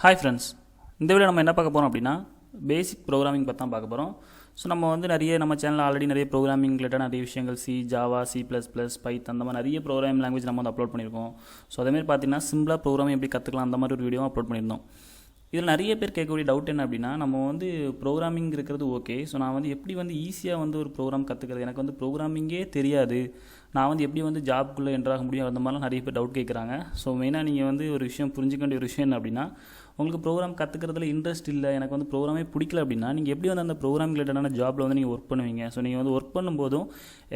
Hi friends, இந்த video நம்ம என்ன பார்க்க போகிறோம் அப்படின்னா பேசிக் ப்ரோக்ராமிங் பற்றி தான் பார்க்க போகிறோம். ஸோ நம்ம வந்து நம்ம சேனலில் ஆல்ரெடி நிறைய ப்ரோக்ராமிங் ரிலேட்டட் நிறைய விஷயங்கள் ஜாவா, C++, பைத்தன் அந்த மாதிரி நிறைய ப்ரோக்ராமிங் லாங்குவேஜ் நம்ம வந்து அப்லோட் பண்ணியிருக்கோம். ஸோ அதேமாதிரி பார்த்தீங்கன்னா சிம்பிளாக ப்ரோக்ராமிங் எப்படி கற்றுக்கலாம் அந்த மாதிரி ஒரு வீடியோ அப்லோட் பண்ணியிருந்தோம். இதில் நிறைய பேர் கேட்கக்கூடிய டவுட் என்ன அப்படின்னா, நம்ம வந்து ப்ரோக்ராமிங் இருக்கிறது ஓகே, ஸோ நான் வந்து எப்படி வந்து ஈஸியாக வந்து ஒரு ப்ரோக்ராம் கற்றுக்கிறது, எனக்கு வந்து ப்ரோக்ராமிங்கே தெரியாது, நான் வந்து எப்படி வந்து ஜாப்குள்ளே என்ட்ராக முடியும், அந்த மாதிரிலாம் நிறைய பேர் டவுட் கேட்குறாங்க. ஸோ மெயினாக நீங்கள் வந்து ஒரு விஷயம் புரிஞ்சிக்க வேண்டிய ஒரு விஷயம் என்ன அப்படின்னா, உங்களுக்கு ப்ரோக்ராம் கற்றுக்கிறதுல இன்ட்ரெஸ்ட் இல்லை, எனக்கு வந்து ப்ரோக்ராமே பிடிக்கல அப்படின்னா, நீங்கள் எப்படி வந்து அந்த ப்ரோக்ராம் ரிலேட்டடான ஜாபில் வந்து நீங்கள் ஒர்க் பண்ணுவீங்க? ஸோ நீங்கள் வந்து ஒர்க் பண்ணும்போதும்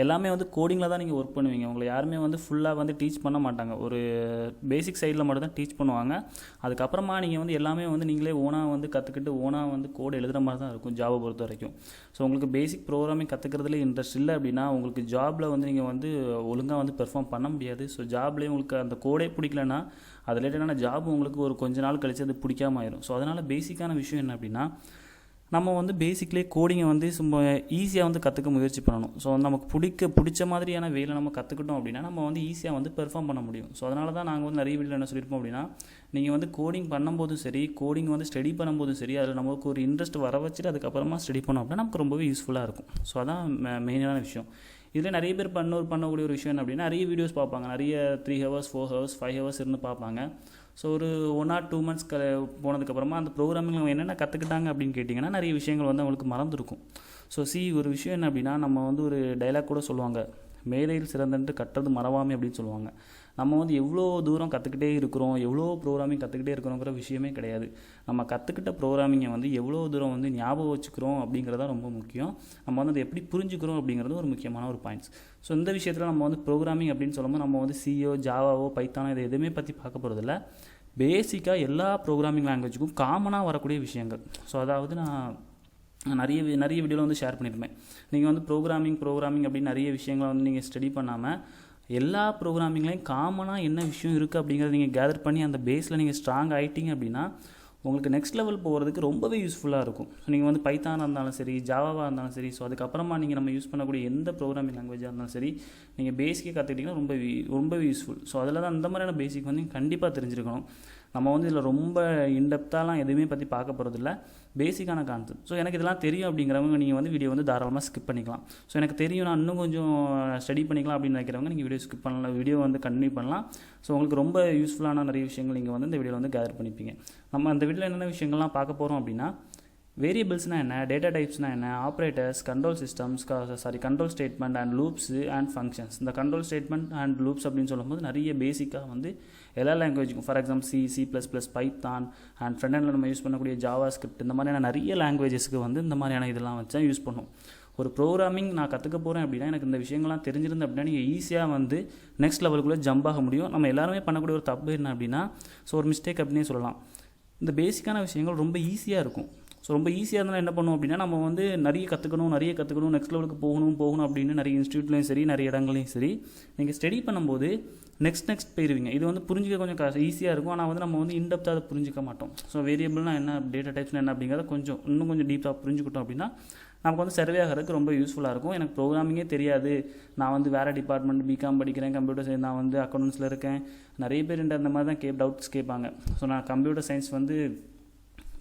எல்லாமே வந்து கோடிங்கில் தான் நீங்கள் ஒர்க் பண்ணுவீங்க. உங்களை யாருமே வந்து ஃபுல்லாக வந்து டீச் பண்ண மாட்டாங்க, ஒரு பேசிக் சைடில் மட்டும் தான் டீச் பண்ணுவாங்க. அதுக்கப்புறமா நீங்கள் வந்து எல்லாமே வந்து நீங்களே ஓனாக வந்து கற்றுக்கிட்டு ஓனாக வந்து கோடு எழுதுகிற மாதிரி தான் இருக்கும் ஜாபை பொறுத்த வரைக்கும். ஸோ உங்களுக்கு பேசிக் ப்ரோக்ராமிங் கற்றுக்கிறதுல இன்ட்ரெஸ்ட் இல்லை அப்படின்னா, உங்களுக்கு ஜாபில் வந்து நீங்கள் வந்து ஒழுங்காக வந்து பெர்ஃபார்ம் பண்ண முடியாது. ஸோ ஜாப்லேயே உங்களுக்கு அந்த கோடே பிடிக்கலன்னா அது ரிலேட்டடான ஜாப் உங்களுக்கு ஒரு கொஞ்ச நாள் கழிச்சு அது பிடிக்காம ஆயிடும். ஸோ அதனால் பேசிக்கான விஷயம் என்ன அப்படின்னா, நம்ம வந்து பேசிக்லேயே கோடிங்கை வந்து சும்மா ஈஸியாக வந்து கற்றுக்க முயற்சி பண்ணணும். ஸோ நமக்கு பிடிச்ச மாதிரியான வேலை நம்ம கற்றுக்கிட்டோம் அப்படின்னா நம்ம வந்து ஈஸியாக வந்து பெர்ஃபார்ம் பண்ண முடியும். ஸோ அதனால தான் நாங்கள் வந்து நிறைய வீடியோவில் என்ன சொல்லியிருப்போம் அப்படின்னா, நீங்கள் வந்து கோடிங் பண்ணும்போதும் சரி, கோடிங் வந்து ஸ்டடி பண்ணும்போதும் சரி, அதில் நமக்கு ஒரு இன்ட்ரெஸ்ட் வர வச்சுட்டு அதுக்கப்புறமா ஸ்டடி பண்ணோம் அப்படின்னா நமக்கு ரொம்பவே யூஸ்ஃபுல்லாக இருக்கும். ஸோ அதான் மெயினான விஷயம். இதில் நிறைய பேர் பண்ணக்கூடிய ஒரு விஷயம் என்ன அப்படின்னா, நிறைய வீடியோஸ் பார்ப்பாங்க, நிறைய 3 ஹவர்ஸ் 4 ஹவர்ஸ் 5 ஹவர்ஸ் இருந்து பார்ப்பாங்க. ஸோ ஒரு 1 or 2 months போனதுக்கப்புறமா அந்த ப்ரோக்ராமிங் அவங்க என்னென்ன கற்றுக்கிட்டாங்க அப்படின்னு கேட்டிங்கன்னா நிறைய விஷயங்கள் வந்து அவங்களுக்கு மறந்துருக்கும். ஸோ ஒரு விஷயம் என்ன அப்படின்னா, நம்ம வந்து ஒரு டைலாக் கூட சொல்லுவாங்க, மேதையில் சிறந்தன்று கற்றது மறவாமை அப்படின்னு சொல்லுவாங்க. நம்ம வந்து எவ்வளோ தூரம் கற்றுக்கிட்டே இருக்கிறோம், எவ்வளோ ப்ரோக்ராமிங் கற்றுக்கிட்டே இருக்கிறோங்கிற விஷயமே கிடையாது. நம்ம கற்றுக்கிட்ட ப்ரோக்ராமிங்கை வந்து எவ்வளோ தூரம் வந்து ஞாபகம் வச்சுக்கிறோம் அப்படிங்கிறதான் ரொம்ப முக்கியம். நம்ம வந்து அதை எப்படி புரிஞ்சுக்கிறோம் அப்படிங்கிறது ஒரு முக்கியமான ஒரு பாயிண்ட்ஸ். ஸோ இந்த விஷயத்தில் நம்ம வந்து ப்ரோக்ராமிங் அப்படின்னு சொல்லும்போது நம்ம வந்து சிஓ, ஜாவாவோ, பைத்தானோ இதை எதுவுமே பற்றி பார்க்க போகிறதில்ல. பேசிக்காக எல்லா ப்ரோக்ராமிங் லாங்குவேஜுக்கும் காமனாக வரக்கூடிய விஷயங்கள். ஸோ அதாவது நான் நிறைய வீடியோவில் வந்து ஷேர் பண்ணியிருப்பேன். நீங்கள் வந்து ப்ரோக்ராமிங் அப்படின்னு நிறைய விஷயங்களை வந்து நீங்கள் ஸ்டடி பண்ணாமல் எல்லா ப்ரோக்ராமிங்லேயும் காமனாக என்ன விஷயம் இருக்குது அப்படிங்கிறத நீங்கள் கேதர் பண்ணி அந்த பேஸில் நீங்கள் ஸ்ட்ராங் ஆகிட்டீங்க அப்படின்னா உங்களுக்கு நெக்ஸ்ட் லெவல் போகிறதுக்கு ரொம்பவே யூஸ்ஃபுல்லாக இருக்கும். ஸோ நீங்கள் வந்து பைத்தானாக இருந்தாலும் சரி, ஜாவாவாக இருந்தாலும் சரி, ஸோ அதுக்கப்புறமா நம்ம யூஸ் பண்ணக்கூடிய எந்த ப்ரோக்ராமிங் லாங்குவேஜாக இருந்தாலும் சரி, நீங்கள் பேசிக்கே கற்றுக்கிட்டிங்கன்னா ரொம்பவே யூஸ்ஃபுல். ஸோ அதில் தான் அந்த மாதிரியான பேசிக் வந்து கண்டிப்பாக தெரிஞ்சிருக்கணும். நம்ம வந்து இதில் ரொம்ப இன்டெப்த்தாலாம் எதுவுமே பற்றி பார்க்க போகிறதில்ல, பேசிக்கான கான்செப்ட். ஸோ எனக்கு இதெல்லாம் தெரியும் அப்படிங்கிறவங்க நீங்கள் வந்து வீடியோ வந்து தாராளமாக ஸ்கிப் பண்ணிக்கலாம். ஸோ எனக்கு தெரியும், நான் இன்னும் கொஞ்சம் ஸ்டடி பண்ணிக்கலாம் அப்படின்னு நினைக்கிறவங்க நீங்கள் வீடியோ ஸ்கிப் பண்ணலாம், வீடியோ வந்து கண்டினியூ பண்ணலாம். ஸோ உங்களுக்கு ரொம்ப யூஸ்ஃபுல்லான நிறைய விஷயங்கள் நீங்கள் வந்து இந்த வீடியோவில் வந்து கேதர் பண்ணிப்பீங்க. நம்ம அந்த வீடியோவில் என்னென்ன விஷயங்கள்லாம் பார்க்க போகிறோம் அப்படின்னா, வேரியபிள்ஸ்னால் என்ன, டேட்டா டைப்ஸ்னால் என்ன, operators, control statement and loops and functions. இந்த கண்ட்ரோல் ஸ்டேட்மெண்ட் அண்ட் லூப்ஸ் அப்படின்னு சொல்லும்போது நிறைய பேசிக்காக வந்து எல்லா லாங்குவேஜுக்கும், for example C++, Python and front எண்டில் நம்ம யூஸ் பண்ணக்கூடிய ஜாவா ஸ்கிரிப்ட், இந்த மாதிரியான நிறைய லாங்குவேஜஸ்க்கு வந்து இந்த மாதிரியான இதெல்லாம் வச்சா யூஸ் பண்ணும். ஒரு ப்ரோக்ராமிங் நான் கற்றுக்க போகிறேன் அப்படின்னா எனக்கு இந்த விஷயங்கள்லாம் தெரிஞ்சிருந்து அப்படின்னா நீங்கள் ஈஸியாக வந்து நெக்ஸ்ட் லெவலுக்குள்ளே ஜம்ப் ஆக முடியும். நம்ம எல்லாருமே பண்ணக்கூடிய ஒரு தப்பு என்ன அப்படின்னா, ஸோ ஒரு மிஸ்டேக் அப்படின்னே சொல்லலாம், இந்த பேசிக்கான விஷயங்கள் ரொம்ப ஈஸியாக இருக்கும். ஸோ ரொம்ப ஈஸியாக இருந்தாலும் என்ன பண்ணுவோம் அப்படின்னா, நம்ம வந்து நிறைய கற்றுக்கணும் நெக்ஸ்ட் லெவலுக்கு போகணும் அப்படின்னு நிறைய இன்ஸ்டியூட்லேயும் சரி, நிறைய இடங்களையும் சரி, நீங்கள் ஸ்டடி பண்ணும்போது நெக்ஸ்ட் போயிடுவீங்க. இது வந்து புரிஞ்சிக்க கொஞ்சம் ஈஸியாக இருக்கும், ஆனால் வந்து நம்ம வந்து இன்டெப்த்தாக அதை புரிஞ்சிக்க மாட்டோம். ஸோ வேரியபிள்னால் என்ன, டேட்டா டைப்ஸ்னால் என்ன அப்படிங்கிறத இன்னும் கொஞ்சம் டீப்பாக புரிஞ்சுக்கிட்டோம் அப்படின்னா நமக்கு வந்து சர்வே ஆகிறதுக்கு ரொம்ப யூஸ்ஃபுல்லாக இருக்கும். எனக்கு ப்ரோக்ராமிங்கே தெரியாது, நான் வந்து வேறு டிபார்ட்மெண்ட் பிகாம் படிக்கிறேன், கம்ப்யூட்டர் சயின்ஸ், நான் வந்து அக்கௌண்டன்ஸில் இருக்கேன், நிறைய பேர் அந்த மாதிரி தான் டவுட்ஸ் கேட்பாங்க. ஸோ நான் கம்ப்யூட்டர் சயின்ஸ் வந்து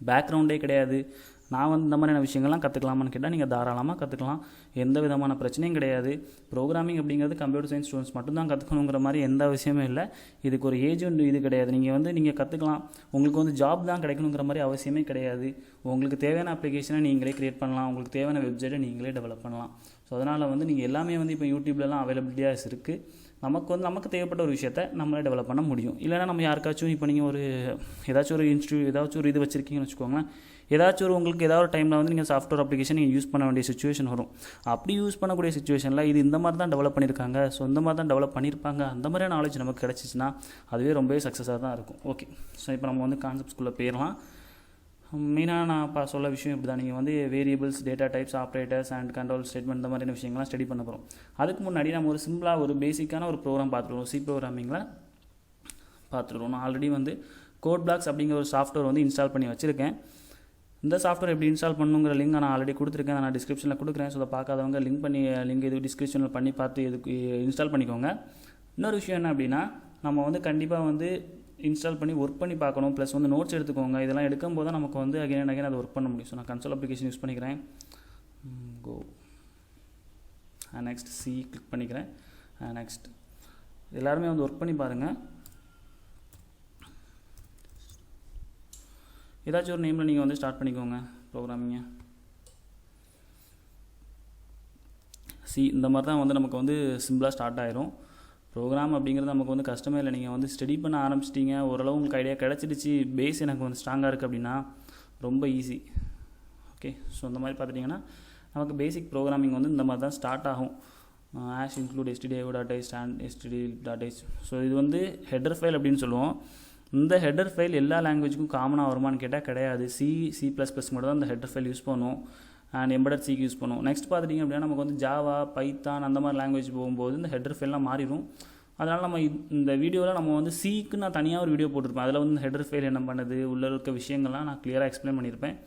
பேக்ரவுண்டே கிடையாது, நான் வந்து இந்த மாதிரியான விஷயங்கள்லாம் கற்றுக்கலாமான்னு கேட்டால் நீங்கள் தாராளமாக கற்றுக்கலாம், எந்த விதமான பிரச்சனையும் கிடையாது. ப்ரோக்ராமிங் அப்படிங்கிறது கம்ப்யூட்டர் சயின்ஸ் ஸ்டூடெண்ட்ஸ் மட்டும்தான் கற்றுக்கணுங்கிற மாதிரி எந்த விஷயமே இல்லை. இதுக்கு ஒரு ஏஜ் இது கிடையாது. நீங்கள் கற்றுக்கலாம், உங்களுக்கு வந்து ஜாப் தான் கிடைக்கணுங்கிற மாதிரி அவசியமே கிடையாது. உங்களுக்கு தேவையான அப்ளிகேஷனை நீங்களே க்ரியேட் பண்ணலாம், உங்களுக்கு தேவையான வெப்சைட்டை நீங்களே டெவலப் பண்ணலாம். ஸோ அதனால் வந்து நீங்கள் எல்லாமே வந்து இப்போ யூடியூப்லலாம் அவைலபிலிட்டியாக இருக்குது. நமக்கு தேவைப்பட்ட ஒரு விஷயத்தை நம்மளே டெவலப் பண்ண முடியும். இல்லைனா நம்ம யாருக்காச்சும் இப்போ நீங்கள் ஒரு ஏதாச்சும் ஒரு இது வச்சுருக்கீங்கன்னு வச்சுக்கோங்களேன், உங்களுக்கு ஏதாவது ஒரு டைமில் வந்து நீங்கள் சாஃப்ட்வேர் அப்ளிகேஷன் நீங்கள் யூஸ் பண்ண வேண்டிய சிச்சுவேஷன் வரும். அப்படி யூஸ் பண்ணக்கூடிய சிச்சுவேஷனில் இது இந்த மாதிரி தான் டெவலப் பண்ணியிருக்காங்க, ஸோ இந்த மாதிரி தான் டெவலப் பண்ணியிருப்பாங்க, அந்த மாதிரியான நாலேஜ் நமக்கு கிடச்சிச்சின்னா அதுவே ரொம்பவே சக்ஸஸாக தான் இருக்கும். ஓகே, ஸோ இப்போ நம்ம வந்து கான்செப்ட்ஸ்குள்ளே போயிடலாம். மெயினாக நான் சொல்ல விஷயம் இப்படி தான், நீங்கள் வந்து variables, data types, operators and control statement இந்த மாதிரியான விஷயங்கள்லாம் ஸ்டடி பண்ண போகிறோம். அதுக்கு முன்னாடி நம்ம ஒரு சிம்பிளாக ஒரு பேசிக்கான ஒரு ப்ரோக்ராம் பார்த்துருவோம். சி ப்ரோக்ராமிங்கில் பார்த்துருவோம். நான் ஆல்ரெடி வந்து கோட் பிளாக்ஸ் அப்படிங்கிற ஒரு சாஃப்ட்வேர் வந்து இன்ஸ்டால் பண்ணி வச்சுருக்கேன். இந்த சாஃப்ட்வேர் எப்படி இன்ஸ்டால் பண்ணுங்கிற லிங்க் நான் ஆல்ரெடி கொடுத்துருக்கேன், நான் டிஸ்கிரிப்ஷனில் கொடுக்குறேன். ஸோ அதை பார்க்காதவங்க லிங்க் இது டிஸ்கிரிப்ஷனில் பண்ணி பார்த்து இதுக்கு இன்ஸ்டால் பண்ணிக்கோங்க. இன்னொரு விஷயம் என்ன அப்படின்னா, நம்ம வந்து கண்டிப்பாக வந்து இன்ஸ்டால் பண்ணி ஒர்க் பண்ணி பார்க்கணும். ப்ளஸ் வந்து நோட்ஸ் எடுத்துக்கோங்க. இதெல்லாம் எடுக்கும்போது தான் நமக்கு வந்து அகைன் அண்ட் அகைன் அதை ஒர்க் பண்ண முடியும். ஸோ நான் கன்சோல் அப்ளிகேஷன் யூஸ் பண்ணிக்கிறேன். கோ நெக்ஸ்ட் சி கிளிக் பண்ணிக்கிறேன். நெக்ஸ்ட் எல்லாருமே வந்து ஒர்க் பண்ணி பாருங்கள். ஏதாச்சும் ஒரு நேமில் நீங்கள் வந்து ஸ்டார்ட் பண்ணிக்கோங்க ப்ரோக்ராமிங்கை. சி இந்த மாதிரி தான் வந்து நமக்கு வந்து சிம்பிளாக ஸ்டார்ட் ஆயிரும். ப்ரோக்ராம் அப்படிங்கிறது நமக்கு வந்து கஷ்டமே இல்லை. நீங்கள் வந்து ஸ்டடி பண்ண ஆரம்பிச்சிட்டிங்க, ஓரளவு உங்களுக்கு ஐடியா கிடச்சிடுச்சு, பேஸ் எனக்கு வந்து ஸ்ட்ராங்காக இருக்குது அப்படின்னா ரொம்ப ஈஸி. ஓகே, ஸோ இந்த மாதிரி பார்த்துட்டிங்கன்னா நமக்கு பேசிக் ப்ரோக்ராமிங் வந்து இந்த மாதிரி தான் ஸ்டார்ட் ஆகும். Ash include stdio.h and std.h. So இது வந்து ஹெடர் ஃபைல் அப்படின்னு சொல்லுவோம். இந்த ஹெடர் ஃபைல் எல்லா லாங்குவேஜுக்கும் காமனாக வருமானு கேட்டால் கிடையாது. சி ப்ளஸ் மட்டும் தான் இந்த ஹெடர் ஃபைல் யூஸ் பண்ணுவோம் அண்ட் எம்பெடட் சிக்கு யூஸ் பண்ணுவோம். நெக்ஸ்ட் பார்த்துட்டிங்க அப்படின்னா நமக்கு வந்து ஜாவா, பைத்தான் அந்த மாதிரி லாங்குவேஜ் போகும்போது இந்த ஹெடர் ஃபைல்லாம் மாறிடும். அதனால் நம்ம இந்த வீடியோவில் நம்ம வந்து சிக்கு நான் தனியாக ஒரு வீடியோ போட்டிருப்பேன். அதில் வந்து ஹெடர் ஃபைல் என்ன பண்ணுது, உள்ளே இருக்க விஷயங்கள்லாம் நான் கிளியராக எக்ஸ்பிளைன் பண்ணியிருப்பேன்.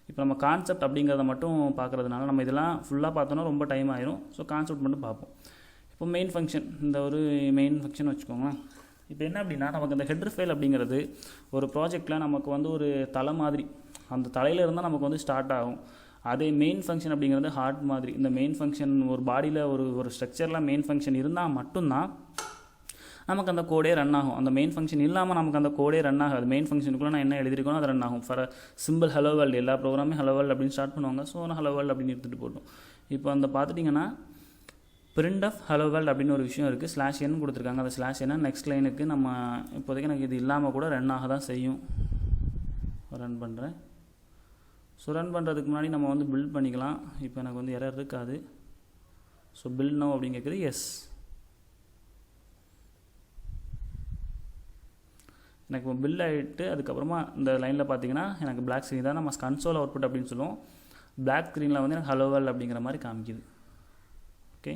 இப்போ நம்ம கான்செப்ட் அப்படிங்கிறத மட்டும் பார்க்குறதுனால நம்ம இதெல்லாம் ஃபுல்லாக பார்த்தோன்னா ரொம்ப டைம் ஆயிரும். ஸோ கான்செப்ட் மட்டும் பார்ப்போம். இப்போ மெயின் ஃபங்க்ஷன், இந்த ஒரு மெயின் ஃபங்க்ஷன் வச்சுக்கோங்களேன். இப்போ என்ன அப்படின்னா நமக்கு அந்த ஹெடர் ஃபைல் அப்படிங்கிறது ஒரு ப்ராஜெக்டில் நமக்கு வந்து ஒரு தலை மாதிரி, அந்த தலையில் இருந்தால் நமக்கு வந்து ஸ்டார்ட் ஆகும். அதே மெயின் ஃபங்க்ஷன் அப்படிங்கிறது ஹார்ட் மாதிரி. இந்த மெயின் ஃபங்க்ஷன் ஒரு பாடியில் ஒரு ஸ்ட்ரக்சரில் மெயின் ஃபங்க்ஷன் இருந்தால் மட்டும்தான் நமக்கு அந்த கோடே ரன் ஆகும். அந்த மெயின் ஃபங்க்ஷன் இல்லாமல் நமக்கு அந்த கோடே ரன் ஆகாது. மெயின் ஃபங்க்ஷனுக்குள்ளே நான் என்ன எழுதிருக்கணும் அது ரன் ஆகும். ஃபார் சிம்பிள் ஹலோ வேர்ல்டு, எல்லா ப்ரோக்ராமே ஹலோ வேர்ல்டு அப்படின்னு ஸ்டார்ட் பண்ணுவாங்க. ஸோ நான் ஹலோ வேர்ல்டு அப்படின்னு எடுத்துகிட்டு போட்டோம். இப்போ அந்த பார்த்துட்டிங்கன்னா பிரிண்ட் ஆஃப் ஹலோ வேர்ல்டு அப்படின்னு ஒரு விஷயம் இருக்குது. /n கொடுத்துருக்காங்க. அந்த /n நெக்ஸ்ட் லைனுக்கு நம்ம இப்போதைக்கு எனக்கு இது இல்லாமல் கூட ரன் ஆக தான் செய்யும். ரன் பண்ணுறேன். ஸோ ரன் பண்ணுறதுக்கு முன்னாடி நம்ம வந்து பில்ட் பண்ணிக்கலாம். இப்போ எனக்கு வந்து எரர் இருக்காது. ஸோ பில்ட் நோ அப்படின்னு கேட்குது. எஸ், எனக்கு இப்போ பில் ஆகிட்டு அதுக்கப்புறமா இந்த லைனில் பார்த்தீங்கன்னா எனக்கு பிளாக் ஸ்க்ரீன் தான் நம்ம கன்சோல் அவுட்புட் அப்படின்னு சொல்லுவோம். பிளாக் ஸ்க்ரீனில் வந்து எனக்கு ஹலோ வேர்ல்டு அப்படிங்கிற மாதிரி காமிக்குது. ஓகே,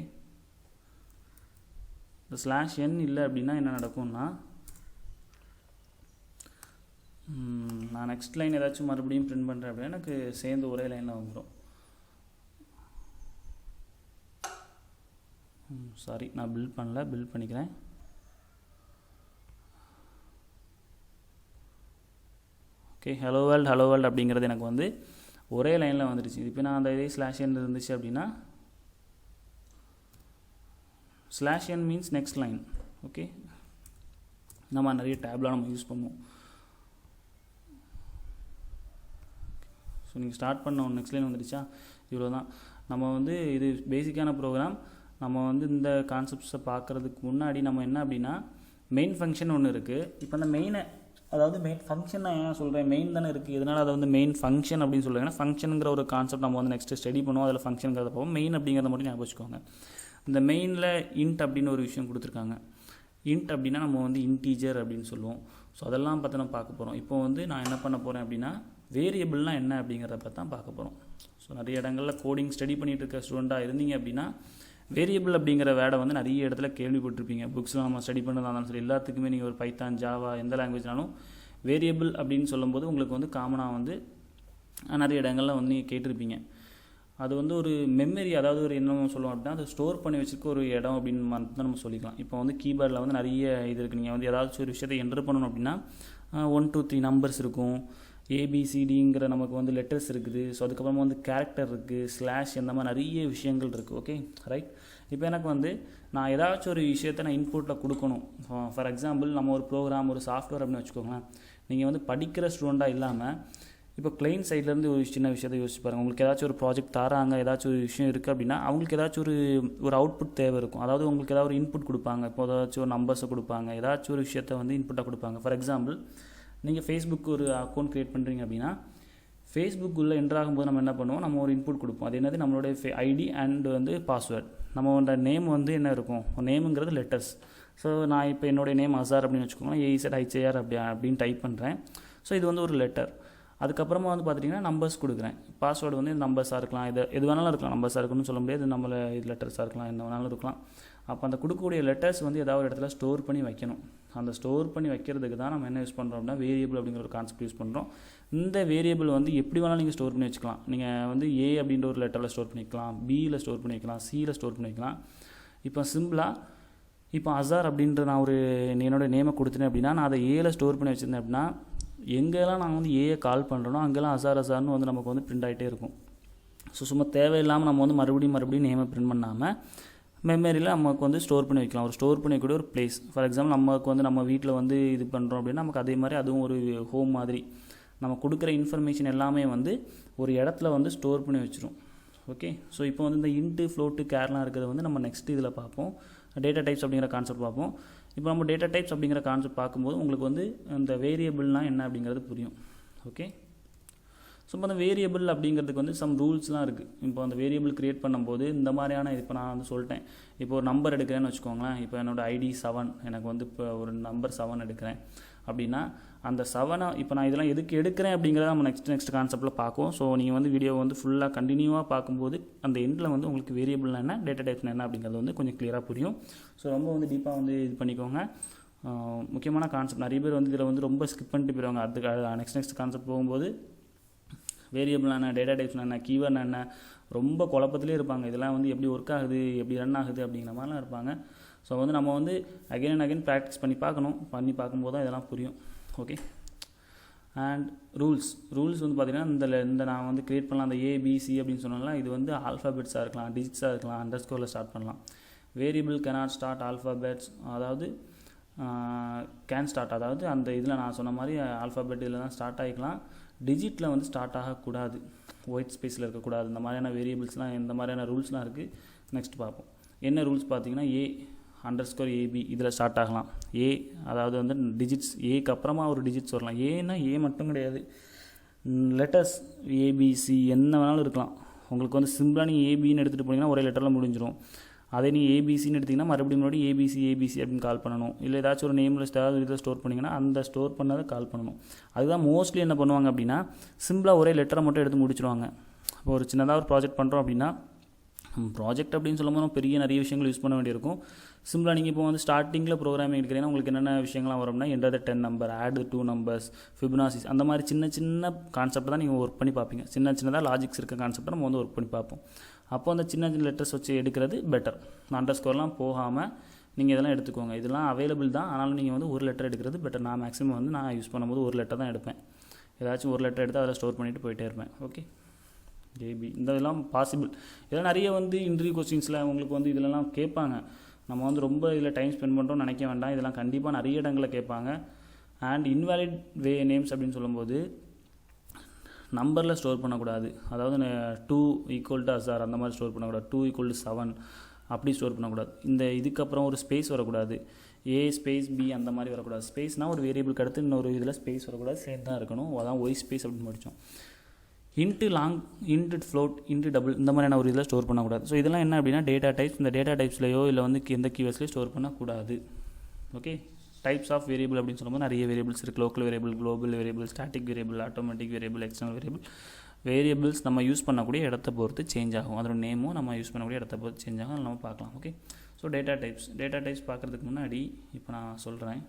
இந்த /n இல்லை அப்படின்னா என்ன நடக்கும்னா நான் நெக்ஸ்ட் லைன் ஏதாச்சும் மறுபடியும் பிரிண்ட் பண்ணுறேன் அப்படின்னா எனக்கு சேர்ந்து ஒரே லைனில் வந்துடும். சாரி, நான் பில்ட் பண்ணல, பில்ட் பண்ணிக்கிறேன். ஓகே, ஹலோ வேர்ல்டு அப்படிங்கிறது எனக்கு வந்து ஒரே லைனில் வந்துடுச்சு. இப்போ நான் அந்த இதே /n இருந்துச்சு அப்படின்னா /n means next line. Okay, நம்ம நிறைய டேப்லாம் நம்ம யூஸ் பண்ணுவோம். ஸோ நீங்கள் ஸ்டார்ட் பண்ண ஒன்று நெக்ஸ்ட் லைன் வந்துடுச்சா, இவ்வளோ தான். நம்ம வந்து இது பேசிக்கான ப்ரோக்ராம். நம்ம வந்து இந்த கான்செப்ட்ஸை பார்க்குறதுக்கு முன்னாடி நம்ம என்ன அப்படின்னா மெயின் ஃபங்க்ஷன் ஒன்று இருக்குது. இப்போ அந்த மெயினை, அதாவது மெயின் ஃபங்க்ஷன் நான் ஏன் சொல்கிறேன், மெயின் தானே இருக்குது, இதனால் அதை வந்து மெயின் ஃபங்க்ஷன் அப்படின்னு சொல்லுவாங்கன்னா ஃபங்க்ஷனுங்கிற ஒரு கான்செப்ட் நம்ம வந்து நெக்ஸ்ட்டு ஸ்டடி பண்ணுவோம். அதில் ஃபங்க்ஷனுங்கிறத போவோம். மெயின் அப்படிங்கிறத மட்டும் ஞாபகம் வச்சுக்கோங்க. இந்த மெயினில் இன்ட் அப்படின்னு ஒரு விஷயம் கொடுத்துருக்காங்க. இன்ட் அப்படின்னா நம்ம வந்து இன்டீஜர் அப்படின்னு சொல்லுவோம். ஸோ அதெல்லாம் பார்த்து நம்ம பார்க்க போகிறோம். இப்போ வந்து நான் என்ன பண்ண போகிறேன் அப்படின்னா வேரியபிள்னால் என்ன அப்படிங்கிறத பற்றி தான் பார்க்க போகிறோம். ஸோ நிறைய இடங்களில் கோடிங் ஸ்டடி பண்ணிகிட்டு இருக்க ஸ்டூடெண்ட்டாக இருந்தீங்க அப்படின்னா வேரியபிள் அப்படிங்கிற வேர்டை வந்து நிறைய இடத்துல கேள்விப்பட்டிருப்பீங்க. புக்ஸில் நம்ம ஸ்டடி பண்ணதாக இருந்தாலும் சரி, எல்லாத்துக்குமே நீங்கள் ஒரு பைத்தான், ஜாவா எந்த லாங்குவேஜ்னாலும் வேரியபிள் அப்படின்னு சொல்லும்போது உங்களுக்கு வந்து காமனாக வந்து நிறைய இடங்களில் வந்து நீங்கள் கேட்டிருப்பீங்க. அது வந்து ஒரு மெமரி, அதாவது ஒரு என்ன சொல்லுவோம் அப்படின்னா அது ஸ்டோர் பண்ணி வச்சுருக்க ஒரு இடம் அப்படின்னு தான் நம்ம சொல்லிக்கலாம். இப்போ வந்து கீபோர்டில் வந்து நிறைய இது இருக்குது. நீங்கள் வந்து ஏதாச்சும் ஒரு விஷயத்தை என்டர் பண்ணணும் அப்படின்னா 1 2 3 நம்பர்ஸ் இருக்கும், ABCDங்கிற நமக்கு வந்து லெட்டர்ஸ் இருக்குது. ஸோ அதுக்கப்புறமா வந்து கேரக்டர் இருக்குது, / இந்த மாதிரி நிறைய விஷயங்கள் இருக்குது. Okay right. இப்போ எனக்கு வந்து நான் ஏதாச்சும் ஒரு விஷயத்தை நான் இன்புட்டில் கொடுக்கணும். ஃபார் எக்ஸாம்பிள் நம்ம ஒரு ப்ரோக்ராம், ஒரு சாஃப்ட்வேர் அப்படின்னு வச்சுக்கோங்களேன். நீங்கள் வந்து படிக்கிற ஸ்டூடெண்ட்டாக இல்லாமல் இப்போ கிளைண்ட் சைட்லேருந்து ஒரு சின்ன விஷயத்தை யோசிச்சு பாருங்கள். உங்களுக்கு ஏதாச்சும் ஒரு ப்ராஜெக்ட் தராங்க, ஏதாச்சும் ஒரு விஷயம் இருக்குது அப்படின்னா அவங்களுக்கு ஏதாச்சும் ஒரு அவுட்புட் தேவை இருக்கும். அதாவது உங்களுக்கு ஏதாவது ஒரு இன்புட் கொடுப்பாங்க. இப்போ ஏதாச்சும் ஒரு நம்பர்ஸை கொடுப்பாங்க, ஏதாச்சும் ஒரு விஷயத்தை வந்து இன்புட்டாக கொடுப்பாங்க. ஃபார் எக்ஸாம்பிள் நீங்கள் ஃபேஸ்புக் ஒரு அக்கௌண்ட் க்ரியேட் பண்ணுறீங்க அப்படின்னா ஃபேஸ்புக் உள்ள என்டர் ஆகும்போது நம்ம என்ன பண்ணுவோம், நம்ம ஒரு இன்புட் கொடுப்போம். அது என்னது, நம்மளுடைய ஐடி அண்ட் வந்து பாஸ்வேர்ட். நம்மளோட நேம் வந்து என்ன இருக்கும், நேமுங்கிறது லெட்டர்ஸ். ஸோ நான் இப்போ என்னுடைய நேம் அசார் அப்படின்னு வச்சுக்கோங்களேன், AZHAR அப்படின்னு டைப் பண்ணுறேன். ஸோ இது வந்து ஒரு லெட்டர். அதுக்கப்புறமா வந்து பார்த்துட்டிங்கன்னா நம்பர்ஸ் கொடுக்குறேன். பாஸ்வேர்டு வந்து நம்பர்ஸாக இருக்கலாம், எது வேணாலும் இருக்கலாம். நம்பர்ஸாக இருக்குன்னு சொல்ல முடியாது, இது லெட்டர்ஸாக இருக்கலாம், என்ன வேணாலும் இருக்கலாம். அப்போ அந்த கொடுக்கக்கூடிய லெட்டர்ஸ் வந்து ஏதாவது ஒரு இடத்துல ஸ்டோர் பண்ணி வைக்கணும். அந்த ஸ்டோர் பண்ணி வைக்கிறதுக்கு தான் நம்ம என்ன யூஸ் பண்ணுறோம் அப்படின்னா வேரியபிள் அப்படிங்கிற ஒரு கான்செப்ட் யூஸ் பண்ணுறோம். இந்த வேரியபிள் வந்து எப்படி வேணாலும் நீங்கள் ஸ்டோர் பண்ணி வச்சுக்கலாம். நீங்கள் வந்து A அப்படின்ற ஒரு லெட்டரில் ஸ்டோர் பண்ணிக்கலாம், Bயில் ஸ்டோர் பண்ணி வைக்கலாம், Cயில் ஸ்டோர் பண்ணி வைக்கலாம். இப்போ சிம்பிளாக இப்போ அசார் அப்படின்ற நான் ஒரு என்னோட நேமை கொடுத்துட்டேன் அப்படின்னா நான் அதை ஏல ஸ்டோர் பண்ணி வச்சுருந்தேன் அப்படின்னா எங்கெல்லாம் நான் வந்து ஏயை கால் பண்ணுறேனோ அங்கெல்லாம் அசார்னு வந்து நமக்கு வந்து பிரிண்ட் ஆகிட்டே இருக்கும். ஸோ சும்மா தேவையில்லாமல் நம்ம வந்து மறுபடியும் நேமை பிரிண்ட் பண்ணாமல் மெமரியில் நமக்கு வந்து ஸ்டோர் பண்ணி வைக்கலாம். ஒரு ஸ்டோர் பண்ணிக்கூடிய ஒரு பிளேஸ். ஃபார் எக்ஸாம்பிள் நமக்கு வந்து நம்ம வீட்டில் வந்து இது பண்ணுறோம் அப்படின்னா நமக்கு அதே மாதிரி அதுவும் ஒரு ஹோம் மாதிரி நம்ம கொடுக்குற இன்ஃபர்மேஷன் எல்லாமே வந்து ஒரு இடத்துல வந்து ஸ்டோர் பண்ணி வச்சிரும். ஓகே. ஸோ இப்போ வந்து இந்த இன்ட்டு ஃப்ளோட்டு கேர்லாம் இருக்கிறது வந்து நம்ம நெக்ஸ்ட் இதில் பார்ப்போம். டேட்டா டைப்ஸ் அப்படிங்கிற கான்செப்ட் பார்ப்போம். இப்போ நம்ம டேட்டா டைப்ஸ் அப்படிங்கிற கான்செப்ட் பார்க்கும்போது உங்களுக்கு வந்து இந்த வேரியபிள்னால் என்ன அப்படிங்கிறது புரியும். ஓகே. ஸோ இப்போ அந்த வேரியபிள் அப்படிங்கிறதுக்கு வந்து சம் ரூல்ஸ்லாம் இருக்குது. இப்போ அந்த வேரியபிள் க்ரியேட் பண்ணும்போது இந்த மாதிரியான இப்போ நான் வந்து சொல்லிட்டேன். இப்போ ஒரு நம்பர் எடுக்கிறேன்னு வச்சுக்கோங்களேன். இப்போ என்னோடய ஐடி 7, எனக்கு வந்து இப்போ ஒரு நம்பர் 7 எடுக்கிறேன் அப்படின்னா அந்த 7 இப்போ நான் இதெல்லாம் எதுக்கு எடுக்கிறேன் அப்படிங்கிறத நம்ம நெக்ஸ்ட் கான்செப்ட்டில் பார்ப்போம். ஸோ நீங்கள் வந்து வீடியோ வந்து ஃபுல்லாக கண்டினியூவாக பார்க்கும்போது அந்த எண்டில் வந்து உங்களுக்கு வேரியபிள்னா என்ன, டேட்டா டைப்னா என்ன அப்படிங்கிறது வந்து கொஞ்சம் கிளியராக புரியும். ஸோ ரொம்ப வந்து டீப்பாக வந்து இது பண்ணிக்கோங்க. முக்கியமான கான்செப்ட் நிறைய பேர் வந்து இதில் வந்து ரொம்ப ஸ்கிப் பண்ணிட்டு போயிடுவாங்க. அதுக்கு நெக்ஸ்ட் கான்செப்ட் போகும்போது வேரியபிள் என்ன, டேட்டா டைப்ஸ் என்ன, கீவேர்ட் என்ன, ரொம்ப குழப்பத்திலே இருப்பாங்க. இதெல்லாம் வந்து எப்படி ஒர்க் ஆகுது, எப்படி ரன் ஆகுது அப்படிங்கிற மாதிரிலாம் இருப்பாங்க. ஸோ வந்து நம்ம வந்து அகைன் அண்ட் அகைன் ப்ராக்டிஸ் பண்ணி பார்க்கும்போது தான் இதெல்லாம் புரியும். ஓகே. அண்ட் ரூல்ஸ் வந்து பார்த்திங்கன்னா இந்த நான் வந்து க்ரியேட் பண்ணலாம். அந்த ஏபிசி அப்படின்னு சொன்னால இது வந்து ஆல்ஃபாபெட்ஸாக இருக்கலாம், டிஜிட்ஸாக இருக்கலாம், அண்டர்ஸ்கோரில் ஸ்டார்ட் பண்ணலாம். வேரியபிள் cannot ஸ்டார்ட் ஆல்ஃபாபெட்ஸ், அதாவது கேன் ஸ்டார்ட், அதாவது அந்த இதில் நான் சொன்ன மாதிரி ஆல்ஃபாபெட் இதில் தான் ஸ்டார்ட் ஆகிக்கலாம். டிஜிட்டில் வந்து ஸ்டார்ட் ஆகக்கூடாது, ஒயிட் ஸ்பேஸில் இருக்கக்கூடாது. இந்த மாதிரியான வேரியபிள்ஸ்லாம் இந்த மாதிரியான ரூல்ஸ்லாம் இருக்குது. நெக்ஸ்ட் பார்ப்போம். என்ன ரூல்ஸ் பார்த்தீங்கன்னா A_AB இதில் ஸ்டார்ட் ஆகலாம். அதாவது வந்து டிஜிட்ஸ், ஏக்கு அப்புறமா ஒரு டிஜிட்ஸ் வரலாம். ஏன்னா ஏ மட்டும் கிடையாது, லெட்டர்ஸ் ஏபிசி என்ன வேணாலும் இருக்கலாம். உங்களுக்கு வந்து சிம்பிளாக நீங்கள் ஏபின்னு எடுத்துகிட்டு போனீங்கன்னா ஒரே லெட்டரில் முடிஞ்சிடும். அதே நீங்கள் ஏபிசின்னு எடுத்திங்கன்னா மறுபடியும் முன்னாடி ஏபிசி அப்படின்னு கால் பண்ணணும். இல்லை ஏதாச்சும் ஒரு நேம் லிஸ்ட் ஏதாவது இதில் ஸ்டோர் பண்ணிங்கன்னா அந்த ஸ்டோர் பண்ணதை கால் பண்ணணும். அதுதான் மோஸ்ட்லி என்ன பண்ணுவாங்க அப்படின்னா சிம்பிளாக ஒரே லெட்டரை மட்டும் எடுத்து முடிச்சிடுவாங்க. இப்போ ஒரு சின்னதாக ஒரு ப்ராஜெக்ட் பண்ணுறோம் அப்படின்னா ப்ராஜெக்ட் அப்படின்னு சொல்லும்போது பெரிய நிறைய விஷயங்கள் யூஸ் பண்ண வேண்டியிருக்கும். சிம்பிளாக நீங்கள் இப்போ வந்து ஸ்டார்டிங்கில் ப்ரோக்ராமிங் எடுக்கிறீங்கன்னா உங்களுக்கு என்னென்ன விஷயங்கள்லாம் வரும்னா enter the 10 number, add 2 numbers, Fibonacci, அந்த மாதிரி சின்ன கான்செப்ட் தான் நீங்கள் ஒர்க் பண்ணி பார்ப்பீங்க. சின்னதாக லாஜிக்ஸ் இருக்க கான்செப்ட்டை நம்ம வந்து ஒர்க் பண்ணி பார்ப்போம். அப்போ அந்த சின்ன லெட்டர்ஸ் வச்சு எடுக்கிறது பெட்டர். அண்டர்ஸ்கோர்லாம் போகாமல் நீங்கள் இதெல்லாம் எடுத்துக்கோங்க. இதெல்லாம் அவைலபிள் தான், ஆனாலும் நீங்கள் வந்து ஒரு லெட்டர் எடுக்கிறது பெட்டர். நான் மேக்ஸிமம் வந்து நான் யூஸ் பண்ணும்போது ஒரு லெட்டர் தான் எடுப்பேன். ஏதாச்சும் ஒரு லெட்டர் எடுத்து அதில் ஸ்டோர் பண்ணிவிட்டு போயிட்டே இருப்பேன். ஓகே. ஏபி இந்த இதெல்லாம் பாசிபிள். இதெல்லாம் நிறைய வந்து இன்டர்வியூ கொஸ்டின்ஸில் உங்களுக்கு வந்து இதிலலாம் கேட்பாங்க. நம்ம வந்து ரொம்ப இதில் டைம் ஸ்பெண்ட் பண்ணுறோம்னு நினைக்க வேண்டாம். இதெல்லாம் கண்டிப்பாக நிறைய இடங்களில் கேட்பாங்க. அண்ட் இன்வாலிட் நேம்ஸ் அப்படின்னு சொல்லும்போது நம்பரில் ஸ்டோர் பண்ணக்கூடாது. அதாவது 2 = அசார் அந்த மாதிரி ஸ்டோர் பண்ணக்கூடாது. 2 = 7 அப்படி ஸ்டோர் பண்ணக்கூடாது. இந்த இதுக்கப்புறம் ஒரு ஸ்பேஸ் வரக்கூடாது. A ஸ்பேஸ் B அந்த மாதிரி வரக்கூடாது. ஸ்பேஸ்னால் ஒரு வேரியபிளுக்கு அடுத்து இன்னொரு இதில் ஸ்பேஸ் வரக்கூடாது, சேர்ந்து தான் இருக்கணும். அதான் ஒய் ஸ்பேஸ் அப்படின்னு படித்தோம். Into long, into float, into double இந்த மாதிரியான ஒரு இதில் ஸ்டோர் பண்ணக்கூடாது. ஸோ இதெல்லாம் என்ன அப்படின்னா டேட்டா டைப்ஸ். இந்த டேட்டா டைப்ஸ்லையோ இல்லை வந்து எந்த கீவேர்ட்ஸ்லையோ ஸ்டோர் பண்ணக்கூடாது. ஓகே. டைப்ஸ் ஆஃப் வேரியபிள் அப்படின்னு சொல்லும்போது நிறைய வேரியபிள்ஸ் இருக்குது. Local variable, global variable, static variable, automatic variable, external variable. Variables நம்ம யூஸ் பண்ணக்கூடிய இடத்த பொறுத்து சேஞ்ச் ஆகும். அதோட நேமும் நம்ம யூஸ் பண்ணக்கூடிய இடத்த பொறுத்து சேஞ்ச் ஆகும். நம்ம பார்க்கலாம். ஓகே. ஸோ டேட்டா டைப்ஸ் பார்க்குறதுக்கு முன்னாடி இப்போ நான் சொல்கிறேன்.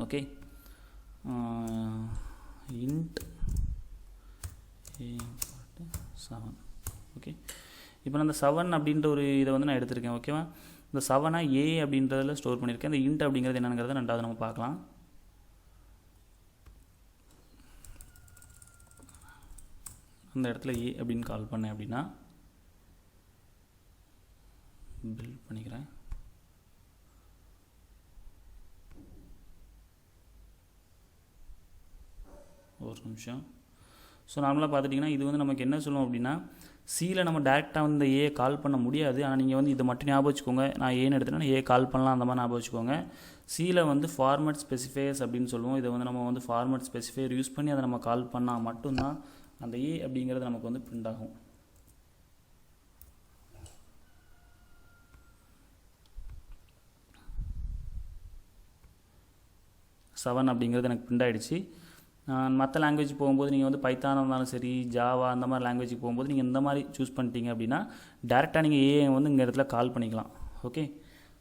ஓகே. Int A7. ஓகே. இப்போ நான் அந்த 7 அப்படின்ற ஒரு இதை வந்து நான் எடுத்திருக்கேன். ஓகேவா. இந்த 7 A அப்படின்றதில் ஸ்டோர் பண்ணியிருக்கேன். இந்த இன்ட் அப்படிங்கிறது என்னங்கிறத ரெண்டாவது நம்ம பார்க்கலாம். அந்த இடத்துல A அப்படின்னு கால் பண்ணேன் அப்படின்னா பில்ட் பண்ணிக்கிறேன். ஒரு நிமிஷம். ஸோ நார்மலாக பார்த்துட்டிங்கன்னா இது வந்து நமக்கு என்ன சொல்லுவோம் அப்படின்னா சியில் நம்ம டேரெக்டாக வந்து ஏ கால் பண்ண முடியாது. ஆனால் நீங்கள் வந்து இதை மட்டும் ஞாபகம் வச்சுக்கோங்க. நான் ஏன்னு எடுத்தேன்னா ஏ கால் பண்ணலாம், அந்த மாதிரி ஞாபகம் வச்சுக்கோங்க. சியில் வந்து ஃபார்மேட் ஸ்பெசிஃபையர்ஸ் அப்படின்னு சொல்லுவோம். இதை வந்து நம்ம வந்து ஃபார்மேட் ஸ்பெசிஃபையர் யூஸ் பண்ணி அதை நம்ம கால் பண்ணால் மட்டும்தான் அந்த ஏ அப்படிங்கிறது நமக்கு வந்து பிரிண்ட் ஆகும். செவன் அப்படிங்கிறது எனக்கு பிரிண்ட் ஆகிடுச்சு. மற்ற லாங்குவேஜ் போகும்போது நீங்கள் வந்து பைத்தானாக இருந்தாலும் சரி, ஜாவா அந்த மாதிரி லாங்குவேஜுக்கு போகும்போது நீங்கள் இந்த மாதிரி சூஸ் பண்ணிட்டீங்க அப்படின்னா டேரெக்டாக நீங்கள் ஏஐ வந்து இங்கே இடத்துல கால் பண்ணிக்கலாம். ஓகே.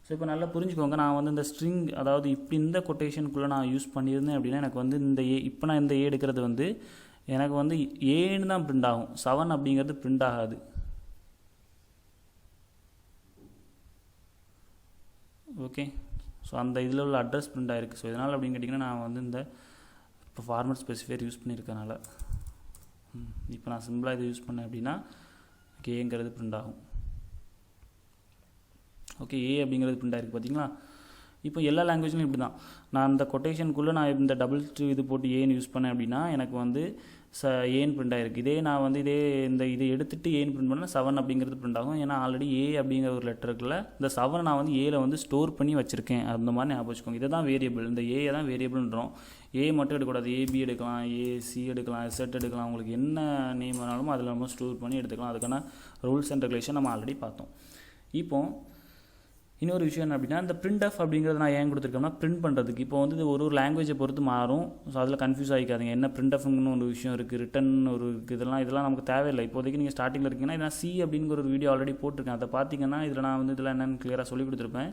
ஸோ இப்போ நல்லா புரிஞ்சுக்கோங்க. நான் வந்து இந்த ஸ்ட்ரிங், அதாவது இப்படி இந்த கொட்டேஷனுக்குள்ளே நான் யூஸ் பண்ணியிருந்தேன் அப்படின்னா எனக்கு வந்து இந்த ஏ, இப்போ நான் இந்த ஏ எடுக்கிறது வந்து எனக்கு வந்து ஏன்னு தான் பிரிண்ட் ஆகும். 7 அப்படிங்கிறது பிரிண்ட் ஆகாது. ஓகே. ஸோ அந்த இதில் உள்ள அட்ரஸ் பிரிண்ட் ஆகிருக்கு. ஸோ இதனால் அப்படின்னு கேட்டிங்கன்னா நான் வந்து இந்த இப்போ ஃபார்மட் ஸ்பெசிஃபையர் யூஸ் பண்ணியிருக்கனால இப்போ நான் சிம்பிளாக இதை யூஸ் பண்ணேன் அப்படின்னா ஏங்கிறது பிரிண்ட் ஆகும். ஓகே, ஏ அப்படிங்கிறது பிரிண்ட் ஆகிருக்கு பார்த்தீங்களா. இப்போ எல்லா லாங்குவேஜ்லையும் இப்படி தான். நான் அந்த கொட்டேஷனுக்குள்ளே நான் இந்த டபுள் இது போட்டு ஏன்னு யூஸ் பண்ணேன் அப்படின்னா எனக்கு வந்து ஏன்னு பிரிண்ட் ஆகிருக்கு. இதே நான் வந்து இதை எடுத்துகிட்டு ஏன்னு பிரிண்ட் பண்ணால் 7 அப்படிங்கிறது பிரிண்ட் ஆகும். ஏன்னா ஆல்ரெடி ஏ அப்படிங்கிற ஒரு லெட்டர் இருக்குல்ல, இந்த 7 நான் வந்து ஏல வந்து ஸ்டோர் பண்ணி வச்சுருக்கேன். அந்த மாதிரி ஞாபகம் வச்சுக்கோங்க. இதை தான் வேரியபிள், இந்த ஏ தான் வேரியபிள்ன்றோம். ஏ மட்டும் எடுக்கக்கூடாது, ஏபி எடுக்கலாம், ஏசி எடுக்கலாம், எஸ்எட் எடுக்கலாம். உங்களுக்கு என்ன நேம் வேணாலும் அதில் நம்ம ஸ்டோர் பண்ணி எடுத்துக்கலாம். அதுக்கான ரூல்ஸ் அண்ட் ரெகுலேஷன் நம்ம ஆல்ரெடி பார்த்தோம். இப்போ இன்னொரு விஷயம் என்ன அப்படின்னா, இந்த பிரிண்ட் ஆஃப் அப்படிங்கிறது நான் ஏன் கொடுத்துருக்கேன்னா பிரிண்ட் பண்ணுறதுக்கு. இப்போ வந்து ஒரு லாங்குவேஜை பொறுத்து மாறும். ஸோ அதில் கன்ஃபியூஸ் ஆகிக்காதீங்க. என்ன பிரிண்ட் ஆஃப்னு ஒரு விஷயம் இருக்குது, ரிட்டன் ஒரு இருக்குது, இதெல்லாம் நமக்கு தேவையில்லை. இப்போதைக்கு நீங்கள் ஸ்டார்டிங்கில் இருக்கீங்கன்னா நான் சி அப்படிங்கிற ஒரு வீடியோ ஆல்ரெடி போட்டிருக்கேன். அதை பார்த்தீங்கன்னா இதில் நான் வந்து இதில் என்னென்னு கிளியராக சொல்லி கொடுத்துருப்பேன்.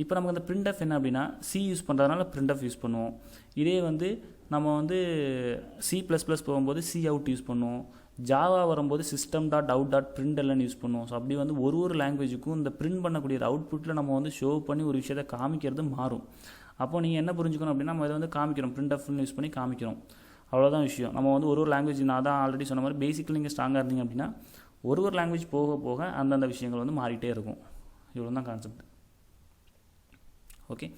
இப்போ நமக்கு அந்த பிரிண்ட் ஆஃப் என்ன அப்படின்னா சி யூஸ் பண்ணுறதுனால பிரிண்ட் ஆஃப் யூஸ் பண்ணுவோம். இதே வந்து நம்ம வந்து C++ போகும்போது சி அவுட் யூஸ் பண்ணுவோம். ஜாவா வரும்போது system.out.println யூஸ் பண்ணுவோம். ஸோ அப்படி வந்து ஒரு லாங்குவேஜுக்கும் இந்த பிரிண்ட் பண்ணக்கூடிய அவுட்புட்டில் நம்ம வந்து ஷோ பண்ணி ஒரு விஷயத்தை காமிக்கிறது மாறும். அப்போ நீங்கள் என்ன புரிஞ்சுக்கணும் அப்படின்னா நம்ம இதை வந்து காமிக்கிறோம், பிரிண்ட் ஆஃப்னு யூஸ் பண்ணி காமிக்கிறோம். அவ்வளோதான் விஷயம். நம்ம வந்து ஒரு லாங்குவேஜ் நான் தான் ஆல்ரெடி சொன்ன மாதிரி பேசிக்கலி நீங்கள் ஸ்ட்ராங்காக இருந்தீங்க அப்படின்னா ஒரு லாங்குவேஜ் போக போக அந்தந்த விஷயங்கள் வந்து மாறிட்டே இருக்கும். இவ்வளோ தான் கான்செப்ட். ஓகே,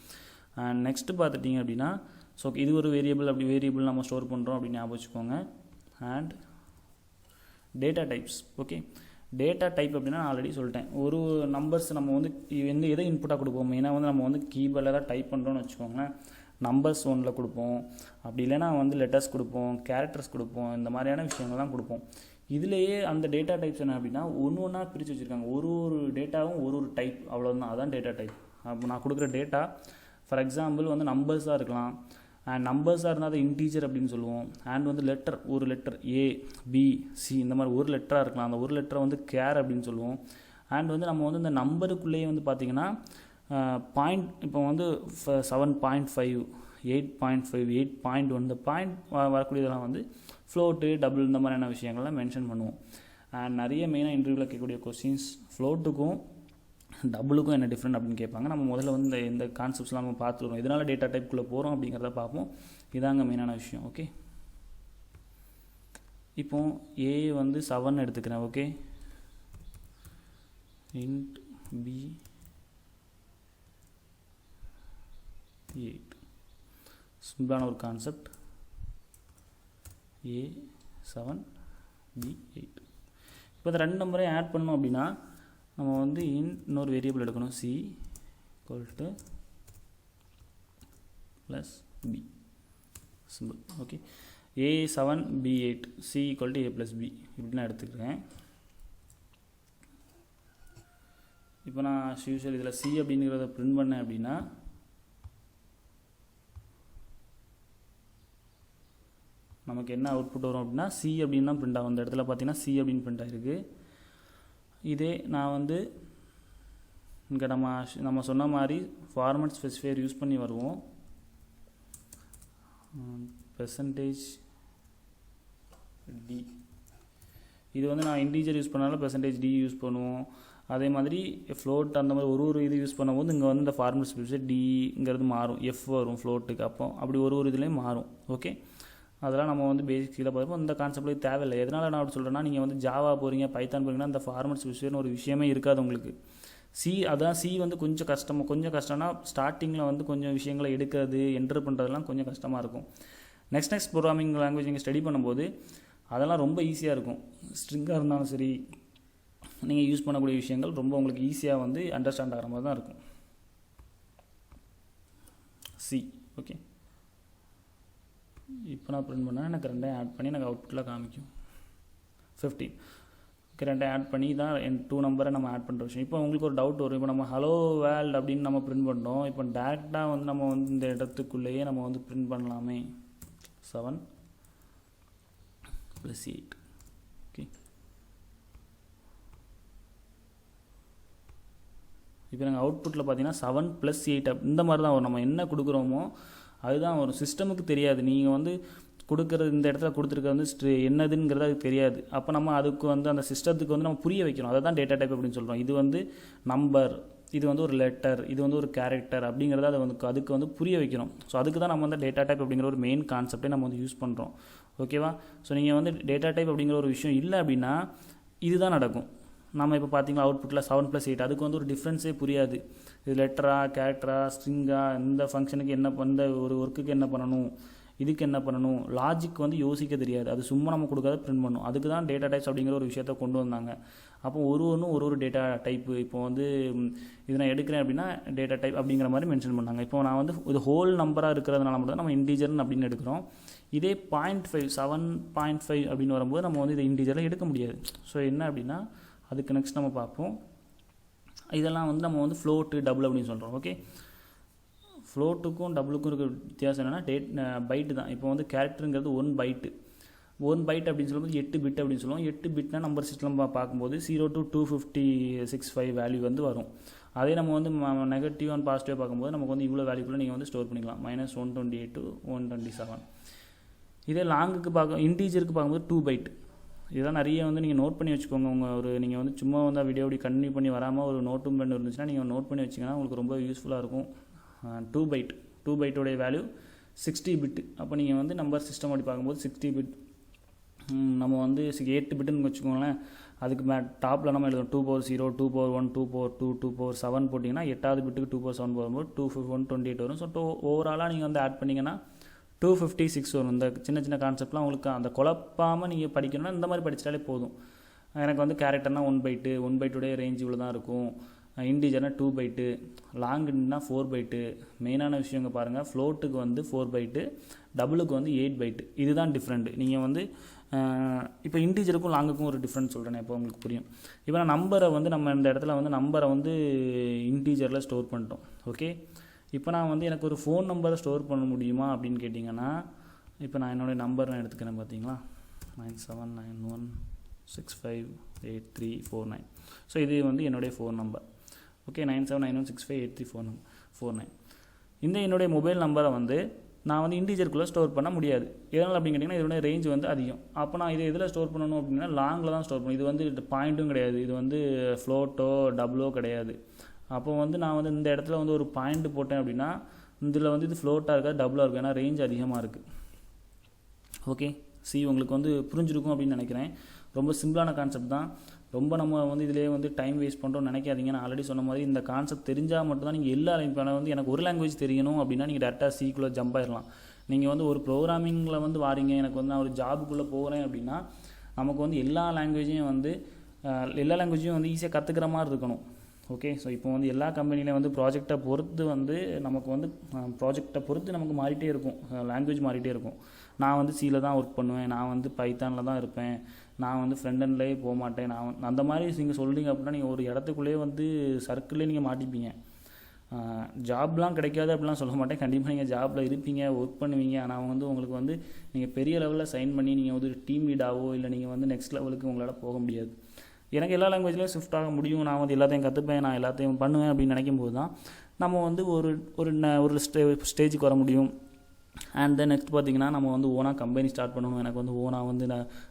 நெக்ஸ்ட்டு பார்த்துட்டிங்க அப்படின்னா ஸோ இது ஒரு வேரியபிள், அப்படி வேரியபிள் நம்ம ஸ்டோர் பண்ணுறோம் அப்படின்னு ஞாபகம் வச்சுக்கோங்க. And data types. Okay, data type அப்படின்னா நான் ஆல்ரெடி சொல்லிட்டேன். ஒரு நம்பர்ஸ் நம்ம வந்து எதை இன்புட்டாக கொடுப்போம். ஏன்னா வந்து நம்ம வந்து கீபோர்டில் தான் டைப் பண்ணுறோன்னு வச்சுக்கோங்களேன். நம்பர்ஸ் 1 கொடுப்போம், அப்படி இல்லைனா வந்து லெட்டர்ஸ் கொடுப்போம், கேரக்டர்ஸ் கொடுப்போம், இந்த மாதிரியான விஷயங்கள்லாம் கொடுப்போம். இதுலேயே அந்த டேட்டா டைப்ஸ் என்ன அப்படின்னா ஒன்றா பிரித்து வச்சுருக்காங்க. ஒரு டேட்டாவும் ஒரு டைப், அவ்வளோதான். அதான் டேட்டா டைப். அப்போ நான் கொடுக்குற டேட்டா ஃபார் எக்ஸாம்பிள் வந்து நம்பர்ஸாக இருக்கலாம். அண்ட் நம்பர்ஸாக இருந்தால் அது இன்டீஜர் அப்படின்னு சொல்லுவோம். அண்ட் வந்து ஒரு லெட்டர் A B C இந்த மாதிரி ஒரு லெட்டராக இருக்கலாம். அந்த ஒரு லெட்டரை வந்து கேர் அப்படின்னு சொல்லுவோம். அண்ட் வந்து நம்ம வந்து இந்த நம்பருக்குள்ளேயே வந்து பார்த்திங்கன்னா பாயிண்ட், இப்போ வந்து 7.5 8.5 8.1 இந்த பாயிண்ட் வரக்கூடியதெல்லாம் வந்து ஃப்ளோட்டு டபுள் இந்த மாதிரியான விஷயங்கள்லாம் மென்ஷன் பண்ணுவோம். அண்ட் நிறைய மெயினாக இன்டர்வியூவில் கேட்கக்கூடிய கொஸ்டின்ஸ் ஃப்ளோட்டுக்கும் டபுளுக்கும் என்ன டிஃப்ரெண்ட் அப்படின்னு கேட்பாங்க. நம்ம முதல்ல வந்து இந்த கான்செப்ட்ஸ்லாம் நம்ம பார்த்துருவோம். இதனால் டேட்டா டைப்புக்குள்ளே போகிறோம் அப்படிங்கிறத பார்ப்போம். இதாங்க மெயினான விஷயம். ஓகே, இப்போ ஏ வந்து 7 எடுத்துக்கிறேன். ஓகே, int b 8 சிம்பிளான ஒரு கான்செப்ட். A 7 B 8. இப்போ இந்த 2 நம்பரையும் ஆட் பண்ணோம் அப்படின்னா நம்ம வந்து இன்னொரு வேரியபிள் எடுக்கணும். C + B simple. Okay, A7 B8 C = A + B இப்படி நான் எடுத்துக்கிறேன். இப்போ நான் யூஸ்வல் இதில் C அப்படிங்கிறத பிரிண்ட் பண்ணேன் அப்படின்னா நமக்கு என்ன அவுட்புட் வரும் அப்படின்னா C அப்படின்னு தான் பிரிண்ட் ஆகும். அந்த இடத்துல பார்த்தீங்கன்னா C அப்படின்னு பிரிண்ட் ஆகிருக்கு. இதே நான் வந்து இங்கே நம்ம சொன்ன மாதிரி ஃபார்மட் ஸ்பெசிஃபையர் யூஸ் பண்ணி வருவோம். %d இது வந்து நான் இன்டீஜர் யூஸ் பண்ணாலும் %d யூஸ் பண்ணுவோம். அதே மாதிரி ஃப்ளோட் அந்த மாதிரி ஒரு இது யூஸ் பண்ணும்போது இங்கே வந்து இந்த ஃபார்மட் ஸ்பெசிஃபையர் டிங்கிறது மாறும், F வரும் ஃப்ளோட்டுக்கு. அப்போ அப்படி ஒரு இதுலேயும் மாறும். ஓகே, அதெல்லாம் நம்ம வந்து பேசிக்கில் பார்ப்போம். இந்த கான்செப்ட்லேயே தேவையில்லை. எதனால் நான் அப்படி சொல்கிறேன்னா நீங்கள் வந்து ஜாவா போகிறீங்க, பைத்தான் போகிறீங்கன்னா அந்த ஃபார்மட் ஸ்பெசிஃபையர்னு ஒரு விஷயமே இருக்காது உங்களுக்கு. அதான் சி வந்து கொஞ்சம் கஷ்டம்னா ஸ்டார்டிங்கில் வந்து கொஞ்சம் விஷயங்களை எடுக்கிறது என்டர் பண்ணுறதுலாம் கொஞ்சம் கஷ்டமாக இருக்கும். நெக்ஸ்ட் ப்ரோக்ராமிங் லாங்குவேஜ் நீங்கள் ஸ்டடி பண்ணும்போது அதெல்லாம் ரொம்ப ஈஸியாக இருக்கும். ஸ்ட்ரிங்காக இருந்தாலும் சரி நீங்கள் யூஸ் பண்ணக்கூடிய விஷயங்கள் ரொம்ப உங்களுக்கு ஈஸியாக வந்து அண்டர்ஸ்டாண்ட் ஆகிற மாதிரி தான் இருக்கும். சி ஓகே, இப்போ நான் பிரிண்ட் பண்ணால் எனக்கு 2 ஆட் பண்ணி எனக்கு அவுட்புட்டில் காமிக்கும் 15. ஓகே, 2 ஆட் பண்ணி தான் 2 நம்பரை நம்ம ஆட் பண்ணுற விஷயம். இப்போ உங்களுக்கு ஒரு டவுட் வரும். இப்போ நம்ம ஹலோ வேர்ல்ட் அப்படின்னு நம்ம பிரிண்ட் பண்ணோம். இப்போ டேரெக்டாக வந்து நம்ம வந்து இந்த இடத்துக்குள்ளேயே நம்ம வந்து பிரிண்ட் பண்ணலாமே 7 + 8. ஓகே, இப்போ நாங்கள் அவுட்புட்டில் பார்த்தீங்கன்னா 7 + 8 இந்த மாதிரி தான் வரும். நம்ம என்ன கொடுக்குறோமோ அதுதான் ஒரு சிஸ்டமுக்கு தெரியாது. நீங்கள் வந்து கொடுக்குறது இந்த இடத்துல கொடுத்துருக்க வந்து என்னதுங்கிறது அதுக்கு தெரியாது. அப்போ நம்ம அதுக்கு வந்து அந்த சிஸ்டத்துக்கு வந்து நம்ம புரிய வைக்கணும். அதை தான் டேட்டா டைப் அப்படின்னு சொல்கிறோம். இது வந்து நம்பர், இது வந்து ஒரு லெட்டர், இது வந்து ஒரு கேரக்டர் அப்படிங்கிறத அதை வந்து அதுக்கு வந்து புரிய வைக்கணும். ஸோ அதுக்கு தான் நம்ம வந்து டேட்டா டைப் அப்படிங்கிற ஒரு மெயின் கான்செப்டே நம்ம வந்து யூஸ் பண்ணுறோம். ஓகேவா? ஸோ நீங்கள் வந்து டேட்டா டைப் அப்படிங்கிற ஒரு விஷயம் இல்லை அப்படின்னா இதுதான் நடக்கும். நம்ம இப்போ பார்த்தீங்கன்னா அவுட்புட்டில் 7+8 அதுக்கு வந்து ஒரு டிஃப்ரென்ஸே புரியாது. இது லெட்டரா, கேரக்டரா, ஸ்ட்ரிங்கா, இந்த ஃபங்க்ஷனுக்கு என்ன இந்த ஒரு ஒர்க்குக்கு என்ன பண்ணணும், இதுக்கு என்ன பண்ணணும், லாஜிக் வந்து யோசிக்க தெரியாது. அது சும்மா நம்ம கொடுக்காத பிரிண்ட் பண்ணணும். அதுக்கு தான் டேட்டா டைப்ஸ் அப்படிங்கிற ஒரு விஷயத்தை கொண்டு வந்தாங்க. அப்போ ஒரு டேட்டா டைப்பு இப்போ வந்து இது நான் எடுக்கிறேன் அப்படின்னா டேட்டா டைப் அப்படிங்கிற மாதிரி மென்ஷன் பண்ணாங்க. இப்போ நான் வந்து இது ஹோல் நம்பராக இருக்கிறதுனால மட்டும் தான் நம்ம இன்டீஜர்னு அப்படின்னு எடுக்கிறோம். இதே 0.5 7.5 அப்படின்னு வரும்போது நம்ம வந்து இதை இன்டீஜரில் எடுக்க முடியாது. ஸோ என்ன அப்படின்னா அதுக்கு நெக்ஸ்ட் நம்ம பார்ப்போம். இதெல்லாம் வந்து நம்ம வந்து ஃப்ளோட்டு டபுள் அப்படின்னு சொல்கிறோம். ஓகே, ஃப்ளோட்டுக்கும் டபுளுக்கும் இருக்கிற வித்தியாசம் என்னென்னா பைட்டு தான். இப்போ வந்து கேரக்டருங்கிறது 1 பைட்டு அப்படின்னு சொல்லும்போது 8 பிட் அப்படின்னு சொல்லுவோம். 8 பிட்னா நம்பர் சிஸ்டம் பார்க்கும்போது 0 to 256 வேல்யூ வந்து வரும். அதே நம்ம வந்து நெகட்டிவ் அண்ட் பாசிட்டிவ் பார்க்கும்போது நமக்கு வந்து இவ்வளோ வேல்யூக்குள்ளே நீங்கள் வந்து ஸ்டோர் பண்ணிக்கலாம், -128 to 127. இதே லாங்குக்கு இன்டீஜருக்கு பார்க்கும்போது 2 பைட். இதெல்லாம் நிறைய வந்து நீங்கள் நோட் பண்ணி வச்சுக்கோங்க. நீங்கள் வந்து சும்மா வந்து வீடியோ அப்படி கண்டினியூ பண்ணி வராமல் ஒரு நோட்டும் பென் இருந்துச்சுன்னா நீங்கள் நோட் பண்ணி வச்சிங்கன்னா உங்களுக்கு ரொம்ப யூஸ்ஃபுல்லாக இருக்கும். 2 பைட்டோடைய வேல்யூ 60 பிட். அப்போ நீங்கள் வந்து நம்பர் சிஸ்டம் அப்படி பார்க்கும்போது 60 பிட். நம்ம வந்து 8 பிட்டுன்னு வச்சுக்கோங்களேன். அதுக்கு டாப்பில் நம்ம எழுதுவோம் 2/0, 2/1, 2/2, 2/7 போட்டிங்கன்னா 8வது பிட்டுக்கு 2/7 போகும்போது 128 வரும். ஸோ ஓவராலாக நீங்கள் வந்து ஆட் பண்ணிங்கன்னா 256 வரும். இந்த சின்ன கான்செப்ட்லாம் உங்களுக்கு அந்த குழப்பாமல் நீங்கள் படிக்கணும்னா இந்த மாதிரி படிச்சிட்டாலே போதும். எனக்கு வந்து கேரக்டர்னால் 1 பைட்டுடைய ரேஞ்ச் இவ்வளோ தான் இருக்கும். இன்டீஜர்னால் 2 பைட்டு, லாங்குன்னா 4 பைட்டு. மெயினான விஷயங்க பாருங்கள், ஃப்ளோட்டுக்கு வந்து 4 பைட்டு, டபுளுக்கு வந்து 8 பைட்டு. இதுதான் டிஃப்ரெண்ட். நீங்கள் வந்து இப்போ இன்டீஜருக்கும் லாங்குக்கும் ஒரு டிஃப்ரெண்ட் சொல்கிறேன், இப்போ உங்களுக்கு புரியும். இப்போ நான் நம்பரை வந்து நம்ம இந்த இடத்துல வந்து நம்பரை வந்து இன்டீஜரில் ஸ்டோர் பண்ணிட்டோம். ஓகே, இப்போ நான் வந்து எனக்கு ஒரு ஃபோன் நம்பரை ஸ்டோர் பண்ண முடியுமா அப்படின்னு கேட்டிங்கன்னா, இப்போ நான் என்னுடைய நம்பர் நான் எடுத்துக்கிறேன் பார்த்தீங்களா, 9791658349. ஸோ இது வந்து என்னுடைய ஃபோன் நம்பர். ஓகே, 9791658349. இந்த என்னுடைய மொபைல் நம்பரை வந்து நான் வந்து இன்டீஜருக்குள்ளே ஸ்டோர் பண்ண முடியாது. எதனால் அப்படின்னு கேட்டிங்கன்னா இதனுடைய ரேஞ்ச் வந்து அதிகம். அப்போ நான் இதை எதில் ஸ்டோர் பண்ணணும் அப்படின்னா லாங்கில் தான் ஸ்டோர் பண்ணணும். இது வந்து பாயிண்ட்டும் கிடையாது, இது வந்து ஃப்ளோட்டோ டபுளோ கிடையாது. அப்போ வந்து நான் வந்து இந்த இடத்துல வந்து ஒரு பாயிண்ட் போட்டேன் அப்படின்னா இதில் வந்து இது ஃப்ளோட்டாக இருக்கா டபுளாக இருக்கும், ஏன்னா ரேஞ்ச் அதிகமாக இருக்குது. ஓகே, உங்களுக்கு வந்து புரிஞ்சிருக்கும் அப்படின்னு நினைக்கிறேன். ரொம்ப சிம்பிளான கான்செப்ட் தான். ரொம்ப நம்ம வந்து இதிலே வந்து டைம் வேஸ்ட் பண்ணுறோம்னு நினைக்காதீங்க. நான் ஆல்ரெடி சொன்ன மாதிரி இந்த கான்செப்ட் தெரிஞ்சால் மட்டும்தான் நீங்கள் எல்லா வந்து எனக்கு ஒரு லாங்குவேஜ் தெரியணும் அப்படின்னா நீங்கள் டேரெக்டாக சிக்குள்ளே ஜம்ப் ஆயிடலாம். நீங்கள் வந்து ஒரு ப்ரோக்ராமிங்கில் வந்து வாரீங்க, எனக்கு வந்து நான் ஒரு ஜாபுக்குள்ளே போகிறேன் அப்படின்னா நமக்கு வந்து எல்லா லாங்குவேஜையும் வந்து ஈஸியாக கற்றுக்கிற மாதிரி இருக்கணும். ஓகே, ஸோ இப்போ வந்து எல்லா கம்பெனிலையும் வந்து ப்ராஜெக்டை பொறுத்து நமக்கு மாறிட்டே இருக்கும், லாங்குவேஜ் மாறிட்டே இருக்கும். நான் வந்து சியில் தான் ஒர்க் பண்ணுவேன், நான் வந்து பைத்தானில் தான் இருப்பேன், நான் வந்து ஃப்ரண்ட் எண்ட்லேயே போக மாட்டேன், நான் அந்த மாதிரி நீங்கள் சொல்கிறீங்க அப்படின்னா நீங்கள் ஒரு இடத்துக்குள்ளேயே வந்து சர்க்கிள்லேயே நீங்கள் மாட்டிப்பீங்க. ஜாப்லாம் கிடைக்காது அப்படிலாம் சொல்ல மாட்டேன். கண்டிப்பாக நீங்கள் ஜாபில் இருப்பீங்க, ஒர்க் பண்ணுவீங்க. ஆனால் வந்து உங்களுக்கு வந்து நீங்கள் பெரிய லெவலில் சைன் பண்ணி நீங்கள் வந்து டீம் லீடாவோ இல்லை நீங்கள் வந்து நெக்ஸ்ட் லெவலுக்கு உங்களால் போக முடியாது. எனக்கு எல்லா லாங்குவேஜ்லேயும் ஷிஃப்ட் ஆக முடியும், நான் வந்து எல்லாத்தையும் கற்றுப்பேன், நான் எல்லாத்தையும் பண்ணுவேன் அப்படின்னு நினைக்கும் போது தான் நம்ம வந்து ஒரு ஸ்டேஜுக்கு வர முடியும். அண்ட் தென் நெக்ஸ்ட் பார்த்திங்கன்னா நம்ம வந்து ஓனாக கம்பெனி ஸ்டார்ட் பண்ணணும், எனக்கு வந்து ஓனாக வந்து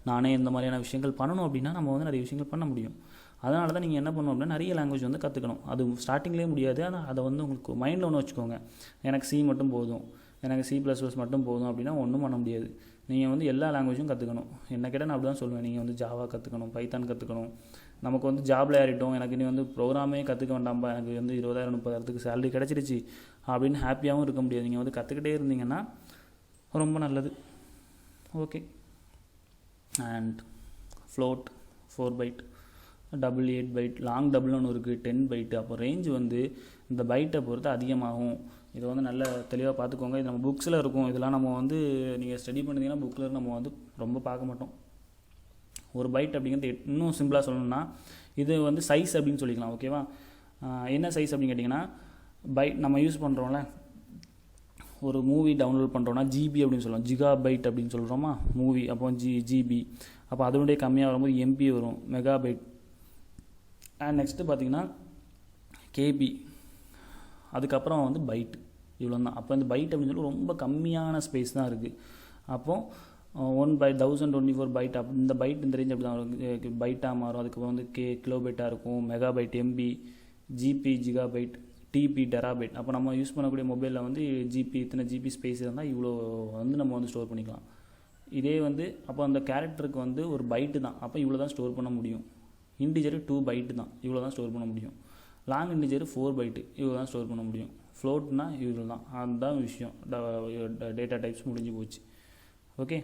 நானே இந்த மாதிரியான விஷயங்கள் பண்ணணும் அப்படின்னா நம்ம வந்து நிறைய விஷயங்கள் பண்ண முடியும். அதனால தான் நீங்கள் என்ன பண்ணணும் அப்படின்னா நிறைய லாங்குவேஜ் வந்து கற்றுக்கணும். அது ஸ்டார்டிங்லேயே முடியாது, ஆனால் அதை வந்து உங்களுக்கு மைண்டில் ஒன்று வச்சுக்கோங்க. எனக்கு C மட்டும் போதும், எனக்கு C++ மட்டும் போதும் அப்படின்னா ஒன்றும் பண்ண முடியாது. நீங்கள் வந்து எல்லா லாங்குவேஜும் கற்றுக்கணும். என்ன கேட்டால் நான் அப்படி தான் சொல்லுவேன், நீங்கள் வந்து ஜாவா கற்றுக்கணும், பைத்தான் கற்றுக்கணும். நமக்கு வந்து ஜாபில் ஏறிட்டோம், எனக்கு இனி வந்து ப்ரோக்ராமே கற்றுக்க வேண்டாம்பா, எனக்கு வந்து 20,000-30,000 சேலரி கிடச்சிருச்சு அப்படின்னு ஹாப்பியாகவும் இருக்க முடியாது. நீங்கள் வந்து கற்றுக்கிட்டே இருந்தீங்கன்னா ரொம்ப நல்லது. Okay, and float 4 byte, double 8 byte, long டபுள்னு ஒன்று இருக்குது 10 பைட்டு. அப்போ ரேஞ்ச் வந்து இந்த பைட்டை பொறுத்து அதிகமாகும். இதை வந்து நல்ல தெளிவாக பார்த்துக்கோங்க. இது நம்ம புக்ஸில் இருக்கும், இதெல்லாம் நம்ம வந்து நீங்கள் ஸ்டடி பண்ணிங்கன்னா புக்கில் நம்ம வந்து ரொம்ப பார்க்க மாட்டோம். ஒரு பைட் அப்படிங்கிறது இன்னும் சிம்பிளாக சொல்லணும்னா இது வந்து சைஸ் அப்படின்னு சொல்லிக்கலாம். ஓகேவா, என்ன சைஸ் அப்படின்னு கேட்டிங்கன்னா பைட் நம்ம யூஸ் பண்ணுறோம்ல, ஒரு மூவி டவுன்லோட் பண்ணுறோன்னா ஜிபி அப்படின்னு சொல்லுவோம், ஜிகா பைட் அப்படின்னு சொல்கிறோமா மூவி. அப்போ ஜிபி, அப்போ அதனுடைய கம்மியாக வரும்போது எம்பி வரும், மெகா பைட். அண்ட் நெக்ஸ்ட்டு பார்த்திங்கன்னா கேபி, அதுக்கப்புறம் வந்து பைட், இவ்வளோ தான். அப்போ இந்த பைட் அப்படின்னு சொல்லி ரொம்ப கம்மியான ஸ்பேஸ் தான் இருக்குது. அப்போது 1 by 1024 பைட் இந்த பைட் இந்த ரேஞ்ச் அப்படி தான் வரும், பைட்டாக மாறும். அதுக்கப்புறம் வந்து கிலோ பைட்டாக இருக்கும், megabyte, MB, GB gigabyte, TB terabyte. அப்போ நம்ம யூஸ் பண்ணக்கூடிய மொபைலில் வந்து இத்தனை ஜிபி ஸ்பேஸ் இருந்தால் இவ்வளோ வந்து நம்ம வந்து ஸ்டோர் பண்ணிக்கலாம். இதே வந்து அப்போ அந்த கேரக்டருக்கு வந்து ஒரு பைட்டு தான், அப்போ இவ்வளோ தான் ஸ்டோர் பண்ண முடியும். இன்டிஜர் 2 பைட்டு தான், இவ்வளோ தான் ஸ்டோர் பண்ண முடியும். லாங் இன்டிஜர் 4 பைட்டு, இவ்வளோ தான் ஸ்டோர் பண்ண முடியும். ஃப்ளோட்னா இவ்வளோ தான். அதுதான் விஷயம். டேட்டா டைப்ஸ் முடிஞ்சு போச்சு. ஓகே.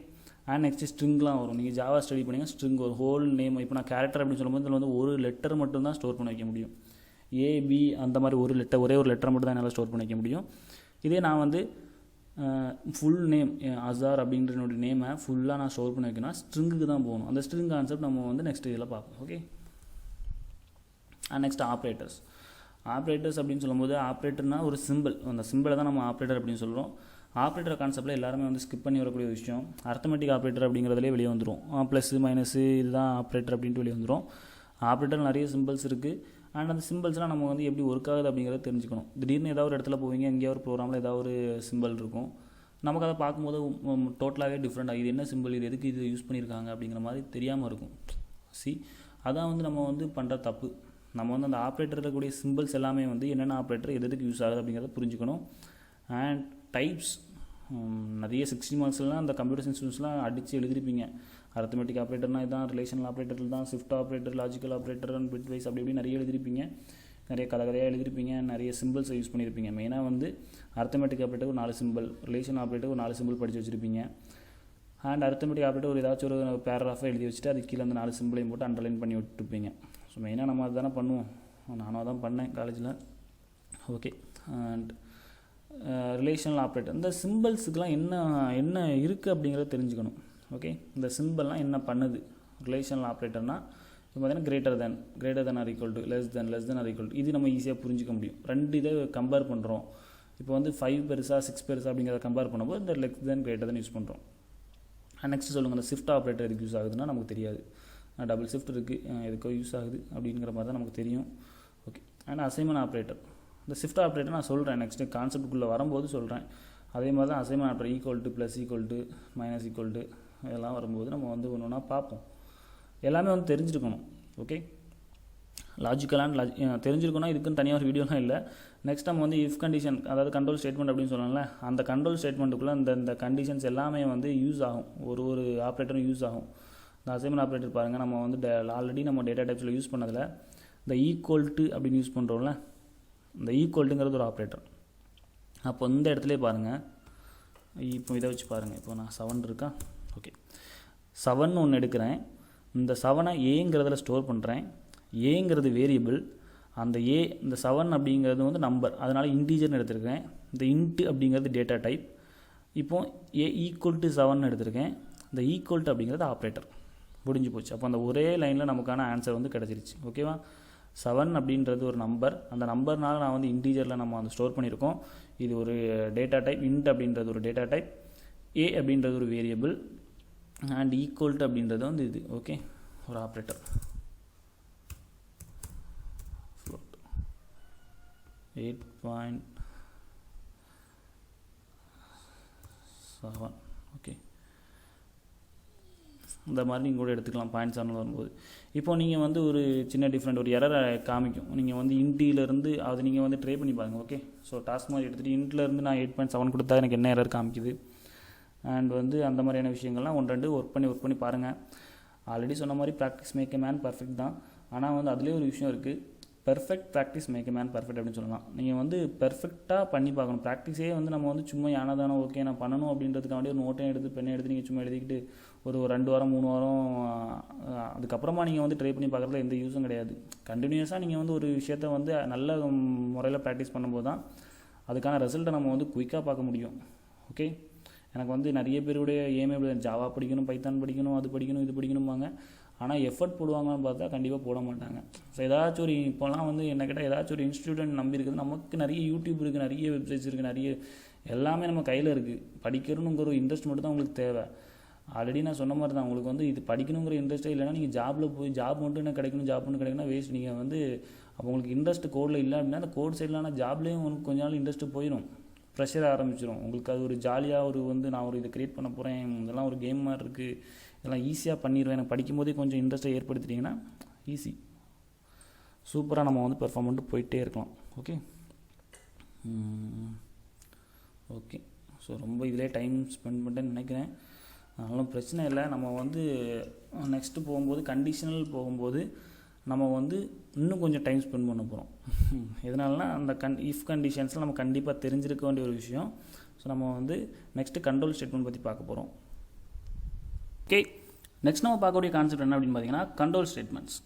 அண்ட் நெக்ஸ்ட்டு ஸ்ட்ரிங்லாம் வரும். நீங்கள் ஜாவா ஸ்டடி பண்ணிங்கன்னா ஸ்ட்ரிங் ஒரு ஹோல் நேம். இப்போ நான் கேரக்டர் அப்படின்னு சொல்லும்போது இதில் வந்து ஒரு லெட்டர் மட்டும் தான் ஸ்டோர் பண்ண வைக்க முடியும். ஏபி அந்த மாதிரி ஒரே ஒரு லெட்டர் மட்டும் தான் என்னால் ஸ்டோர் பண்ண வைக்க முடியும். இதே நான் வந்து ஃபுல் நேம் அசார் அப்படின்ற என்னோடய நேமை ஃபுல்லாக நான் ஸ்டோர் பண்ணி வைக்கணும்னா ஸ்ட்ரிங்குக்கு தான் போகணும். அந்த ஸ்ட்ரிங் கான்செப்ட் நம்ம வந்து நெக்ஸ்ட் இதில் பார்ப்போம். ஓகே. அண்ட் நெக்ஸ்ட் ஆப்ரேட்டர்ஸ் அப்படின்னு சொல்லும்போது ஆப்ரேட்டர்னால் ஒரு சிம்பிள். அந்த சிம்பிளை தான் நம்ம ஆப்ரேட்டர் அப்படின்னு சொல்கிறோம். ஆப்ரேட்டர் கான்செப்ட்டில் எல்லாருமே வந்து ஸ்கிப் பண்ணி வரக்கூடிய ஒரு விஷயம் அர்த்தமெட்டிக் ஆப்ரேட்டர் அப்படிங்கிறதுலே வெளியே வந்துடும். ப்ளஸ்ஸு மைனஸு இதுதான் ஆப்ரேட்டர் அப்படின்ட்டு வெளியே வந்துடும். ஆப்ரேட்டர் நிறைய சிம்பிள்ஸ் இருக்குது. அண்ட் அந்த சிம்பிள்ஸ்லாம் நம்ம வந்து எப்படி ஒர்க் ஆகுது அப்படிங்கிறத தெரிஞ்சுக்கணும். திடீர்னு ஏதாவது ஒரு இடத்துல போவீங்க, எங்கேயாவது ஒரு ப்ரோக்ராமில் ஏதாவது ஒரு சிம்பிள் இருக்கும். நமக்கு அதை பார்க்கும்போது டோட்டலாகவே டிஃப்ரெண்டாக இது என்ன சிம்பிள், இது எதுக்கு இது யூஸ் பண்ணியிருக்காங்க அப்படிங்கிற மாதிரி தெரியாமல் இருக்கும். அதான் வந்து நம்ம வந்து பண்ணுற தப்பு. நம்ம வந்து அந்த ஆப்ரேட்டர் இருக்கக்கூடிய சிம்பிள்ஸ் எல்லாமே வந்து என்னென்ன ஆப்ரேட்டர் எதுக்கு யூஸ் ஆகுது அப்படிங்கிறத புரிஞ்சுக்கணும். அண்ட் டைப்ஸ் நிறைய 60 மார்க்ஸ்லாம் அந்த கம்ப்யூட்டர் சயின்ஸ்லாம் அடித்து எழுதிருப்பீங்க. அர்த்தமெட்டிக் ஆப்ரேட்டர்னால் இதுதான், ரிலேஷனல் ஆப்ரேட்டர் தான், shift operator, logical operator and bitwise அப்படி இப்படி நிறைய எழுதிருப்பீங்க. நிறைய கதையாக எழுதிருப்பீங்க. நிறைய சிம்பிள்ஸை யூஸ் பண்ணியிருப்பீங்க. மெயினாக வந்து அர்த்தமெட்டிக் ஆப்ரேட்டர் ஒரு 4 சிம்பிள், ரிலேஷன் ஆப்ரேட்டர் ஒரு 4 சிம்பிள் படித்து வச்சுருப்பீங்க. அண்ட் அர்த்தமெட்டிக் ஆப்ரேட்டர் ஒரு ஏதாச்சும் ஒரு பேராகிராஃபாக எழுதி வச்சுட்டு அது கீழே அந்த 4 சிம்பிளையும் போட்டு அண்டர்லைன் பண்ணி விட்டுருப்பீங்க. ஸோ மெயினாக நம்ம அதுதானே பண்ணுவோம். நானும் அதான் பண்ணேன் காலேஜில். ஓகே. அண்ட் ரிலேஷனல் ஆப்ரேட்டர் இந்த சிம்பிள்ஸுக்கெலாம் என்ன இருக்குது அப்படிங்கிறத தெரிஞ்சுக்கணும். ஓகே. இந்த சிம்பிள்லாம் என்ன பண்ணுது? ரிலேஷனல் ஆப்ரேட்டர்னால் இப்போ பார்த்தீங்கன்னா greater than or equal to, less than or equal to, இது நம்ம ஈஸியாக புரிஞ்சிக்க முடியும். 2 இதை கம்பேர் பண்ணுறோம். இப்போ வந்து 5 பெருசா 6 பெருசா அப்படிங்கிறத கம்பேர் பண்ணும்போது இந்த less than greater than use பண்ணுறோம். நெக்ஸ்ட் சொல்லுங்கள், அந்த ஷிஃப்ட் ஆப்ரேட்டர் எதுக்கு யூஸ் ஆகுதுன்னா நமக்கு தெரியாது. டபுள் ஷிஃப்ட் இருக்குது, எதுக்கோ யூஸ் ஆகுது அப்படிங்கிற மாதிரி தான் நமக்கு தெரியும். ஓகே. அண்ட் அசைன்மெண்ட் ஆப்ரேட்டர், இந்த ஷிஃப்ட் ஆப்ரேட்டர் நான் சொல்கிறேன் நெக்ஸ்ட்டு கான்செப்ட்டுக்குள்ளே வரும்போது சொல்கிறேன். அதே மாதிரி தான் assignment operator equal to, plus equal to, minus equal to இதெல்லாம் வரும்போது நம்ம வந்து ஒன்று ஒன்றா பார்ப்போம். எல்லாமே வந்து தெரிஞ்சுருக்கணும். ஓகே. லாஜிக்கலான தெரிஞ்சிருக்கணும். இதுக்குன்னு தனியாக ஒரு வீடியோலாம் இல்லை. நெக்ஸ்ட் நம்ம வந்து இஃப் கண்டிஷன், அதாவது கண்ட்ரோல் ஸ்டேட்மெண்ட் அப்படின்னு சொல்லலாம்ல, அந்த கண்ட்ரோல் ஸ்டேட்மெண்ட்டுக்குள்ளே இந்த கண்டிஷன்ஸ் எல்லாமே வந்து யூஸ் ஆகும். ஒரு ஆப்ரேட்டரும் யூஸ் ஆகும். இந்த அசைன்மெண்ட் ஆப்ரேட்டர் பாருங்கள், நம்ம வந்து ஆல்ரெடி நம்ம டேட்டா டைப்ஸில் யூஸ் பண்ணதில் இந்த ஈக்குவல் டு அப்படின்னு யூஸ் பண்ணுறோம்ல, இந்த ஈக்குவல்ட்டுங்கிறது ஒரு ஆப்ரேட்டர். அப்போ இந்த இடத்துல பாருங்கள், இப்போ இதை வச்சு பாருங்கள். இப்போ நான் 7 இருக்கா? ஓகே. 7 ஒன்று எடுக்கிறேன். இந்த 7ஐ ஏங்கிறதுல ஸ்டோர் பண்ணுறேன். ஏங்கிறது வேரியபிள். இந்த 7 அப்படிங்கிறது வந்து நம்பர், அதனால் இன்டீஜர்னு எடுத்திருக்கேன். இந்த இன்ட்டு அப்படிங்கிறது டேட்டா டைப். இப்போது ஏ ஈக்குவல் டு 7 எடுத்திருக்கேன். இந்த ஈக்குவல் டு அப்படிங்கிறது ஆப்ரேட்டர். முடிஞ்சு போச்சு. அப்போ அந்த ஒரே லைனில் நமக்கான ஆன்சர் வந்து கிடச்சிருச்சு. ஓகேவா? 7 அப்படின்றது ஒரு நம்பர். அந்த நம்பர்னால நான் வந்து இன்டீஜரில் நம்ம வந்து ஸ்டோர் பண்ணியிருக்கோம். இது ஒரு டேட்டா டைப். இன்ட் அப்படின்றது ஒரு டேட்டா டைப். ஏ அப்படின்றது ஒரு வேரியபிள். அண்ட் ஈக்குவல் டு அப்படின்றது வந்து இது. ஓகே, ஒரு ஆப்ரேட்டர். 8.7. ஓகே, இந்த மாதிரி நீங்கள் கூட எடுத்துக்கலாம் பாயிண்ட் 7 வரும்போது. இப்போது நீங்கள் வந்து ஒரு சின்ன டிஃப்ரெண்ட் ஒரு எரரை காமிக்கும். நீங்கள் வந்து இன்ட்டிலேருந்து அது நீங்கள் வந்து ட்ரை பண்ணி பாருங்கள். ஓகே, ஸோ டாஸ்க் மாதிரி எடுத்துகிட்டு இன்ட்லேருந்து நான் 8.7 கொடுத்தா எனக்கு என்ன எரர் காமிக்குது. அண்ட் வந்து அந்த மாதிரியான விஷயங்கள்லாம் 1-2 ஒர்க் பண்ணி பாருங்கள். ஆல்ரெடி சொன்ன மாதிரி practice make a man perfect தான். ஆனால் வந்து அதுலேயே ஒரு விஷயம் இருக்குது, perfect practice make a man perfect அப்படின்னு சொல்லலாம். நீங்கள் வந்து பெர்ஃபெக்டாக பண்ணி பார்க்கணும். ப்ராக்டிஸே வந்து நம்ம வந்து சும்மா யானதானோ ஓகே நான் பண்ணணும் அப்படின்றதுக்காண்டி ஒரு நோட்டையும் எடுத்து பெண்ணை எடுத்து நீங்கள் சும்மா எழுதிக்கிட்டு ஒரு 2 வாரம் 3 வாரம் அதுக்கப்புறமா நீங்கள் வந்து ட்ரை பண்ணி பார்க்குறதுல எந்த யூஸும் கிடையாது. கண்டினியூஸாக நீங்கள் வந்து ஒரு விஷயத்தை வந்து நல்ல முறையில் ப்ராக்டிஸ் பண்ணும்போது தான் அதுக்கான ரிசல்ட்டை நம்ம வந்து குயிக்காக பார்க்க முடியும். ஓகே, எனக்கு வந்து நிறைய பேருடைய ஏமே ஜாவா படிக்கணும், பைத்தான் படிக்கணும், அது படிக்கணும், இது படிக்கணும்பாங்க. ஆனால் எஃபர்ட் போடுவாங்கன்னு பார்த்தா கண்டிப்பாக போட மாட்டாங்க. ஸோ ஏதாச்சும் ஒரு இப்போலாம் வந்து என்ன கேட்டால் ஏதாச்சும் ஒரு இன்ஸ்டியூட் நம்பி இருக்குது. நமக்கு நிறைய யூடியூப் இருக்குது, நிறைய வெப்சைட்ஸ் இருக்குது, நிறைய எல்லாமே நம்ம கையில் இருக்குது. படிக்கணுங்கிற ஒரு இன்ட்ரெஸ்ட் மட்டும் தான் உங்களுக்கு தேவை. ஆல்ரெடி நான் சொன்ன மாதிரி தான், உங்களுக்கு வந்து இது படிக்கணுங்கிற இன்ட்ரெஸ்ட்டே இல்லைனா நீங்கள் ஜாபில் போய் ஜாப் மட்டும் என்ன கிடைக்கணும், ஜாப் மட்டும் கிடைக்கணும் வேஸ்ட். நீங்கள் வந்து அப்போ உங்களுக்கு இன்ட்ரெஸ்ட் கோடில் இல்லை அப்படின்னா அந்த கோட் சைட்லான ஜாப்லேயும் உங்களுக்கு கொஞ்ச நாள் இன்ட்ரெஸ்ட்டு போயிடும், ப்ரெஷர் ஆரம்பிச்சிடும். உங்களுக்கு அது ஒரு ஜாலியாக ஒரு வந்து நான் ஒரு இதை க்ரியேட் பண்ண போகிறேன், இதெல்லாம் ஒரு கேம் மாதிரி இருக்குது, இதெல்லாம் ஈஸியாக பண்ணிடுவேன், எனக்கு படிக்கும்போதே கொஞ்சம் இன்ட்ரெஸ்ட்டை ஏற்படுத்திட்டிங்கன்னா ஈஸி. சூப்பராக நம்ம வந்து பெர்ஃபார்ம் பண்ணிட்டு போயிட்டே இருக்கலாம். Okay okay. ஸோ ரொம்ப இதிலே டைம் ஸ்பெண்ட் பண்ணிட்டேன்னு நினைக்கிறேன். அதனாலும் பிரச்சனை இல்லை. நம்ம வந்து நெக்ஸ்ட்டு போகும்போது கண்டிஷனல் போகும்போது நம்ம வந்து இன்னும் கொஞ்சம் டைம் ஸ்பெண்ட் பண்ண போகிறோம். எதனாலனா அந்த இஃப் கண்டிஷன்ஸில் நம்ம கண்டிப்பாக தெரிஞ்சிருக்க வேண்டிய ஒரு விஷயம். ஸோ நம்ம வந்து நெக்ஸ்ட்டு கண்ட்ரோல் ஸ்டேட்மெண்ட் பற்றி பார்க்க போகிறோம். ஓகே, நெக்ஸ்ட் நம்ம பார்க்கக்கூடிய கான்செப்ட் என்ன அப்படின்னு பார்த்தீங்கன்னா கண்ட்ரோல் ஸ்டேட்மெண்ட்ஸ்.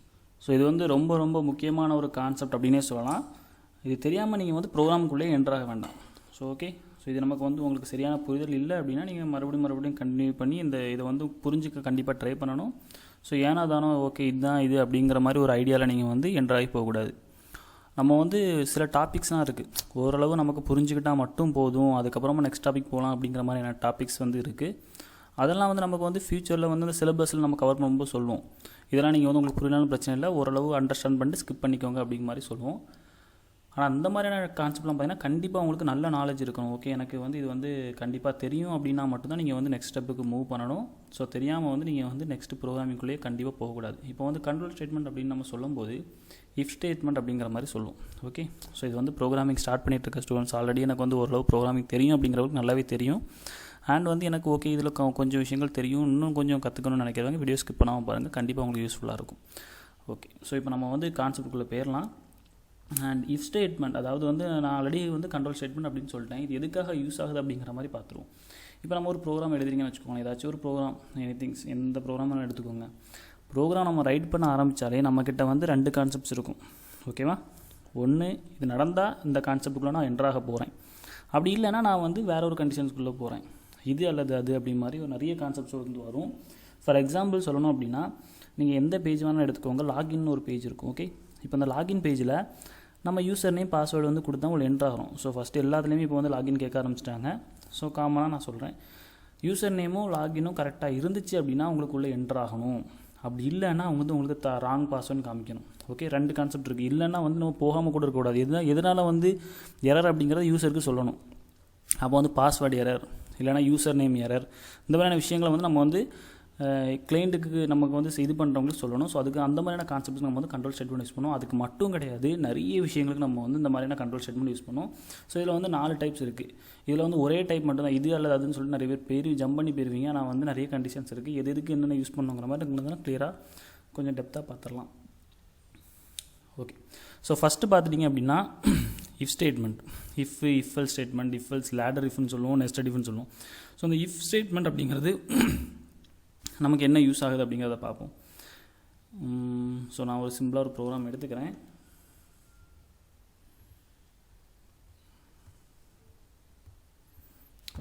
ஸோ இது வந்து ரொம்ப ரொம்ப முக்கியமான ஒரு கான்செப்ட் அப்படின்னே சொல்லலாம். இது தெரியாமல் நீங்கள் வந்து ப்ரோக்ராமுக்குள்ளே என்ட்ராக வேண்டாம். ஸோ ஓகே, ஸோ இது நமக்கு வந்து உங்களுக்கு சரியான புரிதல் இல்லை அப்படின்னா நீங்கள் மறுபடியும் கண்டினியூ பண்ணி இதை வந்து புரிஞ்சுக்க கண்டிப்பாக ட்ரை பண்ணணும். ஸோ ஏன்னா தானோ ஓகே இதுதான் இது அப்படிங்கிற மாதிரி ஒரு ஐடியாவில் நீங்கள் வந்து என்ட்ராகி போகக்கூடாது. நம்ம வந்து சில டாபிக்ஸ்லாம் இருக்குது, ஓரளவு நமக்கு புரிஞ்சுக்கிட்டால் மட்டும் போதும், அதுக்கப்புறமா நெக்ஸ்ட் டாபிக் போகலாம் அப்படிங்கிற மாதிரியான டாபிக்ஸ் வந்து இருக்குது. அதெல்லாம் வந்து நமக்கு வந்து ஃப்யூச்சரில் வந்து அந்த சிலபஸில் நம்ம கவர் பண்ணும்போது சொல்லுவோம், இதெல்லாம் நீங்கள் வந்து உங்களுக்கு புரியனாலும் பிரச்சனை இல்லை, ஓரளவு அண்டர்ஸ்டாண்ட் பண்ணிட்டு ஸ்கிப் பண்ணிக்கோங்க அப்படிங்கிற மாதிரி சொல்லுவோம். ஆனால் அந்த மாதிரியான கான்செப்ட்லாம் பார்த்தீங்கன்னா கண்டிப்பாக உங்களுக்கு நல்ல நாலேஜ் இருக்கணும். ஓகே, எனக்கு வந்து இது வந்து கண்டிப்பாக தெரியும் அப்படின்னா மட்டும்தான் நீங்கள் வந்து நெக்ஸ்ட் ஸ்டெப்புக்கு மூவ் பண்ணணும். ஸோ தெரியாமல் வந்து நீங்கள் வந்து நெக்ஸ்ட் ப்ரோக்ராமிங்குள்ளேயே கண்டிப்பாக போகக்கூடாது. இப்போ வந்து கண்ட்ரோல் ஸ்டேட்மெண்ட் அப்படின்னு நம்ம சொல்லும்போது இஃப் ஸ்டேட்மெண்ட் அப்படிங்கிற மாதிரி சொல்லுவோம். ஓகே, ஸோ இது வந்து ப்ரோக்ராமிங் ஸ்டார்ட் பண்ணிட்டு இருக்க ஸ்டூடெண்ட்ஸ் ஆல்ரெடி எனக்கு வந்து ஓரளவு ப்ரோக்ராமிங் தெரியும் அப்படிங்கிறவங்களுக்கு நல்லாவே தெரியும். அண்ட் வந்து எனக்கு ஓகே இதில் கொஞ்சம் விஷயங்கள் தெரியும், இன்னும் கொஞ்சம் கற்றுக்கணும்னு நினைக்கிறவங்க வீடியோ ஸ்கிப் பண்ணாமல் பாருங்கள், கண்டிப்பாக உங்களுக்கு யூஸ்ஃபுல்லாக இருக்கும். ஓகே, ஸோ இப்போ நம்ம வந்து கான்செப்டுக்குள்ளே போயிடலாம். அண்ட் இஃப் ஸ்டேட்மெண்ட், அதாவது வந்து நான் ஆல்ரெடி வந்து கண்ட்ரோல் ஸ்டேட்மெண்ட் அப்படின்னு சொல்லிட்டேன், இது எதுக்காக யூஸ் ஆகுது அப்படிங்கிற மாதிரி பார்த்துருவோம். இப்போ நம்ம ஒரு ப்ரோக்ராம் எழுதுறீங்கன்னு வச்சுக்கோங்க, ஏதாச்சும் ஒரு ப்ரோக்ராம், எனிதிங்ஸ், எந்த ப்ரோக்ராம் எடுத்துக்கோங்க. ப்ரோக்ராம் நம்ம ரைட் பண்ண ஆரம்பித்தாலே நம்மக்கிட்ட வந்து 2 கான்செப்ட்ஸ் இருக்கும். ஓகேவா, ஒன்று இது நடந்தால் இந்த கான்செப்டுக்குள்ளே நான் என்ட்ராக போகிறேன், அப்படி இல்லைன்னா நான் வந்து வேற ஒரு கண்டிஷன்ஸ்குள்ளே போகிறேன், இது அல்லது அது அப்படி மாதிரி ஒரு நிறைய கான்செப்ட்ஸ் வந்து வரும். ஃபார் எக்ஸாம்பிள் சொல்லணும் அப்படின்னா நீங்கள் எந்த பேஜ் வேணாலும் எடுத்துக்கோங்க, லாகின்னு ஒரு பேஜ் இருக்கும். ஓகே, இப்போ அந்த லாகின் பேஜில் நம்ம யூசர் நேம் பாஸ்வேர்டு வந்து கொடுத்தா உங்களுக்கு என்ட்ரு ஆகிறோம். ஸோ ஃபஸ்ட்டு எல்லாத்துலேயுமே இப்போ வந்து லாகின் கேட்க ஆரம்பிச்சிட்டாங்க. ஸோ காமனாக நான் சொல்கிறேன், யூசர் நேமும் லாகினும் கரெக்டாக இருந்துச்சு அப்படின்னா உங்களுக்குள்ளே என்ட்ரு ஆகணும், அப்படி இல்லைன்னா அவங்க வந்து உங்களுக்கு ராங் பாஸ்வேர்டுன்னு காமிக்கணும். ஓகே, 2 கான்செப்ட் இருக்குது. இல்லைன்னா வந்து நம்ம போகாமல் கூட இருக்கக்கூடாது. எதனால் வந்து எரர் அப்படிங்கிறத யூசருக்கு சொல்லணும். அப்போ வந்து பாஸ்வேர்டு எரர் இல்லைனா யூசர் நேம் எரர், இந்த மாதிரியான விஷயங்களை வந்து நம்ம வந்து கிளைண்ட்டுக்கு நமக்கு வந்து இது பண்ணுறவங்களுக்கு சொல்லணும். ஸோ அதுக்கு அந்த மாதிரியான கான்செப்ட்ஸ் நம்ம வந்து கண்ட்ரோல் ஸ்டேட்மெண்ட் யூஸ் பண்ணுவோம். அதுக்கு மட்டும் கிடையாது, நிறைய விஷயங்களுக்கு நம்ம வந்து இந்த மாதிரியான கண்ட்ரோல் ஸ்டேட்மெண்ட் யூஸ் பண்ணுவோம். ஸோ இதில் வந்து 4 டைப்ஸ் இருக்குது. இதில் வந்து ஒரே டைப் மட்டும் தான், இது அல்லது அதுன்னு சொல்லிட்டு நிறைய பேர் ஜம்ப் பண்ணி போயிருவீங்க. நான் வந்து நிறைய கண்டிஷன்ஸ் இருக்குது, எதுக்கு என்னென்ன யூஸ் பண்ணுங்கிற மாதிரி உங்களுக்கு கிளியராக கொஞ்சம் டெப்த்தாக பார்த்துடலாம். ஓகே, ஸோ ஃபஸ்ட்டு பார்த்துட்டிங்க அப்படின்னா if statement, if statement, if ladder இஃப்னு சொல்லுவோம், நெஸ்டட் இஃப்னு சொல்லுவோம். ஸோ இந்த இஃப் ஸ்டேட்மெண்ட் அப்படிங்கிறது நமக்கு என்ன யூஸ் ஆகுது அப்படிங்கிறத பார்ப்போம். ஸோ நான் ஒரு சிம்பிளாக ஒரு ப்ரோக்ராம் எடுத்துக்கிறேன்.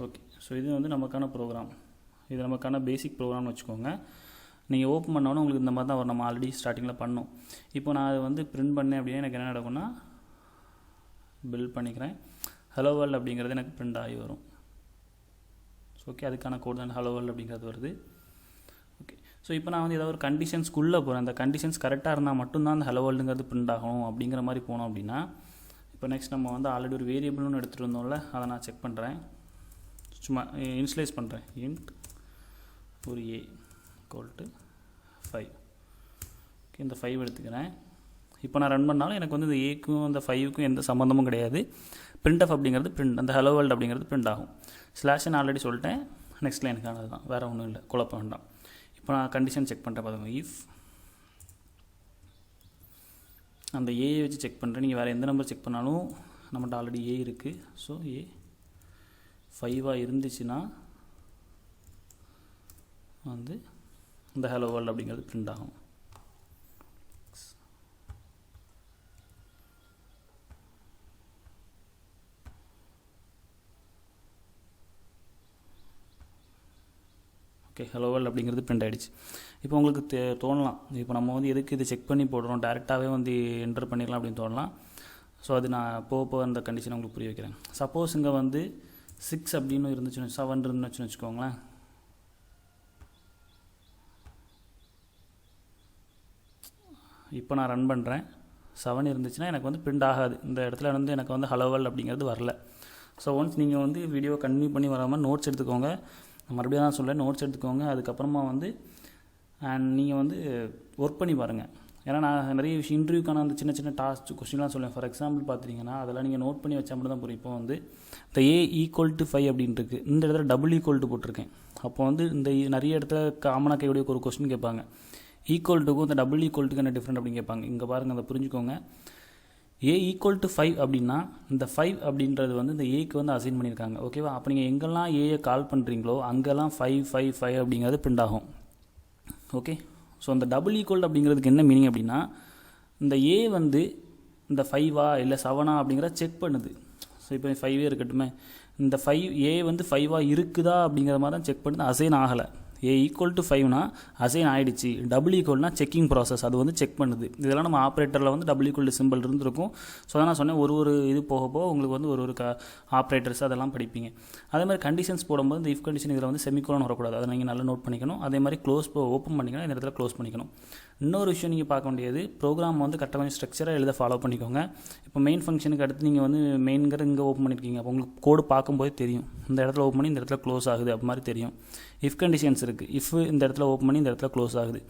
ஓகே, ஸோ இது வந்து நமக்கான ப்ரோக்ராம், இது நமக்கான பேசிக் ப்ரோக்ராம்னு வச்சுக்கோங்க. நீங்கள் ஓப்பன் பண்ணோன்னா உங்களுக்கு இந்த மாதிரி தான் வரும், நம்ம ஆல்ரெடி ஸ்டார்டிங்கில் பண்ணோம். இப்போ நான் அதை வந்து பிரிண்ட் பண்ணேன் அப்படின்னா எனக்கு என்ன நடக்கும்னா, பில்ட் பண்ணிக்கிறேன், ஹலோ வேர்ல்ட் அப்படிங்கிறது எனக்கு பிரிண்ட் ஆகி வரும். ஓகே, அதுக்கான கோட் தான் ஹலோ வேர்ல்ட் அப்படிங்கிறது வருது. ஓகே, ஸோ இப்போ நான் வந்து ஏதாவது ஒரு கண்டிஷன்ஸ்குள்ளே போகிறேன், அந்த கண்டிஷன்ஸ் கரெக்டாக இருந்தால் மட்டும்தான் அந்த ஹலோ வேர்ல்டுங்கிறது பிரிண்ட் ஆகும் அப்படிங்கிற மாதிரி போனோம் அப்படின்னா, இப்போ நெக்ஸ்ட் நம்ம வந்து ஆல்ரெடி ஒரு வேரியபிள்னு எடுத்துகிட்டு வந்தோம்ல, அதை நான் செக் பண்ணுறேன், சும்மா இன்ஸ்லைஸ் பண்ணுறேன். இன்ட் ஒரு a = 5. ஓகே, இந்த 5 எடுத்துக்கிறேன். இப்போ நான் ரன் பண்ணாலும் எனக்கு வந்து இந்த ஏக்கும் அந்த 5க்கும் எந்த சம்மந்தமும் கிடையாது. printf அப்படிங்கிறது பிரிண்ட், அந்த ஹலோ வேர்ல்டு அப்படிங்கிறது பிரிண்ட் ஆகும். ஸ்லாஷ் நான் ஆல்ரெடி சொல்லிட்டேன், நெக்ஸ்ட் லைனுக்கானது தான், வேறு ஒன்றும் இல்லை, குழப்பம் வேண்டாம். இப்போ நான் கண்டிஷன் செக் பண்ணுறேன் பாருங்க, இஃப் அந்த ஏயை வச்சு செக் பண்ணுறேன். நீங்கள் வேறு எந்த நம்பர் செக் பண்ணாலும் நம்மகிட்ட ஆல்ரெடி ஏ இருக்குது. ஸோ ஏ 5 இருந்துச்சுன்னா வந்து இந்த ஹலோ வேர்ல்டு அப்படிங்கிறது பிரிண்ட் ஆகும். ஓகே, ஹலோ வேர்ல்ட் அப்படிங்கிறது பிரிண்ட் ஆகிடுச்சு. இப்போ உங்களுக்கு தோணலாம், இப்போ நம்ம வந்து எதுக்கு இது செக் பண்ணி போடுறோம், டேரெக்டாகவே வந்து என்டர் பண்ணிடலாம் அப்படின்னு தோணலாம். ஸோ அது நான் போக அந்த கண்டிஷனை உங்களுக்கு புரிய வைக்கிறேன். சப்போஸ் இங்கே வந்து 6 அப்படின்னு இருந்துச்சுன்னு 7 இருந்துச்சுன்னு வச்சுக்கோங்களேன். இப்போ நான் ரன் பண்ணுறேன், 7 இருந்துச்சுன்னா எனக்கு வந்து பிரிண்ட் ஆகாது. இந்த இடத்துல வந்து எனக்கு வந்து ஹலோ வேர்ல்ட் அப்படிங்கிறது வரல. ஸோ ஒன்ஸ் நீங்கள் வந்து வீடியோவை கண்டினியூ பண்ணி வராமல் நோட்ஸ் எடுத்துக்கோங்க, மறுபடியும் தான் சொல்கிறேன், நோட்ஸ் எடுத்துக்கோங்க. அதுக்கப்புறமா வந்து நீங்கள் வந்து ஒர்க் பண்ணி பாருங்கள். ஏன்னா நான் நிறைய விஷயம் இன்டர்வியூக்கான அந்த சின்ன சின்ன டாஸ்க் கொஸ்டின்லாம் சொல்லுவேன். ஃபார் எக்ஸாம்பிள் பார்த்தீங்கன்னா அதெல்லாம் நீங்கள் நோட் பண்ணி வச்சா மட்டும் தான் புரியும். இப்போ வந்து இந்த A = 5 அப்படின்ட்டு இருக்குது, இந்த இடத்துல டபுள் = போட்டிருக்கேன். அப்போ வந்து இந்த நிறைய இடத்துல காமனாக கேட்கக்கூடிய ஒரு கொஸ்டின் கேட்பாங்க, ஈக்குவல்ட்டுக்கும் இந்த டபுள் ஈக்குவல்ட்டுக்கு என்ன டிஃப்ரெண்ட் அப்படின்னு கேட்பாங்க. இங்கே பாருங்கள், அதை புரிஞ்சுக்கோங்க. A = 5 அப்படின்னா இந்த 5 அப்படின்றது வந்து இந்த ஏக்கு வந்து அசைன் பண்ணியிருக்காங்க. ஓகேவா? அப்போ நீங்கள் எங்கெல்லாம் ஏயை கால் பண்ணுறீங்களோ அங்கெல்லாம் 5 5 5 அப்படிங்கிறது பிரிண்ட் ஆகும். ஓகே. ஸோ அந்த டபுள் ஈக்குவல் அப்படிங்கிறதுக்கு என்ன மீனிங் அப்படின்னா, இந்த ஏ வந்து இந்த 5ஆ இல்லை 7ஆ அப்படிங்கிறத செக் பண்ணுது. ஸோ இப்போ 5 இருக்கட்டுமே, இந்த 5 ஏ வந்து 5ஆ இருக்குதா அப்படிங்கிற மாதிரி தான் செக் பண்ணுது, அசைன் ஆகலை. A = 5னா அசைன் ஆகிடுச்சு. டபுள் ஈக்குவல்னா செக்கிங் ப்ராசஸ், அது வந்து செக் பண்ணுது. இதெல்லாம் நம்ம ஆப்ரேட்டரில் வந்து டபுள் ஈக்குவல் சிம்பிள் இருந்திருக்கும். ஸோ அதான் நான் சொன்னேன், ஒரு இது போக போக உங்களுக்கு வந்து ஒரு ஆப்ரேட்டர்ஸ் அதெல்லாம் படிப்பீங்க. அதே மாதிரி கண்டிஷன்ஸ் போடும்போது இந்த இஃப் கண்டிஷன் இதில் வந்து செமிகோலன் வரக்கூடாது, அதை நீங்கள் நல்லா நோட் பண்ணிக்கணும். அதே மாதிரி ஓப்பன் பண்ணிக்கணும், இந்த இடத்துல க்ளோஸ் பண்ணிக்கணும். இன்னொரு விஷயம் நீங்கள் பார்க்க வேண்டியது, ப்ரோக்ராம் வந்து கரெக்டாக கொஞ்சம் ஸ்ட்ரக்சராக எழுத ஃபாலோ பண்ணிக்கோங்க. இப்போ மெயின் ஃபங்க்ஷனுக்கு அடுத்து நீங்கள் வந்து மெயின்கிற இங்கே ஓப்பன் பண்ணியிருக்கீங்க, அப்போ உங்களுக்கு கோடு பார்க்கும்போது தெரியும், இந்த இடத்துல ஓப்பன் பண்ணி இந்த இடத்துல க்ளோஸ் ஆகுது அப்போ மாதிரி தெரியும். இஃப் கண்டிஷன்ஸ் இருக்குது, இஃப் இந்த இடத்துல ஓப்பன் பண்ணி இந்த இடத்துல க்ளோஸ் ஆகுது.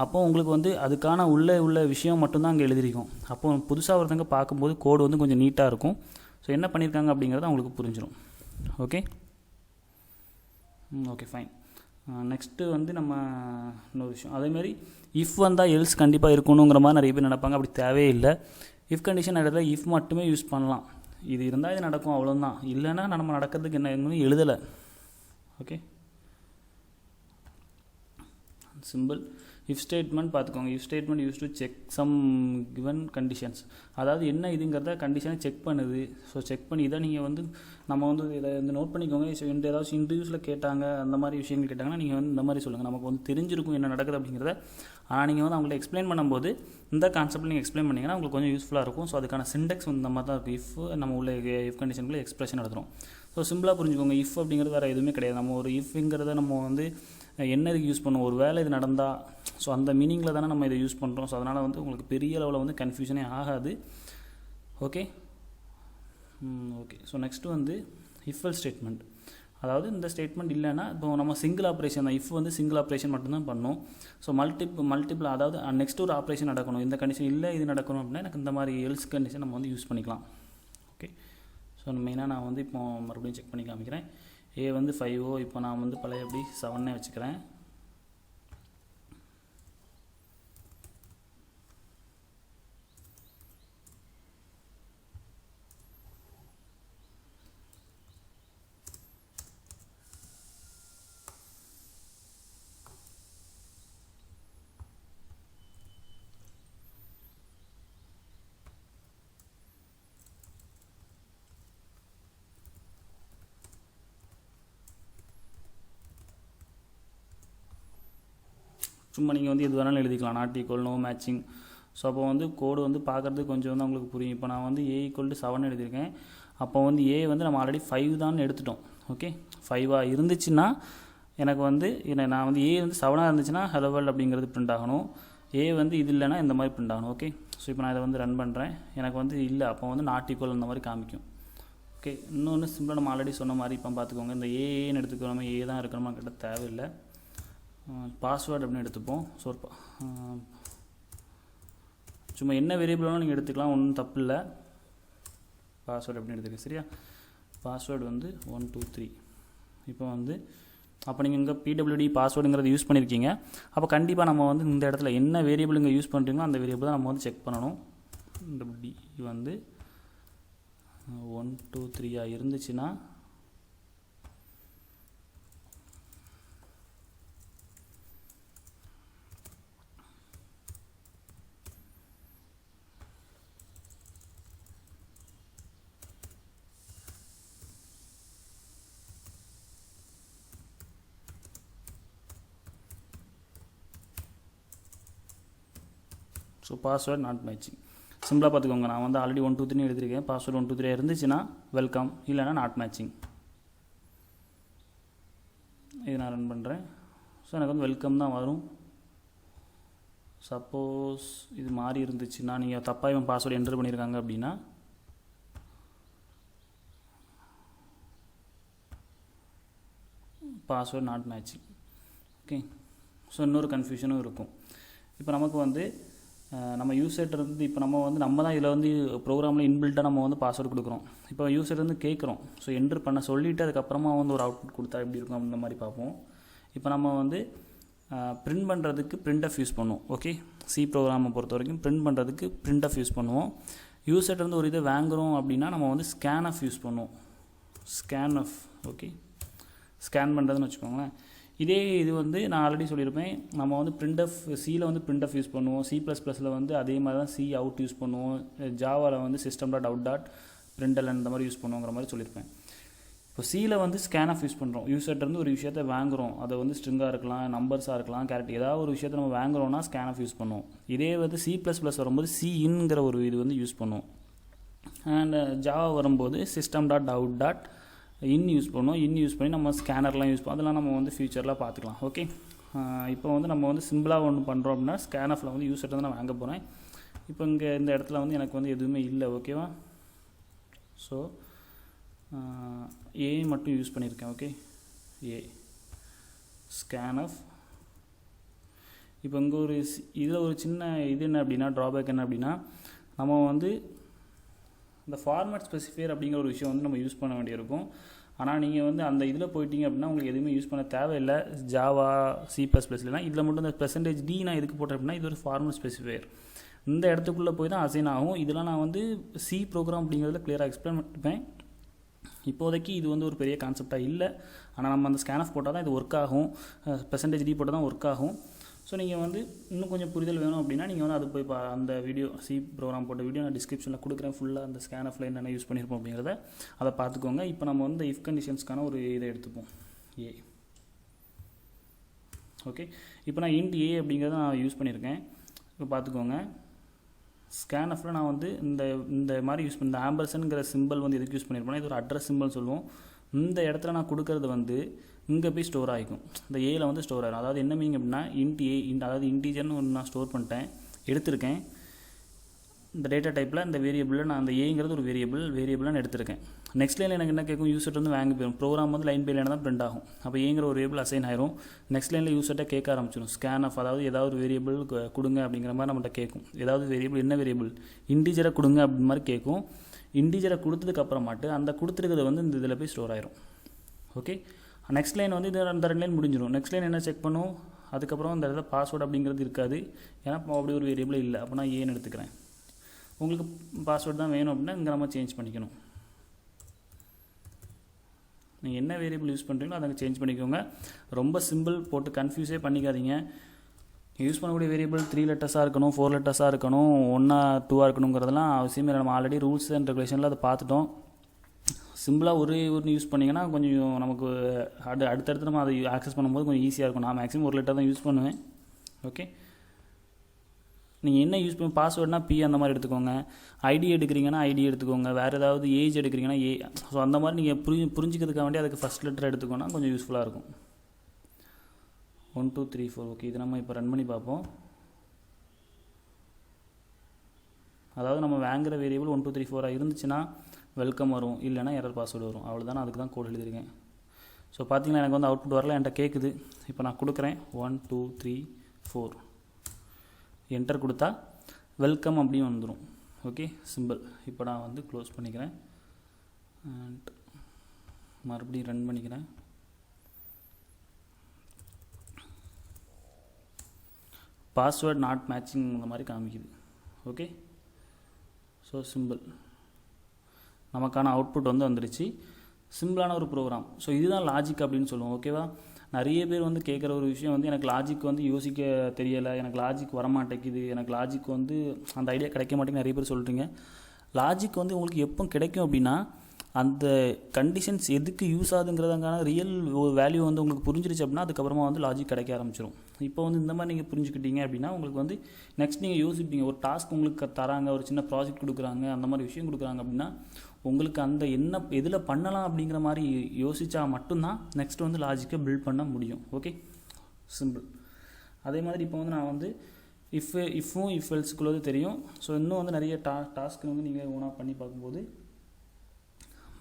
அப்போது உங்களுக்கு வந்து அதுக்கான உள்ள விஷயம் மட்டும்தான் அங்கே எழுதிருக்கும். அப்போது புதுசாக ஒருத்தங்க பார்க்கும்போது கோடு வந்து கொஞ்சம் நீட்டாக இருக்கும். ஸோ என்ன பண்ணியிருக்காங்க அப்படிங்கிறது அவங்களுக்கு புரிஞ்சிடும். Okay okay fine. நெக்ஸ்ட்டு வந்து நம்ம இன்னொரு விஷயம், அதேமாதிரி இஃப் வந்தால் எல்ஸ் கண்டிப்பாக இருக்கணுங்கிற மாதிரி நிறைய பேர் நினைப்பாங்க. அப்படி தேவையே இல்லை. இஃப் கண்டிஷன் இடத்துல இஃப் மட்டுமே யூஸ் பண்ணலாம். இது இருந்தால் இது நடக்கும், அவ்வளோதான். இல்லைன்னா நம்ம நடக்கிறதுக்கு என்ன எழுதலை. Okay, simple. இஃப் ஸ்டேட்மெண்ட் பார்த்துக்கோங்க. If statement use to check some given conditions. அதாவது என்ன இதுங்கிறத கண்டிஷனை செக் பண்ணுது. ஸோ செக் பண்ணி இதை நீங்கள் வந்து நம்ம வந்து இதை வந்து நோட் பண்ணிக்கோங்க. ஸோ ஏதாச்சும் இன்டர்வியூஸில் கேட்டாங்க, அந்த மாதிரி விஷயங்கள் கேட்டாங்கன்னா நீங்கள் வந்து இந்த மாதிரி சொல்லுங்கள், நமக்கு வந்து தெரிஞ்சிருக்கும் என்ன நடக்குது அப்படிங்கிறத. ஆனால் நீங்கள் வந்து அவங்கள்ட்ட எக்ஸ்பிளைன் பண்ணும்போது இந்த கான்செப்ட் நீங்கள் எக்ஸ்பிளைன் பண்ணிங்கன்னா உங்களுக்கு கொஞ்சம் யூஸ்ஃபுல்லாக இருக்கும். ஸோ அதுக்கான சிண்டெக்ஸ் வந்து இந்த மாதிரி தான் இருக்கும். இஃப் நம்ம உள்ள இஃப் கண்டிஷனுக்குள்ளே எக்ஸ்பிரஷன் எடுத்துரும். ஸோ சிம்பிளாக புரிஞ்சுக்கோங்க. இஃப் அப்படிங்கிறது வேறு எதுவுமே கிடையாது. நம்ம ஒரு இஃப்ங்கிறத நம்ம வந்து என்ன இதுக்கு யூஸ் பண்ணுவோம், ஒரு வேலை இது நடந்தால், ஸோ அந்த மீனிங்கில் தானே நம்ம இதை யூஸ் பண்ணுறோம். ஸோ அதனால் வந்து உங்களுக்கு பெரிய அளவில் வந்து கன்ஃபியூஷனே ஆகாது. Okay okay. ஸோ நெக்ஸ்ட்டு வந்து இஃப் ஸ்டேட்மெண்ட். அதாவது இந்த ஸ்டேட்மெண்ட் இல்லைன்னா இப்போ நம்ம சிங்கிள் ஆப்ரேஷன் தான், இஃப் வந்து சிங்கிள் ஆப்ரேஷன் மட்டும்தான் பண்ணணும். ஸோ மல்டிபிள் அதாவது நெக்ஸ்ட் ஒரு ஆப்ரேஷன் நடக்கணும், இந்த கண்டிஷன் இல்லை இது நடக்கணும் அப்படின்னா எனக்கு இந்த மாதிரி எல்ஸ் கண்டிஷன் நம்ம வந்து யூஸ் பண்ணிக்கலாம். ஓகே. ஸோ மெயினாக நான் வந்து இப்போ மறுபடியும் செக் பண்ணி காமிக்கிறேன். ஏ வந்து 5 இப்போ நான் வந்து பழைய எப்படி 7 வச்சுக்கிறேன். சும்மா நீங்கள் வந்து எது வேணாலும் எழுதிக்கலாம், not equal, no matching. So அப்போ வந்து கோடு வந்து பார்க்குறதுக்கு கொஞ்சம் வந்து உங்களுக்கு புரியும். இப்போ நான் வந்து A = 7 எழுதியிருக்கேன். அப்போ வந்து ஏ வந்து நம்ம ஆல்ரெடி 5 தான் எடுத்துட்டோம். ஓகே, 5ஆக இருந்துச்சுன்னா எனக்கு வந்து நான் வந்து ஏ வந்து 7ஆக இருந்துச்சுன்னா ஹலோ வேர்ல்ட் அப்படிங்கிறது பிரிண்ட் ஆகணும். ஏ வந்து இது இல்லைனா இந்த மாதிரி பிரிண்ட் ஆகணும். ஓகே. ஸோ இப்போ நான் இதை வந்து ரன் பண்ணுறேன். எனக்கு வந்து இல்லை, அப்போ வந்து நாட் ஈக்குவல் அந்த மாதிரி காமிக்கும். ஓகே. இன்னொன்று சிம்பிளாக நம்ம ஆல்ரெடி சொன்ன மாதிரி இப்போ பார்த்துக்கோங்க. இந்த ஏன்னு எடுத்துக்கிறோம், ஏ தான் இருக்கணுமா கிட்ட தேவையில்லை. பாஸ்வேர்டு அப்படின்னு எடுத்துப்போம். ஸோ சும்மா என்ன வேரியபிளாலும் நீங்கள் எடுத்துக்கலாம், ஒன்றும் தப்பு இல்லை. பாஸ்வேர்டு அப்படின்னு எடுத்துக்க, சரியா? பாஸ்வேர்டு வந்து 1 2 3. இப்போ வந்து அப்போ நீங்கள் இங்கே PWD பாஸ்வேர்டுங்கிறத யூஸ் பண்ணியிருக்கீங்க. அப்போ கண்டிப்பாக நம்ம வந்து இந்த இடத்துல என்ன வேரியபிள் இங்கே யூஸ் பண்ணுறீங்களோ அந்த வேரியபிள் தான் நம்ம வந்து செக் பண்ணணும். இந்த டி வந்து 1 2 3 இருந்துச்சுன்னா ஸோ பாஸ்வேர்டு நாட் மேட்சிங். சிம்பிளாக பார்த்துக்கோங்க. நான் வந்து ஆல்ரெடி 1 2 3 எழுதியிருக்கேன். பாஸ்வேர்டு 1 2 3 இருந்துச்சுன்னா வெல்கம், இல்லைனா நாட் மேட்சிங். இது நான் ரன் பண்ணுறேன். ஸோ எனக்கு வந்து வெல்கம் தான் வரும். சப்போஸ் இது மாறி இருந்துச்சுன்னா, நீங்கள் தப்பாக இவன் பாஸ்வேர்டு என்டர் பண்ணியிருக்காங்க அப்படின்னா password not matching. Okay. So இன்னொரு கன்ஃபியூஷனும் இருக்கும். இப்போ நமக்கு வந்து நம்ம யூசர்கிட்ட இருந்து இப்போ நம்ம தான் இதில் வந்து ப்ரோக்ராமில் இன்பில்ட்டாக நம்ம வந்து பாஸ்வேர்டு கொடுக்குறோம். இப்போ யூசர் வந்து கேட்குறோம். ஸோ என்ட்ரு பண்ண சொல்லிவிட்டு அதுக்கப்புறமா வந்து ஒரு அவுட்புட் கொடுத்தா எப்படி இருக்கும் அந்த மாதிரி பார்ப்போம். இப்போ நம்ம வந்து பிரிண்ட் பண்ணுறதுக்கு printf யூஸ் பண்ணுவோம். ஓகே, சி ப்ரோக்ராமை பொறுத்த வரைக்கும் பிரிண்ட் பண்ணுறதுக்கு printf யூஸ் பண்ணுவோம். யூசர்கிட்ட இருந்து ஒரு இதை வாங்குகிறோம் அப்படின்னா நம்ம வந்து scanf யூஸ் பண்ணுவோம். scanf, ஓகே, ஸ்கேன் பண்ணுறதுன்னு வச்சுக்கோங்களேன். இதே இது வந்து நான் ஆல்ரெடி சொல்லியிருப்பேன், நம்ம வந்து printf சியில் வந்து printf யூஸ் பண்ணுவோம். C++ல் வந்து அதே மாதிரி தான் சி அவுட் யூஸ் பண்ணுவோம். ஜாவாவில் வந்து system.out.println இந்த மாதிரி யூஸ் பண்ணுவோங்கிற மாதிரி சொல்லியிருப்பேன். இப்போ சியில் வந்து scanf யூஸ் பண்ணுறோம். யூசர்கிட்டருந்து ஒரு விஷயத்தை வாங்குகிறோம். அதை வந்து ஸ்ட்ரிங்காக இருக்கலாம், நம்பர்ஸாக இருக்கலாம், கேரக்டர், ஏதாவது ஒரு விஷயத்தை நம்ம வாங்குகிறோம்னா scanf யூஸ் பண்ணுவோம். இதே வந்து C++ வரும்போது சின்ங்கிற ஒரு இது வந்து யூஸ் பண்ணுவோம். அண்ட் ஜாவா வரும்போது system.out.in யூஸ் பண்ணுவோம். யூஸ் பண்ணி நம்ம ஸ்கேனர்லாம் யூஸ் பண்ணுவோம். அதெல்லாம் நம்ம வந்து ஃபியூச்சரில் பார்த்துக்கலாம். ஓகே, இப்போ வந்து நம்ம வந்து சிம்பிளாக ஒன்று பண்ணுறோம் அப்படின்னா ஸ்கேனஃபில் வந்து யூசர்கிட்ட வந்து நான் வாங்க போகிறேன். இப்போ இங்கே இந்த இடத்துல வந்து எனக்கு வந்து எதுவுமே இல்லை. ஓகேவா, ஸோ ஏ மட்டும் யூஸ் பண்ணியிருக்கேன். ஓகே, ஏ ஸ்கேனஃப். இப்போ இங்கே ஒரு இதில் ஒரு சின்ன இது என்ன அப்படின்னா, ட்ராபேக் என்ன அப்படின்னா, நம்ம வந்து இந்த ஃபார்மேட் ஸ்பெசிஃபையர் அப்படிங்கிற ஒரு விஷயம் வந்து நம்ம யூஸ் பண்ண வேண்டியிருக்கும். ஆனால் நீங்கள் வந்து அந்த இதில் போயிட்டீங்க அப்படின்னா உங்களுக்கு எதுவுமே யூஸ் பண்ண தேவையில்லை. ஜாவா C++லாம் இதில் மட்டும் இந்த %d நான் எதுக்கு போட்டேன் அப்படின்னா, இது ஒரு ஃபார்மேட் ஸ்பெசிஃபையர். இந்த இடத்துக்குள்ளே போய் தான் அசைன் ஆகும். இதெல்லாம் நான் வந்து சி ப்ரோக்ராம் அப்படிங்கிறதுல கிளியராக எக்ஸ்பிளைன் பண்ணிப்பேன். இப்போதைக்கு இது வந்து ஒரு பெரிய கான்செப்டாக இல்லை. ஆனால் நம்ம அந்த ஸ்கேனஃப் போட்டால் தான் இது ஒர்க் ஆகும். %d போட்டால் தான் ஒர்க் ஆகும். ஸோ நீங்கள் வந்து இன்னும் கொஞ்சம் புரிதல் வேணும் அப்படின்னா நீங்கள் வந்து அது போய் அந்த வீடியோ சி ப்ரோக்ராம் போட்ட வீடியோ நான் டிஸ்கிரிப்ஷனில் கொடுக்குறேன். ஃபுல்லாக அந்த ஸ்கேனஃபில் என்னென்ன யூஸ் பண்ணியிருப்போம் அப்படிங்கிறத அதை பார்த்துக்கோங்க. இப்போ நம்ம வந்து இஃப் கண்டிஷன்ஸ்க்கான ஒரு இதை எடுத்துப்போம், ஏ. ஓகே, இப்போ நான் இன்ட் ஏ அப்படிங்கிறத நான் யூஸ் பண்ணியிருக்கேன். இப்போ பார்த்துக்கோங்க, ஸ்கேனஃபில் நான் வந்து இந்த மாதிரி யூஸ் பண்ணி இந்த ஆம்பர்சன்ங்கிற சிம்பிள் வந்து எதுக்கு யூஸ் பண்ணியிருப்பேன்னா, இது ஒரு அட்ரஸ் சிம்பிள் சொல்லுவோம். இந்த இடத்துல நான் கொடுக்கறது வந்து இங்கே போய் ஸ்டோர் ஆகிக்கும். இந்த ஏயில் வந்து ஸ்டோர் ஆகிடும். அதாவது என்ன மீனிங் அப்படின்னா, இன்ட் ஏ, அதாவது இன்டீஜர்னு ஒன்று நான் ஸ்டோர் பண்ணிட்டேன், எடுத்திருக்கேன். இந்த டேட்டா டைப்பில் இந்த வேரியபிளில் நான் அந்த ஏங்கிறது ஒரு வேரியபிளாக நான் எடுத்திருக்கேன். நெக்ஸ்ட் லைனில் எனக்கு என்ன கேட்கும், யூசர்ட்டு வந்து வாங்கி போயிடும். ப்ரோக்ராம் வந்து லைன் பை லைனாக தான் பிரிண்ட் ஆகும். அப்போ ஏங்கிற ஒரு வேரியபிள் அசைன் ஆயிரும். நெக்ஸ்ட் லைனில் யூசர்கிட்ட கேட்க ஆரம்பிச்சிடும், ஸ்கேனஃப், அதாவது ஏதாவது ஒரு வேரியபிள் கொடுங்க அப்படிங்கிற மாதிரி நம்மகிட்ட கேட்கும். ஏதாவது வேரியபிள், என்ன வேரியபிள், இன்டீஜரை கொடுங்க அப்படி மாதிரி கேட்கும். இன்டீஜரை கொடுத்ததுக்கப்புறமாட்டு அந்த கொடுத்துருக்கிறது வந்து இந்த இதில் போய் ஸ்டோர் ஆயிரும். ஓகே, நெக்ஸ்ட் லைன் வந்து இந்த 2 லைன் முடிஞ்சிடும். நெக்ஸ்ட் லைன் என்ன செக் பண்ணும், அதுக்கப்புறம் இந்த இடத்துல பாஸ்வேர்டு அப்படிங்கிறது இருக்காது. ஏன்னா அப்படி ஒரு வேரியபிள் இல்லை. அப்போ நான் ஏன்னு எடுத்துக்கிறேன். உங்களுக்கு பாஸ்வேர்டு தான் வேணும் அப்படின்னா இங்கே நம்ம சேஞ்ச் பண்ணிக்கணும். நீங்கள் என்ன வேரியபிள் யூஸ் பண்ணுறீங்களோ அதை சேஞ்ச் பண்ணிக்கோங்க. ரொம்ப சிம்பிள், போட்டு கன்ஃபியூஸே பண்ணிக்காதீங்க. யூஸ் பண்ணக்கூடிய வேரியபிள் 3 லெட்டர்ஸாக இருக்கணும், 4 லெட்டர்ஸாக இருக்கணும், 1 or 2 இருக்கணுங்கிறதெல்லாம் அவசியமே. நம்ம ஆல்ரெடி ரூல்ஸ் அண்ட் ரெகுலேஷனில் அதை பார்த்துட்டோம். சிம்பிளாக ஒன்று யூஸ் பண்ணிங்கன்னா கொஞ்சம் நமக்கு அடுத்தடுத்து நம்ம அதை ஆக்சஸ் பண்ணும்போது கொஞ்சம் ஈஸியாக இருக்கும். நான் மேக்ஸிமம் 1 லெட்டர் தான் யூஸ் பண்ணுவேன். ஓகே, நீங்கள் என்ன யூஸ் பண்ணி பாஸ்வேர்டுனா பி அந்த மாதிரி எடுத்துக்கோங்க. ஐடி எடுக்கிறீங்கன்னா ஐடி எடுத்துக்கோங்க. வேறு ஏதாவது ஏஜ் எடுக்கிறீங்கன்னா ஏ. ஸோ அந்த மாதிரி நீங்கள் புரிஞ்சுக்கிறதுக்காக வேண்டிய அதுக்கு ஃபஸ்ட் லெட்டர் எடுத்துக்கோன்னா கொஞ்சம் யூஸ்ஃபுல்லாக இருக்கும். 1 2 3 4. ஓகே, இது நம்ம இப்போ ரன் பண்ணி பார்ப்போம். அதாவது நம்ம வாங்குகிற வேரியபிள் 1 2 3 4 இருந்துச்சுன்னா வெல்கம் வரும், இல்லைனா எரர் பாஸ்வேர்டு வரும். அவ்வளோதான், அதுக்கு தான் கோட் எழுதியிருக்கேன். ஸோ பார்த்தீங்கன்னா எனக்கு வந்து அவுட்புட் வரல, என்கிட்ட கேட்குது. இப்போ நான் கொடுக்குறேன் 1 2 3 4, என்டர் கொடுத்தா வெல்கம் அப்படின்னு வந்துடும். Okay, simple. இப்போ நான் வந்து க்ளோஸ் பண்ணிக்கிறேன் அண்ட் மறுபடியும் ரன் பண்ணிக்கிறேன். பாஸ்வேர்ட் நாட் மேட்சிங் இந்த மாதிரி காமிக்குது. Okay, so simple. நமக்கான அவுட்புட் வந்து வந்துடுச்சு. சிம்பிளான ஒரு ப்ரோக்ராம். ஸோ இதுதான் லாஜிக் அப்படின்னு சொல்லுவோம். ஓகேவா, நிறைய பேர் வந்து கேட்குற ஒரு விஷயம் வந்து எனக்கு லாஜிக் வந்து யோசிக்க தெரியலை, எனக்கு லாஜிக் வரமாட்டேங்குது, எனக்கு லாஜிக் வந்து அந்த ஐடியா கிடைக்க மாட்டேங்குது நிறைய பேர் சொல்கிறீங்க. லாஜிக் வந்து உங்களுக்கு எப்போ கிடைக்கும் அப்படின்னா, அந்த கண்டிஷன்ஸ் எதுக்கு யூஸ் ஆகுதுங்கிறதுக்கான ரியல் வேல்யூ வந்து உங்களுக்கு புரிஞ்சிருச்சு அப்படின்னா அதுக்கப்புறமா வந்து லாஜிக் கிடைக்க ஆரம்பிச்சிடும். இப்போ வந்து இந்த மாதிரி நீங்கள் புரிஞ்சுக்கிட்டீங்க அப்படின்னா உங்களுக்கு வந்து நெக்ஸ்ட் நீங்கள் யோசிப்பீங்க. ஒரு டாஸ்க் உங்களுக்கு தராங்க, ஒரு சின்ன ப்ராஜெக்ட் கொடுக்குறாங்க, அந்த மாதிரி விஷயம் கொடுக்குறாங்க அப்படின்னா உங்களுக்கு அந்த என்ன எதில் பண்ணலாம் அப்படிங்கிற மாதிரி யோசித்தா மட்டும்தான் நெக்ஸ்ட் வந்து லாஜிக்கை பில்ட் பண்ண முடியும். Okay, simple. அதே மாதிரி இப்போ வந்து நான் வந்து இஃப்பும் இஃப் எல்ஸுக்குள்ளது தெரியும். ஸோ இன்னும் வந்து நிறைய டாஸ்க்கு வந்து நீங்கள் ஓனாக பண்ணி பார்க்கும்போது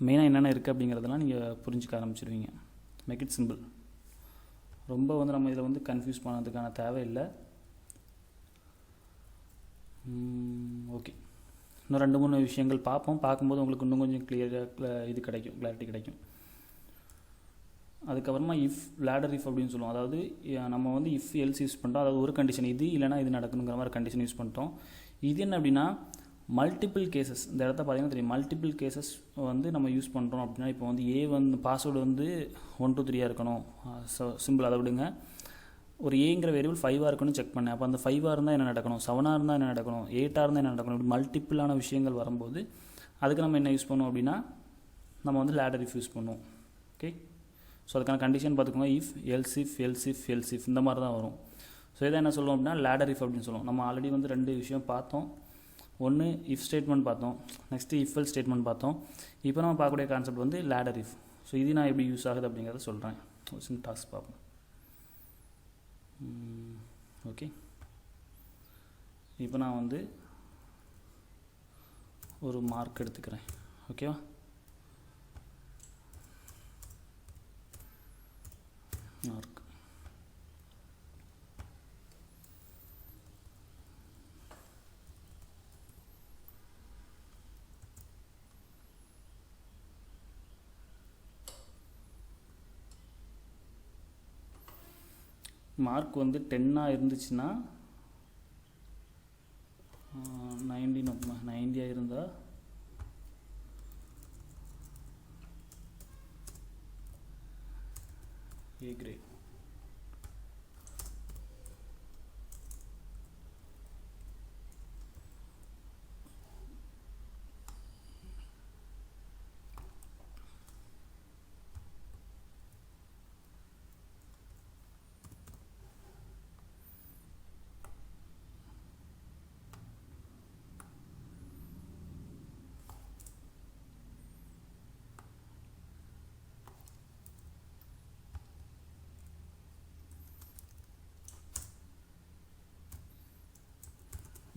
மெயினாக என்னென்ன இருக்குது அப்படிங்கிறதெல்லாம் நீங்கள் புரிஞ்சுக்க ஆரம்பிச்சிடுவீங்க. Make it simple. ரொம்ப வந்து நம்ம இதில் வந்து கன்ஃபியூஸ் பண்ணதுக்கான தேவை இல்லை. ஓகே, இன்னும் 2-3 விஷயங்கள் பார்ப்போம். பார்க்கும்போது உங்களுக்கு இன்னும் கொஞ்சம் கிளியராக கிளாரிட்டி கிடைக்கும். அதுக்கப்புறமா லேடர் இஃப் அப்படின்னு சொல்லுவோம். அதாவது நம்ம வந்து இஃப் எல்ஸ் யூஸ் பண்ணிட்டோம். அதாவது ஒரு கண்டிஷன் இது இல்லைனா இது நடக்கணுங்கிற மாதிரி கண்டிஷன் யூஸ் பண்ணிட்டோம். இது என்ன அப்படின்னா மல்டிபிள் கேசஸ். இந்த இடத்த பார்த்தீங்கன்னா தெரியும், மல்டிபிள் கேசஸ் வந்து நம்ம யூஸ் பண்ணுறோம் அப்படின்னா, இப்போ வந்து பாஸ்வேர்டு வந்து 1 2 3 இருக்கணும். சிம்பிள் அதை விடுங்க. ஒரு ஏங்கிற வேரியபிள் 5 இருக்கணும்னு செக் பண்ணேன். அப்போ அந்த 5 இருந்தால் என்ன நடக்கணும், 7 இருந்தால் என்ன நடக்கணும், 8 இருந்தால் என்ன நடக்கணும், இப்படி மல்டிபிளான விஷயங்கள் வரும்போது அதுக்கு நம்ம என்ன யூஸ் பண்ணுவோம் அப்படின்னா நம்ம வந்து லேடர் இஃப் யூஸ் பண்ணுவோம். ஓகே, ஸோ அதுக்கான கண்டிஷன் பார்த்துக்கோங்க. இஃப் எல்ஸ் இஃப் இந்த மாதிரி தான் வரும். ஸோ இதை என்ன சொல்லுவோம் அப்படின்னா லேடர் இஃப் அப்படின்னு சொல்லுவோம். நம்ம ஆல்ரெடி வந்து 2 விஷயம் பார்த்தோம். ஒன்று இஃப் ஸ்டேட்மெண்ட் பார்த்தோம், நெக்ஸ்ட்டு இஃப் எல்ஸ் ஸ்டேட்மெண்ட் பார்த்தோம். இப்போ நம்ம பார்க்கக்கூடிய கான்செப்ட் வந்து லேடர் இஃப். ஸோ இது நான் எப்படி யூஸ் ஆகுது அப்படிங்கிறத சொல்கிறேன். சின்டாக்ஸ் பார்ப்போம். ஓகே, இப்போ நான் வந்து ஒரு மார்க் எடுத்துக்கிறேன். ஓகேவா, மார்க் மார்க் வந்து 10 இருந்துச்சுன்னா 90 இருந்தால் A grade.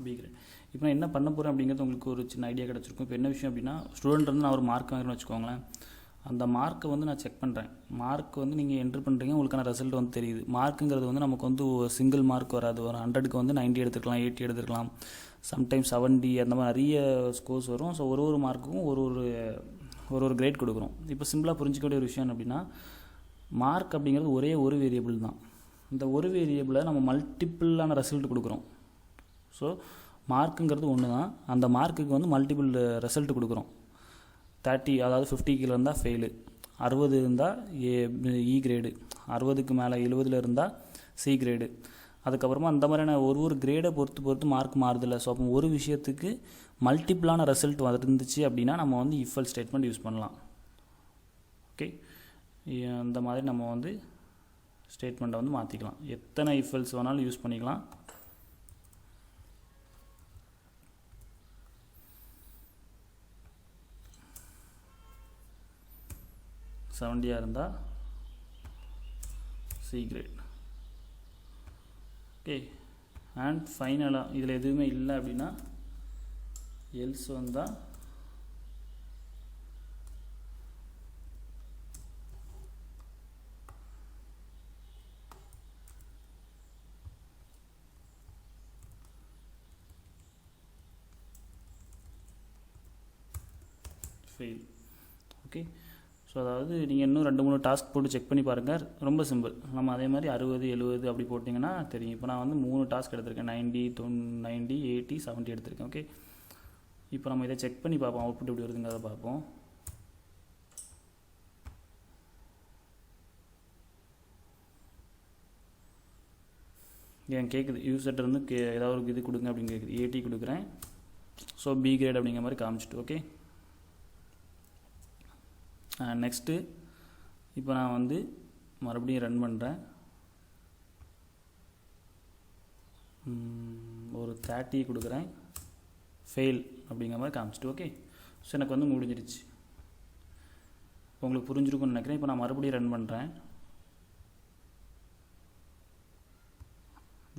B great. இப்போ நான் என்ன பண்ண போகிறேன் அப்படிங்கிறது உங்களுக்கு ஒரு சின்ன ஐடியா கிடச்சிருக்கும். இப்போ என்ன விஷயம் அப்படின்னா, ஸ்டூடெண்ட் வந்து நான் ஒரு மார்க் வாங்குறேன்னு வச்சுக்கோங்களேன். அந்த மார்க்கை வந்து நான் செக் பண்ணுறேன். மார்க் வந்து நீங்கள் என்ட்ரு பண்ணுறீங்க, உங்களுக்கான ரிசல்ட் வந்து தெரியுது. மார்க்குங்கிறது வந்து நமக்கு வந்து சிங்கிள் மார்க் வராது. ஒரு 100க்கு வந்து 90 எடுத்துக்கலாம், 80 எடுத்துக்கலாம், சம்டைம்ஸ் 70 அந்த மாதிரி நிறைய ஸ்கோர்ஸ் வரும். ஸோ ஒரு மார்க்குக்கும் ஒரு கிரேட் கொடுக்குறோம். இப்போ சிம்பிளாக புரிஞ்சிக்கக்கூடிய ஒரு விஷயம் அப்படின்னா, மார்க் அப்படிங்கிறது ஒரே ஒரு வேரியபிள் தான். இந்த ஒரு வேரியபிளை நம்ம மல்டிப்புளான ரிசல்ட் கொடுக்குறோம். ஸோ மார்க்குங்கிறது ஒன்று தான். அந்த மார்க்குக்கு வந்து மல்டிபிள் ரிசல்ட் கொடுக்குறோம். 30 அதாவது 50 கீழே இருந்தால் ஃபெயிலு, 60 இருந்தால் இ கிரேடு, 60க்கு மேலே 70 இருந்தால் சி கிரேடு. அதுக்கப்புறமா அந்த மாதிரியான ஒரு கிரேடை பொறுத்து மார்க் மாறுதில்லை. ஸோ அப்போ ஒரு விஷயத்துக்கு மல்டிப்புளான ரிசல்ட் வந்துருந்துச்சு அப்படின்னா நம்ம வந்து இஃப் எல்ஸ் ஸ்டேட்மெண்ட் யூஸ் பண்ணலாம். ஓகே, அந்த மாதிரி நம்ம வந்து ஸ்டேட்மெண்ட்டை வந்து மாற்றிக்கலாம். எத்தனை இஃப் எல்ஸ் வேணாலும் யூஸ் பண்ணிக்கலாம். செவன்டியாக இருந்தால் சி கிரேட். ஓகே, அண்ட் ஃபைனலாக இதில் எதுவுமே இல்லை அப்படின்னா எல்ஸ் வந்தால் ஃபெயில். ஓகே, ஸோ அதாவது நீங்கள் இன்னும் 2-3 டாஸ்க் போட்டு செக் பண்ணி பாருங்கள். ரொம்ப சிம்பிள். நம்ம அதே மாதிரி 60 70 அப்படி போட்டிங்கன்னா தெரியும். இப்போ நான் வந்து 3 டாஸ்க் எடுத்திருக்கேன். 90 80 70 எடுத்திருக்கேன். ஓகே, இப்போ நம்ம இதை செக் பண்ணி பார்ப்போம், அவுட்புட் எப்படி வருதுங்கிறத பார்ப்போம். ஏன் கேட்குது, யூசர்கிட்ட இருந்து ஏதாவது ஒரு இது கொடுங்க அப்படின்னு கேட்குது. 80 கொடுக்குறேன். ஸோ பி கிரேட் அப்படிங்கிற மாதிரி காமிச்சிட்டு. ஓகே, நெக்ஸ்ட்டு இப்போ நான் வந்து மறுபடியும் ரன் பண்ணுறேன். ஒரு 30 கொடுக்குறேன். ஃபெயில் அப்படிங்கிற மாதிரி காமிச்சிட்டு. ஓகே, ஸோ எனக்கு வந்து முடிஞ்சிருச்சு. இப்போ உங்களுக்கு புரிஞ்சிருக்கும்னு நினைக்கிறேன். இப்போ நான் மறுபடியும் ரன் பண்ணுறேன்.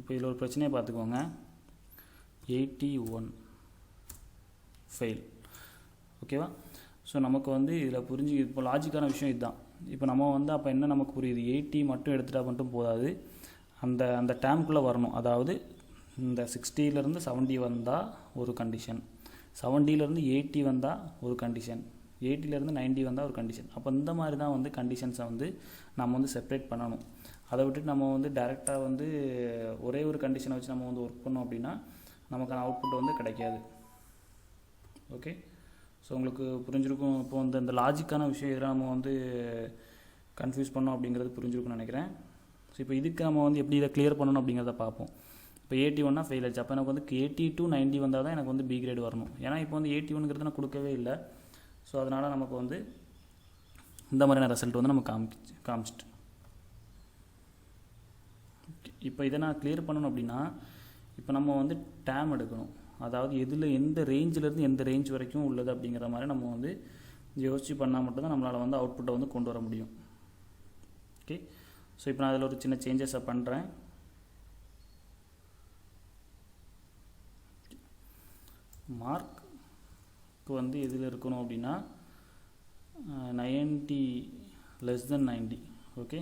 இப்போ இதில் ஒரு பிரச்சனையை பார்த்துக்கோங்க. 81 ஃபெயில். ஓகேவா, ஸோ நமக்கு வந்து இதில் இப்போ லாஜிக்கான விஷயம் இதுதான். இப்போ நம்ம வந்து அப்போ என்ன நமக்கு புரியுது, 80 மட்டும் எடுத்துகிட்டா மட்டும் போதாது, அந்த டேம்குள்ளே வரணும். அதாவது இந்த 60லேருந்து 70 வந்தால் ஒரு கண்டிஷன், 70லேருந்து 80 வந்தால் ஒரு கண்டிஷன், 80லேருந்து 90 வந்தால் ஒரு கண்டிஷன். அப்போ இந்த மாதிரி தான் வந்து கண்டிஷன்ஸை வந்து நம்ம வந்து செப்பரேட் பண்ணணும். அதை விட்டுட்டு நம்ம வந்து டைரெக்டாக வந்து ஒரே ஒரு கண்டிஷனை வச்சு நம்ம வந்து ஒர்க் பண்ணோம் அப்படின்னா நமக்கான அவுட்புட் வந்து கிடைக்காது. ஓகே, ஸோ உங்களுக்கு புரிஞ்சிருக்கும். இப்போ வந்து இந்த லாஜிக்கான விஷயம் இதெல்லாம் நம்ம வந்து கன்ஃபியூஸ் பண்ணோம் அப்படிங்கிறது புரிஞ்சிருக்கும்னு நினைக்கிறேன். ஸோ இப்போ இதுக்கு நம்ம வந்து எப்படி இதை கிளியர் பண்ணணும் அப்படிங்கிறத பார்ப்போம். இப்போ 81 ஃபெயில் ஆச்சு. அப்போ எனக்கு வந்து 80 to 90 வந்தால் தான் எனக்கு வந்து பி கிரேடு வரணும். ஏன்னா இப்போ வந்து 81ங்கிறது நான் கொடுக்கவே இல்லை. ஸோ அதனால் நமக்கு வந்து இந்த மாதிரியான ரிசல்ட் வந்து நம்ம காமிச்சிட்டு இப்போ இதை நான் கிளியர் பண்ணணும் அப்படின்னா இப்போ நம்ம வந்து டேம் எடுக்கணும். அதாவது எந்த ரேஞ்சிலேருந்து எந்த ரேஞ்ச் வரைக்கும் உள்ளது அப்படிங்கிற மாதிரி நம்ம வந்து யோசிச்சு பண்ணால் மட்டும்தான் நம்மளால் வந்து அவுட்புட்டை வந்து கொண்டு வர முடியும். ஓகே, ஸோ இப்போ நான் அதில் ஒரு சின்ன சேஞ்சஸை பண்ணுறேன். மார்க்கு வந்து எதில் இருக்கணும் அப்படின்னா 90 less than 90. ஓகே,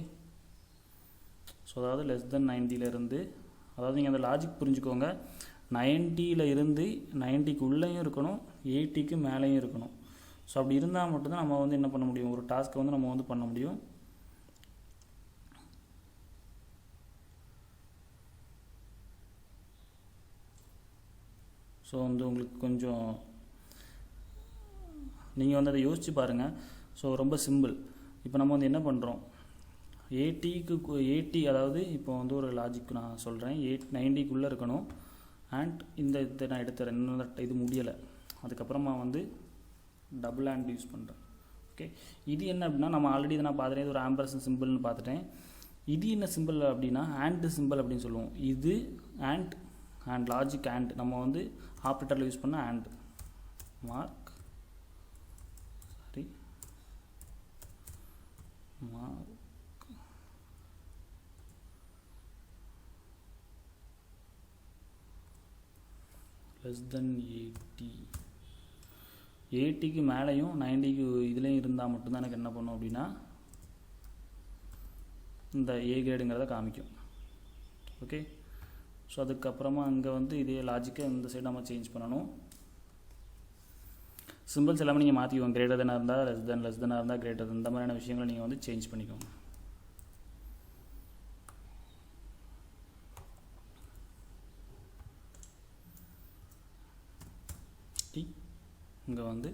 ஸோ அதாவது லெஸ் தென் 90லேருந்து, அதாவது நீங்கள் அந்த லாஜிக் புரிஞ்சுக்கோங்க, 90ல் இருந்து 90க்கு உள்ளேயும் இருக்கணும், 80க்கு மேலேயும் இருக்கணும். ஸோ அப்படி இருந்தால் மட்டும்தான் நம்ம வந்து என்ன பண்ண முடியும், ஒரு டாஸ்க்கை வந்து நம்ம வந்து பண்ண முடியும். ஸோ வந்து உங்களுக்கு கொஞ்சம் நீங்கள் வந்து அதை யோசித்து பாருங்கள். ஸோ ரொம்ப சிம்பிள். இப்போ நம்ம வந்து என்ன பண்ணுறோம், 80 அதாவது இப்போ வந்து ஒரு லாஜிக் நான் சொல்கிறேன், 90க்குள்ளே இருக்கணும். அண்ட் இதை நான் எடுத்துறேன், இன்னும் இது முடியலை. அதுக்கப்புறமா வந்து டபுள் ஆண்ட் யூஸ் பண்ணுறேன். ஓகே, இது என்ன அப்படின்னா நம்ம ஆல்ரெடி இதை நான் பார்த்துட்டேன், இது ஒரு ஆம்பர்சன் சிம்பிள்னு பார்த்துட்டேன். இது என்ன சிம்பிள் அப்படின்னா ஆண்ட் சிம்பிள் அப்படின்னு சொல்லுவோம். இது அண்ட் லாஜிக் அண்ட் நம்ம வந்து ஆப்ரேட்டரில் யூஸ் பண்ண அண்ட் மார்க் லெஸ் தென் 80க்கு மேலேயும் 90க்கு இதுலேயும் இருந்தால் மட்டும்தான் எனக்கு என்ன பண்ணும் அப்படின்னா இந்த ஏ கிரேடுங்கிறத காமிக்கும். ஓகே, ஸோ அதுக்கப்புறமா இங்கே வந்து இதே லாஜிக்கை இந்த சைடு நம்ம சேஞ்ச் பண்ணணும். சிம்பிள்ஸ் எல்லாமே நீங்கள் மாற்றிக்குவோம். கிரேட்டர் தெனாக இருந்தால் லெஸ் தெனாக இருந்தால் கிரேட்டர், இந்த மாதிரியான விஷயங்களை நீங்கள் வந்து சேஞ்ச் பண்ணிக்கோங்க. இங்கே வந்து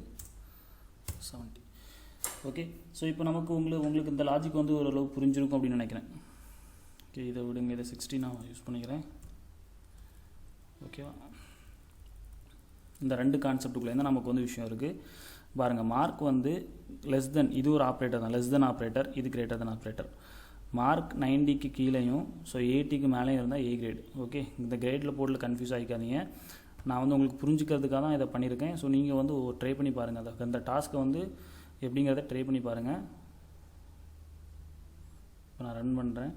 70. ஓகே, ஸோ இப்போ நமக்கு உங்களுக்கு இந்த லாஜிக் வந்து ஓரளவு புரிஞ்சிருக்கும் அப்படின்னு நினைக்கிறேன். ஓகே, இதை விடுங்க, இதை 60 நான் யூஸ் பண்ணிக்கிறேன். ஓகேவா, இந்த ரெண்டு கான்செப்டுக்குள்ளே நமக்கு வந்து விஷயம் இருக்குது பாருங்கள். மார்க் வந்து லெஸ் தென், இது ஒரு ஆப்ரேட்டர் தான், லெஸ் தென் ஆப்ரேட்டர், இது கிரேட்டர் தென் ஆப்ரேட்டர். மார்க் 90க்கு கீழேயும் ஸோ 80க்கு மேலேயும் இருந்தால் ஏ கிரேடு. ஓகே, இந்த கிரேடில் போர்டில் கன்ஃபியூஸ் ஆகிக்காதீங்க. நான் வந்து உங்களுக்கு புரிஞ்சுக்கிறதுக்காக தான் இதை பண்ணியிருக்கேன். ஸோ நீங்கள் வந்து ட்ரை பண்ணி பாருங்கள், அந்த டாஸ்க்கை வந்து எப்படிங்கிறத ட்ரை பண்ணி பாருங்கள். இப்போ நான் ரன் பண்ணுறேன்.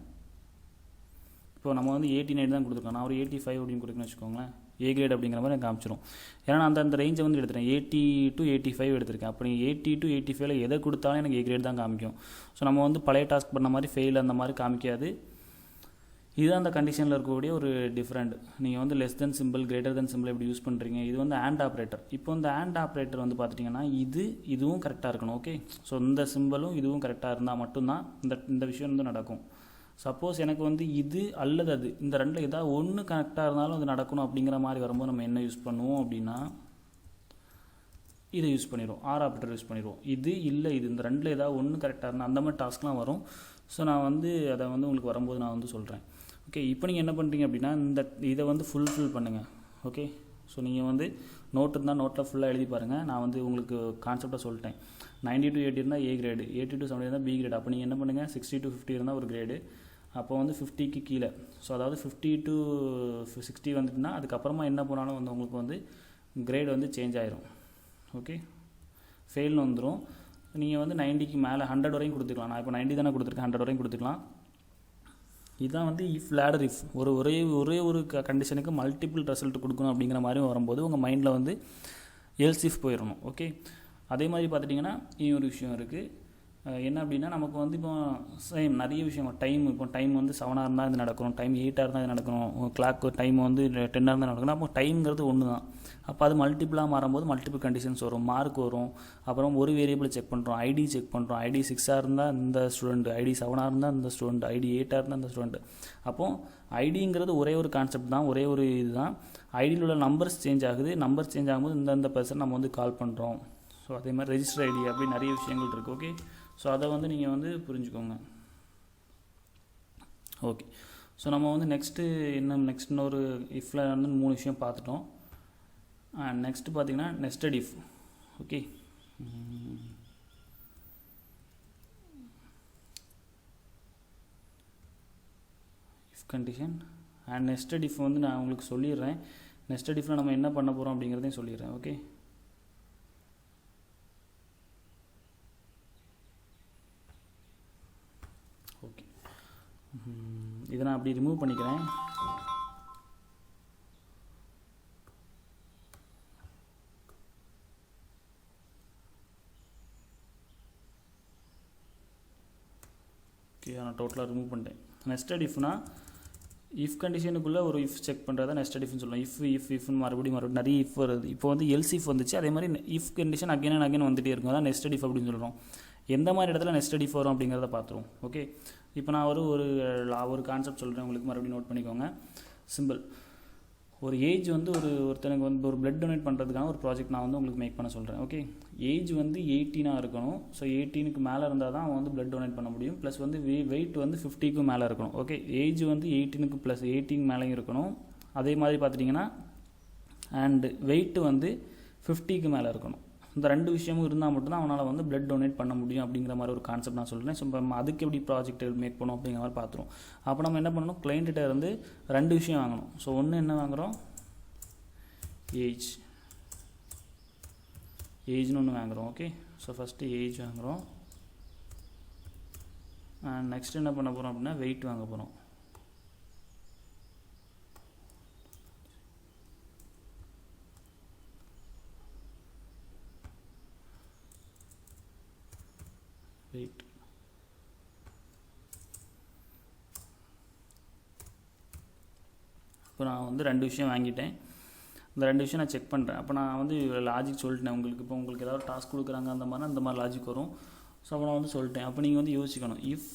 இப்போ நம்ம வந்து 89 தான் கொடுத்துருக்கோம், நான் ஒரு 85 அப்படின்னு கொடுக்குன்னு வச்சுக்கோங்களேன். ஏ கிரேட் அப்படிங்கிற மாதிரி எனக்கு காமிச்சிடும். ஏன்னா நான் அந்த ரேஞ்சை வந்து எடுத்துகிறேன், 80 to 85 எடுத்திருக்கேன். அப்போ நீங்கள் 80 to 85ல் எதை கொடுத்தாலும் எனக்கு ஏ கிரேட் தான் காமிக்கும். ஸோ நம்ம வந்து பழைய டாஸ்க் பண்ண மாதிரி ஃபெயில் அந்த மாதிரி காமிக்காது. இதுதான் அந்த கண்டிஷனில் இருக்கக்கூடிய ஒரு டிஃப்ரெண்ட். நீங்கள் வந்து less than simple, greater than simple எப்படி யூஸ் பண்ணுறீங்க. இது வந்து ஆண்ட் ஆப்ரேட்டர். இப்போ இந்த ஆண்ட் ஆப்ரேட்டர் வந்து பார்த்துட்டிங்கன்னா இதுவும் கரெக்டாக இருக்கணும். ஓகே, ஸோ இந்த சிம்பிளும் இதுவும் கரெக்டாக இருந்தால் மட்டும்தான் இந்த விஷயம் வந்து நடக்கும். சப்போஸ் எனக்கு வந்து இது அல்லது அது, இந்த ரெண்டில் ஏதாவது ஒன்று கரெக்டாக இருந்தாலும் அது நடக்கணும் அப்படிங்கிற மாதிரி வரும்போது நம்ம என்ன யூஸ் பண்ணுவோம் அப்படின்னா இதை யூஸ் பண்ணிடுவோம், ஆர் ஆப்ரேட்டர் யூஸ் பண்ணிடுவோம். இது இல்லை இது, இந்த ரெண்டில் ஏதாவது ஒன்று கரெக்டாக இருந்தால் அந்த மாதிரி டாஸ்க்லாம் வரும். ஸோ நான் வந்து அதை வந்து உங்களுக்கு வரும்போது நான் வந்து சொல்கிறேன். ஓகே, இப்போ நீங்கள் என்ன பண்ணுறீங்க அப்படின்னா இதை வந்து ஃபுல்ஃபில் பண்ணுங்கள். ஓகே, ஸோ நீங்கள் வந்து நோட் இருந்தால் நோட்டில் ஃபுல்லாக எழுதி பாருங்கள். நான் வந்து உங்களுக்கு கான்செப்டாக சொல்லிட்டேன். 90 to 80 இருந்தால் ஏ கிரேடு, 80 to 70 இருந்தால் பி கிரேடு. அப்போ நீங்கள் என்ன பண்ணுங்கள், 60 to 50 இருந்தால் ஒரு கிரேடு, அப்போ வந்து 50க்கு கீழே, ஸோ அதாவது 50 to 60 வந்துட்டுனா அதுக்கப்புறமா என்ன போனாலும் வந்து உங்களுக்கு வந்து கிரேடு வந்து சேஞ்ச் ஆயிரும். ஓகே, ஃபெயில்னு வந்துடும். நீங்கள் வந்து 90க்கு மேலே 100 வரையும் கொடுத்துக்கலாம். நான் இப்போ 90 தானே கொடுத்துருக்கேன், 100 வரையும் கொடுத்துக்கலாம். இதுதான் வந்து இஃப் லேடர் இஃப், ஒரே ஒரு கண்டிஷனுக்கு மல்டிபிள் ரிசல்ட் கொடுக்கணும் அப்படிங்கிற மாதிரி வரும்போது உங்கள் மைண்டில் வந்து எல்ஸ் இஃப் போயிடணும். ஓகே, அதே மாதிரி பார்த்துட்டிங்கன்னா இன்னொரு விஷயம் இருக்குது. என்ன அப்படின்னா நமக்கு வந்து இப்போ சேம் நிறைய விஷயம் டைம், இப்போ டைம் வந்து 7 இருந்தால் இது நடக்கணும், டைம் 8 இருந்தால் இது நடக்கணும், கிளாக் டைம் வந்து 10 இருந்தால் நடக்கணும். அப்போ டைம்ங்கிறது ஒன்று தான். அப்போ அது மல்டிபிளாக மாறும்போது மல்டிபிள் கண்டிஷன்ஸ் வரும், மார்க் வரும். அப்புறம் ஒரு வேரியபிள் செக் பண்ணுறோம், ஐடி செக் பண்ணுறோம். ஐடி 6 இருந்தால் இந்த ஸ்டூடெண்ட், ஐடி 7 இருந்தால் இந்த ஸ்டூடெண்ட், ஐடி 8 இருந்தால் இந்த ஸ்டூடெண்ட். அப்போது ஐடிங்கிறது ஒரே ஒரு கான்செப்ட் தான், ஒரே ஒரு இதுதான். ஐடியில் உள்ள நம்பர்ஸ் சேஞ்ச் ஆகுது, நம்பர்ஸ் சேஞ்ச் ஆகும்போது இந்த பர்சன் நம்ம வந்து கால் பண்ணுறோம். ஸோ அதே மாதிரி ரெஜிஸ்டர் ஐடி அப்படி நிறைய விஷயங்கள் இருக்குது. ஓகே, ஸோ அதை வந்து நீங்கள் வந்து புரிஞ்சுக்கோங்க. ஓகே, ஸோ நம்ம வந்து நெக்ஸ்ட்டு இன்னொரு இஃப்பில் வந்து 3 விஷயம் பார்த்துட்டோம். நெக்ஸ்ட்டு பார்த்தீங்கன்னா nested if. Okay, if condition and nested if வந்து நான் உங்களுக்கு சொல்லிடுறேன். நெஸ்டட் இஃப்பில் நம்ம என்ன பண்ண போகிறோம் அப்படிங்கிறதையும் சொல்லிடுறேன். ஓகே, ஓகே, இதை நான் அப்படி ரிமூவ் பண்ணிக்கிறேன். ஓகே, நான் டோட்டலாக ரிமூவ் பண்ணிட்டேன். நெஸ்டட் இஃப்னா இஃப் கண்டிஷனுக்குள்ளே ஒரு இஃப் செக் பண்ணுறதா நெஸ்டட் இஃப்னு சொல்லலாம். இஃப்னு மறுபடியும் நிறைய இஃப் வருது. இப்போ வந்து எல்ஸ் இஃப் வந்துச்சு, அதே மாதிரி if condition again and again வந்துகிட்டே இருக்கும். அதான் நெஸ்டட் இஃப் அப்படின்னு சொல்கிறோம். எந்த மாதிரி இடத்துல நெஸ்டட் இஃப் வரும் அப்படிங்கிறத பார்த்துருவோம். ஓகே, இப்போ நான் ஒரு கான்செப்ட் சொல்கிறேன், உங்களுக்கு மறுபடியும் நோட் பண்ணிக்கோங்க. சிம்பிள், ஒரு ஏஜ் வந்து ஒருத்தனுக்கு வந்து ஒரு பிளட் டொனேட் பண்ணுறதுக்கான ஒரு ப்ராஜெக்ட் நான் வந்து உங்களுக்கு மேக் பண்ண சொல்கிறேன். ஓகே, ஏஜ் வந்து 18 இருக்கணும். ஸோ 18க்கு மேலே இருந்தால் தான் அவன் வந்து பிளட் டொனேட் பண்ண முடியும். ப்ளஸ் வந்து வெயிட் வந்து 50க்கு மேலே இருக்கணும். ஓகே, ஏஜ் வந்து 18க்கு ப்ளஸ் 18 மேலேயும் இருக்கணும். அதே மாதிரி பார்த்துட்டிங்கன்னா அண்டு வெயிட் வந்து 50க்கு மேலே இருக்கணும். இந்த 2 விஷயமும் இருந்தால் மட்டும்தான் அவனால் வந்து பிளட் டொனேட் பண்ண முடியும் அப்படிங்கிற மாதிரி ஒரு கான்செப்ட் நான் சொல்கிறேன். ஸோ நம்ம அதுக்கு எப்படி ப்ராஜெக்ட் மேக் பண்ணோம் அப்படிங்கிற மாதிரி பார்த்துருவோம். அப்போ நம்ம என்ன பண்ணணும், கிளைண்ட்டிட்ட இருந்து 2 விஷயம் வாங்கணும். ஸோ ஒன்று என்ன வாங்குகிறோம், ஏஜ்னு ஒன்று வாங்குகிறோம். ஓகே, ஸோ ஃபஸ்ட்டு ஏஜ் வாங்குகிறோம். நெக்ஸ்ட் என்ன பண்ண போகிறோம் அப்படின்னா வெயிட் வாங்க போகிறோம். வெயிட் இப்போ நான் வந்து 2 விஷயம் வாங்கிட்டேன். இந்த 2 விஷயம் நான் செக் பண்ணுறேன். அப்போ நான் வந்து லாஜிக் சொல்லிட்டேன் உங்களுக்கு. இப்போ உங்களுக்கு ஏதாவது டாஸ்க் கொடுக்குறாங்க அந்த மாதிரி லாஜிக் வரும். ஸோ அப்போ நான் வந்து சொல்லிட்டேன். அப்போ நீங்கள் வந்து யோசிக்கணும். இஃப்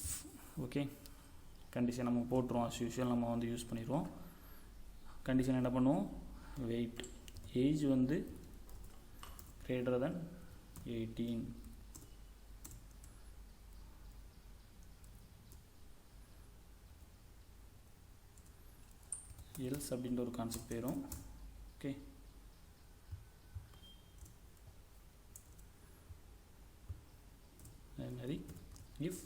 ஓகே கண்டிஷன் நம்ம போட்டுருவோம், அஸ் யூஷுவல் நம்ம வந்து யூஸ் பண்ணிடுவோம். கண்டிஷன் என்ன பண்ணுவோம், வெயிட் ஏஜ் வந்து greater than 18. எல்ஸ் அப்படின்ற ஒரு கான்செப்ட் போயிடும். ஓகே, அதே மாதிரி இஃப்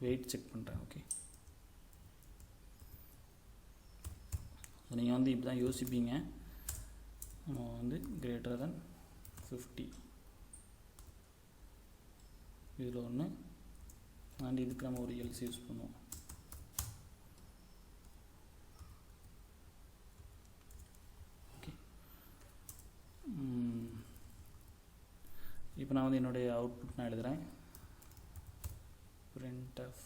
வெயிட் செக் பண்ணுறேன். ஓகே, நீங்கள் வந்து இப்படி தான் யோசிப்பீங்க. நம்ம வந்து greater than 50 இதில் ஒன்று அண்ட் இதுக்கு நம்ம ஒரு எல்ஸ் யூஸ் பண்ணுவோம். ஓகே, இப்போ நான் வந்து என்னுடைய அவுட்புட் நான் எழுதுகிறேன். printf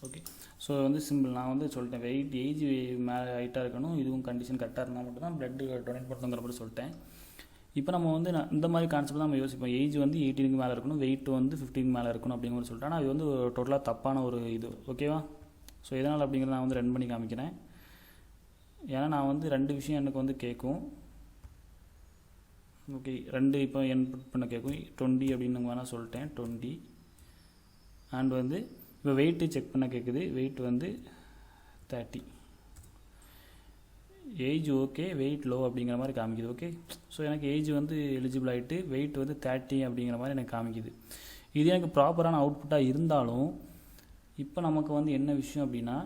ஓகே, ஸோ வந்து சிம்பிள் நான் வந்து சொல்லிட்டேன். வெயிட் ஏஜ் மேலே ஹைட்டாக இருக்கணும், இதுவும் கண்டிஷன் கரெக்டாக இருந்தால் மட்டும் தான் பிளட்டு டொனேட் பண்ணுங்கிற மாதிரி சொல்லிட்டேன். இப்போ நம்ம வந்து இந்த மாதிரி கான்செப்ட் தான் நம்ம யோசிப்போம். ஏஜ் வந்து 18க்கு மேலே இருக்கணும், வெயிட் வந்து 15க்கு மேலே இருக்கணும் அப்படிங்கிற மாதிரி சொல்லிட்டு. ஆனால் அது வந்து டோட்டலாக தப்பான ஒரு இது. ஓகேவா? ஸோ எதனால் அப்படிங்கிறத நான் வந்து ரன் பண்ணி காமிக்கிறேன். ஏன்னா நான் வந்து 2 விஷயம் எனக்கு வந்து கேட்கும். ஓகே, 2 இப்போ இன்புட் பண்ண கேட்கும். 20 அப்படின்னு வேணால் சொல்லிட்டேன், 20. அண்ட் வந்து இப்போ வெயிட்டு செக் பண்ண கேட்குது. வெயிட் வந்து 30. ஏஜ் ஓகே, வெயிட் லோ அப்படிங்கிற மாதிரி காமிக்குது. ஓகே, ஸோ எனக்கு ஏஜ் வந்து எலிஜிபிள் ஆகிட்டு வெயிட் வந்து 30 அப்படிங்கிற மாதிரி எனக்கு காமிக்குது. இது எனக்கு ப்ராப்பரான அவுட்புட்டாக இருந்தாலும் இப்போ நமக்கு வந்து என்ன விஷயம் அப்படின்னா,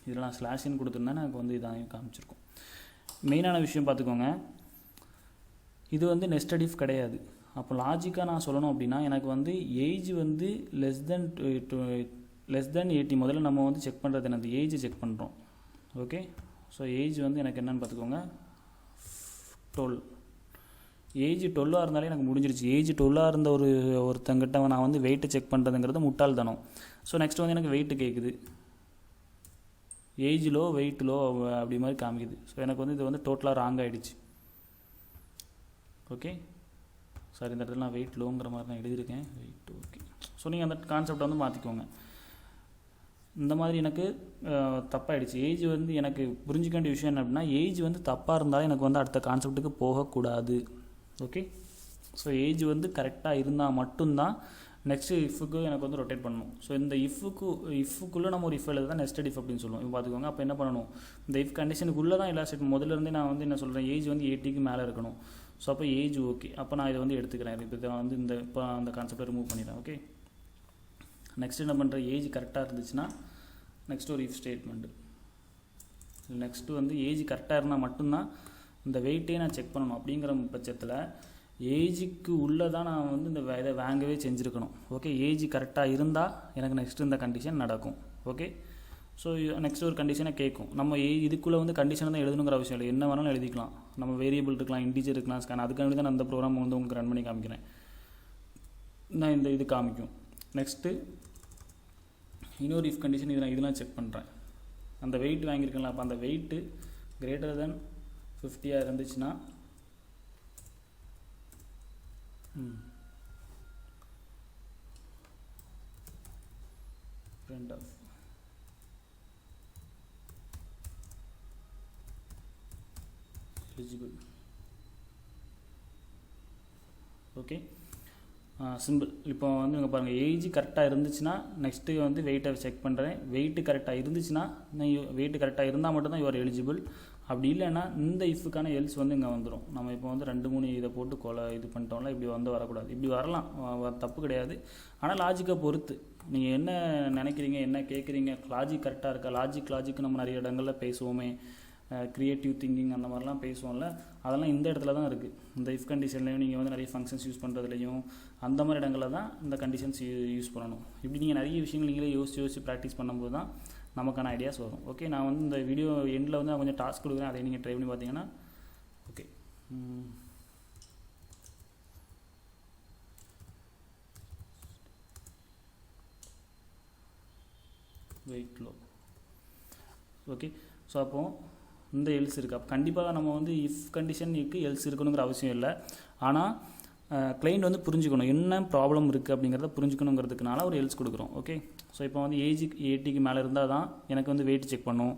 இதில் நான் ஸ்லாஷின்னு கொடுத்துருந்தேன், எனக்கு வந்து இதாக காமிச்சிருக்கும். மெயினான விஷயம் பார்த்துக்கோங்க, இது வந்து நெஸ்டட் இஃப் கிடையாது. அப்போ லாஜிக்காக நான் சொல்லணும் அப்படின்னா, எனக்கு வந்து ஏஜ் வந்து லெஸ் தென் 80. முதல்ல நம்ம வந்து செக் பண்ணுறது என்னது, ஏஜ் செக் பண்ணுறோம். ஓகே, ஸோ ஏஜ் வந்து எனக்கு என்னென்னு பார்த்துக்கோங்க, 12. ஏஜ் 12 இருந்தாலே எனக்கு முடிஞ்சிருச்சு. ஏஜ் 12 இருந்த ஒருத்தங்கிட்ட நான் வந்து வெயிட்டு செக் பண்ணுறதுங்கிறது முட்டாள்தனம். ஸோ நெக்ஸ்ட் வந்து எனக்கு வெயிட்டு கேட்குது, ஏஜ் லோ வெயிட் லோ அப்படி மாதிரி காமிக்குது. ஸோ எனக்கு வந்து இது வந்து டோட்டலாக ராங் ஆகிடுச்சு. ஓகே, சார் இந்த இடத்துல நான் வெயிட் லோங்கிற மாதிரி நான் எழுதியிருக்கேன், வெயிட். ஓகே, ஸோ நீங்கள் அந்த கான்செப்டை வந்து மாற்றிக்கோங்க. இந்த மாதிரி எனக்கு தப்பாகிடுச்சு. ஏஜ் வந்து எனக்கு புரிஞ்சிக்க வேண்டிய விஷயம் என்ன அப்படின்னா, ஏஜ் வந்து தப்பாக இருந்தாலும் எனக்கு வந்து அடுத்த கான்செப்ட்டுக்கு போகக்கூடாது. ஓகே, ஸோ ஏஜ் வந்து கரெக்டாக இருந்தால் மட்டும்தான் நெக்ஸ்ட்டு இஃப்க்கு எனக்கு வந்து ரொட்டேட் பண்ணணும். ஸோ இந்த இஃப்க்குள்ளே நம்ம ஒரு இஃப் எழுத தான் நெஸ்டட் இஃப் அப்படின்னு சொல்லுவோம். இப்போ பார்த்துக்கோங்க, அப்போ என்ன பண்ணணும், இந்த இஃப் கண்டிஷனுக்குள்ளே தான் எல்லா ஸ்டேட். முதல்லேருந்தே நான் வந்து என்ன சொல்கிறேன், ஏஜ் வந்து 80க்கு மேலே இருக்கணும். ஸோ அப்போ ஏஜ் ஓகே, அப்போ நான் இதை வந்து எடுத்துக்கிறேன். இப்போ இதை வந்து இப்போ அந்த கான்செப்டை ரிமூவ் பண்ணிடுறேன். ஓகே, நெக்ஸ்ட் என்ன பண்ணுறேன், ஏஜ் கரெக்டாக இருந்துச்சுன்னா நெக்ஸ்ட் ஒரு இஃப் ஸ்டேட்மெண்ட்டு. நெக்ஸ்ட்டு வந்து ஏஜ் கரெக்டாக இருந்தால் மட்டும்தான் இந்த வெயிட்டே நான் செக் பண்ணணும். அப்படிங்கிற பட்சத்தில் ஏஜுக்கு உள்ளே தான் நான் வந்து இந்த இதை வாங்கவே செஞ்சுருக்கணும். ஓகே, ஏஜ் கரெக்டாக இருந்தால் எனக்கு நெக்ஸ்ட்டு இந்த கண்டிஷன் நடக்கும். ஓகே, ஸோ நெக்ஸ்ட் ஒரு கண்டிஷனை கேட்கும். நம்ம இதுக்குள்ளே வந்து கண்டிஷனை தான் எழுதணுங்கிற அவசியம் இல்லை, என்ன வேணாலும் எழுதிக்கலாம். நம்ம வேரியபிள் இருக்கலாம், இன்டீஜர் இருக்கலாம், ஸ்கேன். அதுக்காண்டி தான் நான் அந்த ப்ரோக்ராம் வந்து உங்களுக்கு ரன் பண்ணி காமிக்கிறேன். நான் இந்த இது காமிக்கும். நெக்ஸ்ட்டு இன்னொரு இஃப் கண்டிஷன் இதெல்லாம் செக் பண்ணுறேன். அந்த வெயிட் வாங்கியிருக்கேன்ல, அப்போ அந்த வெயிட்டு கிரேட்டர் தென் 50 இருந்துச்சுன்னா print of eligible. Okay, simple. இப்போ வந்து இங்கே பாருங்கள், ஏஜ் கரெக்டாக இருந்துச்சுன்னா நெக்ஸ்ட்டு வந்து வெயிட்டை செக் பண்ணுறேன். வெயிட்டு கரெக்டாக இருந்துச்சுன்னா வெயிட்டு கரெக்டாக இருந்தால் மட்டும்தான் யுவர் எலிஜிபிள். அப்படி இல்லைன்னா இந்த இஃப்க்கான எல்ஸ் வந்து இங்கே வந்துடும். நம்ம இப்போ வந்து 2-3 இதை போட்டு இது பண்ணிட்டோம்ல, இப்படி வந்து வரக்கூடாது. இப்படி வரலாம், தப்பு கிடையாது. ஆனால் லாஜிக்கை பொறுத்து நீங்கள் என்ன நினைக்கிறீங்க, என்ன கேட்குறீங்க, லாஜிக் கரெக்டாக இருக்கா. லாஜிக் நம்ம நிறைய இடங்களில் பேசுவோமே, க்ரியேட்டிவ் திங்கிங் அந்த மாதிரிலாம் பேசுவோம்ல, அதெல்லாம் இந்த இடத்துல தான் இருக்குது. இந்த இஃப் கண்டிஷன்லையும் நீங்கள் வந்து நிறைய ஃபங்க்ஷன்ஸ் யூஸ் பண்ணுறதுலையும் அந்த மாதிரி இடங்களில் தான் இந்த கண்டிஷன்ஸ் யூஸ் பண்ணணும். இப்படி நீங்கள் நிறைய விஷயங்கள் நீங்களே யோசிச்சு ப்ராக்டிஸ் பண்ணும்போது தான் நமக்கான ஐடியாஸ் வரும். ஓகே, நான் வந்து இந்த வீடியோ எண்டில் வந்து நான் கொஞ்சம் டாஸ்க் கொடுக்குறேன், அதை நீங்கள் ட்ரை பண்ணி பார்த்தீங்கன்னா okay. Wait low. Okay, so அப்போது இந்த எல்ஸ் இருக்குது. அப்போ கண்டிப்பாக நம்ம வந்து இஃப் கண்டிஷன் இருக்குது, எல்ஸ் இருக்கணுங்கிற அவசியம் இல்லை. ஆனால் கிளைண்ட் வந்து புரிஞ்சுக்கணும் என்ன ப்ராப்ளம் இருக்குது அப்படிங்கிறத புரிஞ்சுக்கணுங்கிறதுக்குனால ஒரு எல்ஸ் கொடுக்குறோம். ஓகே, ஸோ இப்போ வந்து ஏஜுக்கு 80க்கு மேலே இருந்தால் தான் எனக்கு வந்து வெயிட் செக் பண்ணும்.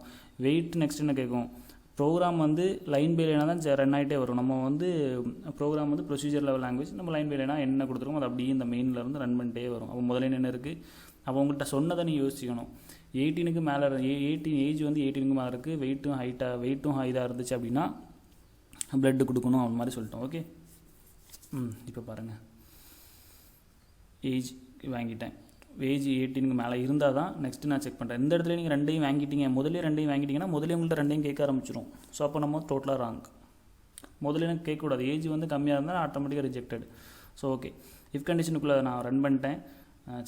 வெயிட் நெக்ஸ்ட் என்ன கேட்கும், ப்ரோக்ராம் வந்து லைன் பை லைனாக தான் ரன் ஆகிட்டே வரும். நம்ம வந்து ப்ரோக்ராம் வந்து ப்ரொசீஜர் லெவல் லாங்குவேஜ், நம்ம லைன் பை லைனாக என்ன கொடுத்துருக்கோம் அது அப்படியே இந்த மெயின்லேருந்து ரன் பண்ணிட்டே வரும். அப்போ முதல்ல என்ன இருக்குது, அப்போ உங்கள்கிட்ட சொன்னதை நீ யோசிக்கணும். 18க்கு மேலே ஏஜ் வந்து 18க்கு மேலே இருக்குது, வெயிட்டும் ஹைட்டாக இருந்துச்சு அப்படின்னா பிளட்டு கொடுக்கணும் அந்த மாதிரி சொல்லிட்டோம். ஓகே, இப்போ பாருங்கள், ஏஜ் வாங்கிட்டேன். ஏஜ் 18க்கு மேலே இருந்தால் தான் நெக்ஸ்ட்டு நான் செக் பண்ணுறேன். இந்த இடத்துல நீங்கள் ரெண்டையும் வாங்கிட்டீங்க, முதலே ரெண்டையும் வாங்கிட்டீங்கன்னா முதலே உங்கள்கிட்ட ரெண்டையும் கேட்க ஆரம்பிச்சிடும். ஸோ அப்போ நம்ம டோட்டலாக ராங். முதல்ல எனக்கு கேட்கக்கூடாது, ஏஜ் வந்து கம்மியாக இருந்தால் ஆட்டோமேட்டிக்காக ரிஜெக்டட். ஸோ ஓகே, இஃப் கண்டிஷனுக்குள்ளே நான் ரன் பண்ணிட்டேன்,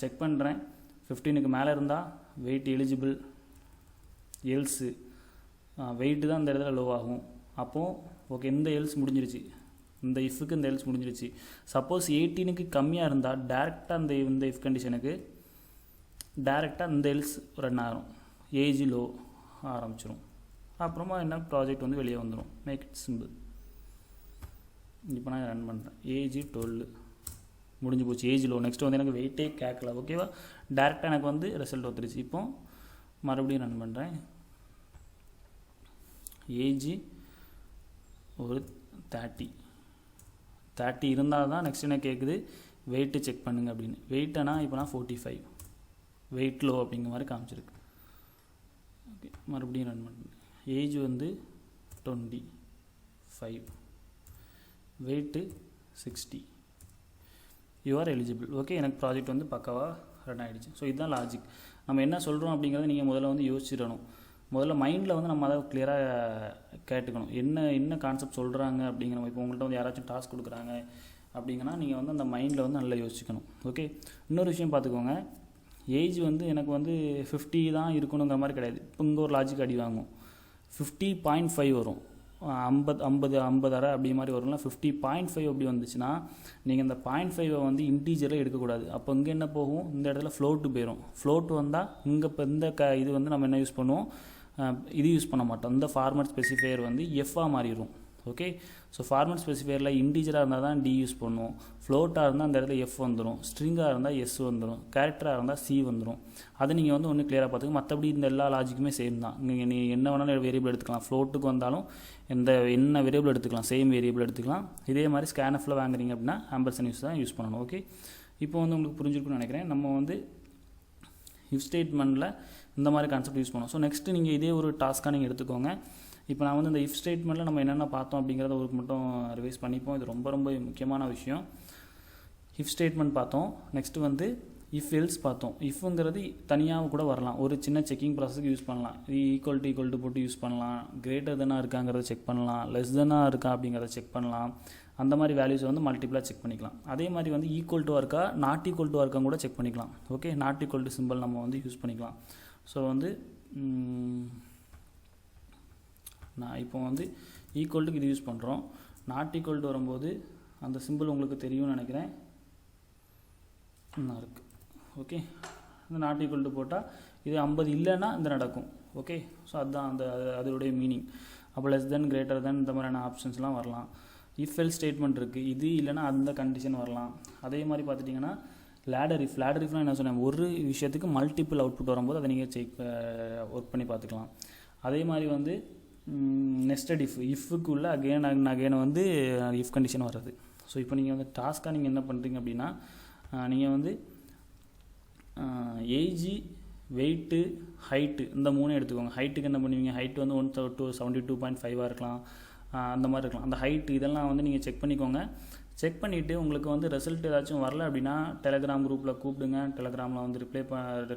செக் பண்ணுறேன். 15க்கு மேலே இருந்தால் வெயிட் எலிஜிபிள், எல்ஸு வெயிட்டு தான் இந்த இடத்துல லோ ஆகும். அப்போது ஓகே, இந்த எல்ஸ் முடிஞ்சிருச்சு, இந்த இஃப்க்கு இந்த எல்ஸ் முடிஞ்சிருச்சு. சப்போஸ் 18க்கு கம்மியாக இருந்தால் டேரெக்டாக இந்த இஃப் கண்டிஷனுக்கு டேரெக்டாக இந்த எல்ஸ் ரன் ஆகும், ஏஜ் லோ ஆரம்பிச்சிடும். அப்புறமா என்ன ப்ராஜெக்ட் வந்து வெளியே வந்துடும். Make it simple. இப்போ நான் ரன் பண்ணுறேன். ஏஜ் 12 முடிஞ்சு போச்சு. Age low. நெக்ஸ்ட் வந்து எனக்கு வெயிட்டே கேட்கல. ஓகேவா, டேரெக்டாக எனக்கு வந்து ரிசல்ட் வந்துருச்சு. இப்போ மறுபடியும் ரன் பண்ணுறேன். ஏஜ் ஒரு 30 இருந்தால் தான் நெக்ஸ்ட் என்ன கேட்குது, வெயிட்டு செக் பண்ணுங்க அப்படின்னு. வெயிட்டனா இப்போ நான் 45, வெயிட் லோ அப்படிங்கிற மாதிரி காமிச்சிருக்கு. ஓகே, மறுபடியும் ரன் பண்ணுறேன். ஏஜ் வந்து 25, weight 60, you are eligible. Okay, எனக்கு ப்ராஜெக்ட் வந்து பக்காவாக ரன் ஆகிடுச்சு. ஸோ இதுதான் லாஜிக். நம்ம என்ன சொல்கிறோம் அப்படிங்கிறத நீங்கள் முதல்ல வந்து யோசிச்சிடணும். முதல்ல மைண்டில் வந்து நம்ம அதை கிளியராக கேட்டுக்கணும். என்ன கான்செப்ட் சொல்கிறாங்க அப்படிங்கிற. இப்போ உங்கள்கிட்ட வந்து யாராச்சும் டாஸ்க் கொடுக்குறாங்க அப்படிங்கன்னா நீங்கள் வந்து அந்த மைண்டில் வந்து நல்லா யோசிக்கணும். ஓகே, இன்னொரு விஷயம் பார்த்துக்கோங்க. ஏஜ் வந்து எனக்கு வந்து 50 தான் இருக்கணுங்கிற மாதிரி கிடையாது. இப்போ இங்கே ஒரு லாஜிக் அடி வாங்கும். 50.5 வரும். 50 அரை அப்படி மாதிரி வரும்ல. 50.5 அப்படி வந்துச்சுன்னா நீங்கள் இந்த 0.5 வந்து இன்டீஜரில் எடுக்கக்கூடாது. அப்போ இங்கே என்ன போகும், இந்த இடத்துல ஃப்ளோட்டு போயிடும். ஃப்ளோட்டு வந்தால் இங்கே இப்போ இந்த இது வந்து நம்ம என்ன யூஸ் பண்ணுவோம், இது யூஸ் பண்ண மாட்டோம். இந்த ஃபார்மட் ஸ்பெசிஃபையர் வந்து எஃப்பாக மாறிடும். ஓகே, ஸோ ஃபார்மட் ஸ்பெசிஃபையரில் இன்டீஜராக இருந்தால் தான் டி யூஸ் பண்ணுவோம். ஃப்ளோட்டாக இருந்தால் அந்த இடத்துல எஃப் வந்துடும். ஸ்ட்ரிங்காக இருந்தால் எஸ் வந்துடும். கேரக்டராக இருந்தால் சி வந்துடும். அதை நீங்கள் வந்து ஒன்று கிளியராக பார்த்துக்க. மற்றபடி இந்த எல்லா லாஜிக்குமே சேம் தான். நீங்கள் என்ன வேணாலும் வேரியபிள் எடுத்துக்கலாம். ஃப்ளோட்டுக்கு வந்தாலும் என்ன வேரியபிள் எடுத்துக்கலாம், சேம் வேரியபிள் எடுத்துக்கலாம். இதே மாதிரி ஸ்கேன்எஃப்பில் வாங்குறீங்க அப்படின்னா ஆம்பர்சன் யூஸ் தான் யூஸ் பண்ணணும். ஓகே, இப்போ வந்து உங்களுக்கு புரிஞ்சிருக்குன்னு நினைக்கிறேன். நம்ம வந்து இஃப் ஸ்டேட்மெண்ட்டில் இந்த மாதிரி கான்செப்ட் யூஸ் பண்ணோம். ஸோ நெக்ஸ்ட்டு நீங்கள் இதே ஒரு டாஸ்க்காக நீங்கள் எடுத்துக்கோங்க. இப்போ நான் வந்து இந்த இஃப் ஸ்டேட்மெண்ட்டில் நம்ம என்னென்ன பார்த்தோம் அப்படிங்கிறத ஒரு மட்டும் ரிவைஸ் பண்ணிப்போம். இது ரொம்ப ரொம்ப முக்கியமான விஷயம். இஃப் ஸ்டேட்மெண்ட் பார்த்தோம். நெக்ஸ்ட்டு வந்து இஃப் எல்ஸ் பார்த்தோம். இஃப்ங்கிறது தனியாக கூட வரலாம். ஒரு சின்ன செக்கிங் ப்ராசஸ்க்கு யூஸ் பண்ணலாம். ஈக்குவல் டு போட்டு யூஸ் பண்ணலாம். கிரேட்டர் தெனாக இருக்காங்கிறத செக் பண்ணலாம். லெஸ் தெனாக இருக்கா அப்படிங்கிறத செக் பண்ணலாம். அந்த மாதிரி வேல்யூஸை வந்து மல்டிப்ளாக செக் பண்ணிக்கலாம். அதே மாதிரி வந்து ஈக்குவல் டு இருக்கா, நாட் ஈக்குவல் டு இருக்கா கூட செக் பண்ணிக்கலாம். Okay, not equal to simple நம்ம வந்து யூஸ் பண்ணிக்கலாம். ஸோ வந்து நான் இப்போ வந்து ஈக்குவல்ட்டுக்கு இது யூஸ் பண்ணுறோம். நாட் ஈக்குவல் டு வரும்போது அந்த சிம்பிள் உங்களுக்கு தெரியும்னு நினைக்கிறேன். இன்னும் இருக்குது. ஓகே, இந்த நாட் ஈக்குவல் டு போட்டால் இது 50 இல்லைன்னா இந்த நடக்கும். ஓகே, ஸோ அதுதான் அதோடைய மீனிங். அப்போ லெஸ் தென், கிரேட்டர் தென் இந்த மாதிரியான ஆப்ஷன்ஸ்லாம் வரலாம். இஃப் எல் ஸ்டேட்மெண்ட் இருக்குது. இது இல்லைனா அந்த கண்டிஷன் வரலாம். அதே மாதிரி பார்த்துட்டிங்கன்னா லேடர் இஃப்லாம் என்ன சொன்னேன், ஒரு விஷயத்துக்கு மல்டிபிள் அவுட்புட் வரும்போது அதை நீங்கள் ஒர்க் பண்ணி பார்த்துக்கலாம். அதே மாதிரி வந்து நெஸ்டட் இஃப்புக்குள்ளே அகெயின் வந்து இஃப் கண்டிஷன் வர்றது. ஸோ இப்போ நீங்கள் வந்து டாஸ்க்காக நீங்கள் என்ன பண்ணுறீங்க அப்படின்னா, நீங்கள் வந்து ஏஜி, வெயிட்டு, ஹைட்டு இந்த 3 எடுத்துக்கோங்க. ஹைட்டுக்கு என்ன பண்ணுவீங்க, ஹைட்டு வந்து 172.5 இருக்கலாம், அந்த மாதிரி இருக்கலாம். அந்த ஹைட்டு இதெல்லாம் வந்து நீங்கள் செக் பண்ணிக்கோங்க. செக் பண்ணிவிட்டு உங்களுக்கு வந்து ரிசல்ட் ஏதாச்சும் வரல அப்படின்னா டெலகிராம் குரூப்பில் கூப்பிடுங்க. டெலகிராமில் வந்து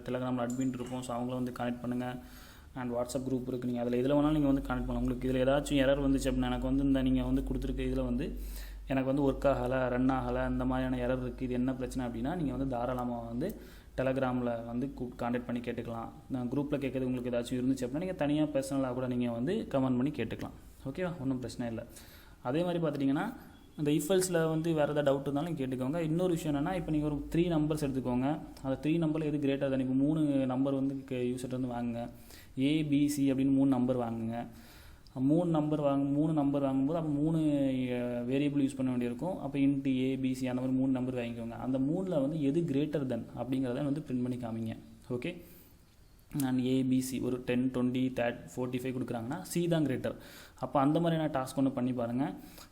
டெலகிராமில் அட்மின் இருப்போம். ஸோ அவங்கள வந்து கனெக்ட் பண்ணுங்கள். அண்ட் வாட்ஸ்அப் குரூப் இருக்குது. நீங்கள் அதில் எதில் வேணாலும் நீங்கள் வந்து கனெக்ட் பண்ணலாம். உங்களுக்கு இதில் ஏதாச்சும் எரர் வந்துச்சு அப்படின்னா, எனக்கு வந்து இந்த நீங்கள் வந்து கொடுத்துருக்க இதில் வந்து எனக்கு வந்து ஒர்க் ஆகலை, ரன் ஆகலை, இந்த மாதிரியான எரர் இருக்குது, இது என்ன பிரச்சனை அப்படின்னா நீங்கள் வந்து தாராளமாக வந்து டெலகிராமில் வந்து கான்டாக்ட் பண்ணி கேட்டுக்கலாம். நான் குரூப்பில் கேட்குறது உங்களுக்கு ஏதாச்சும் இருந்துச்சு அப்படின்னா நீங்கள் தனியாக பர்சனலாக கூட நீங்கள் வந்து கமெண்ட் பண்ணி கேட்டுக்கலாம். ஓகேவா, ஒன்றும் பிரச்சனை இல்லை. அதே மாதிரி பார்த்துட்டிங்கன்னா அந்த இஃபல்ஸில் வந்து வேறு ஏதாவது டவுட் இருந்தாலும் கேட்டுக்கோங்க. இன்னொரு விஷயம் என்னென்னா, இப்போ நீங்கள் ஒரு 3 நம்பர்ஸ் எடுத்துக்கோங்க. அந்த 3 நம்பரில் எது கிரேட்டர் தான். இப்போ 3 நம்பர் வந்து யூசர்ட்டு வந்து வாங்குங்க. ஏபிசி அப்படின்னு 3 நம்பர் வாங்குங்க. 3 நம்பர் வாங்கும்போது அப்போ 3 வேரியபிள் யூஸ் பண்ண வேண்டியிருக்கும். அப்போ இன்ட்டு ஏபிசி அந்த மாதிரி 3 நம்பர் வாங்கிக்கோங்க. அந்த 3ல் வந்து எது கிரேட்டர் தென் அப்படிங்கிறத வந்து பிரிண்ட் பண்ணி காமிங்க. ஓகே, நான் ஏபிசி ஒரு 10, 20, 30, 45 கொடுக்குறாங்கன்னா சி தான் கிரேட்டர். அப்போ அந்த மாதிரியான டாஸ்க் ஒன்று பண்ணி பாருங்கள்.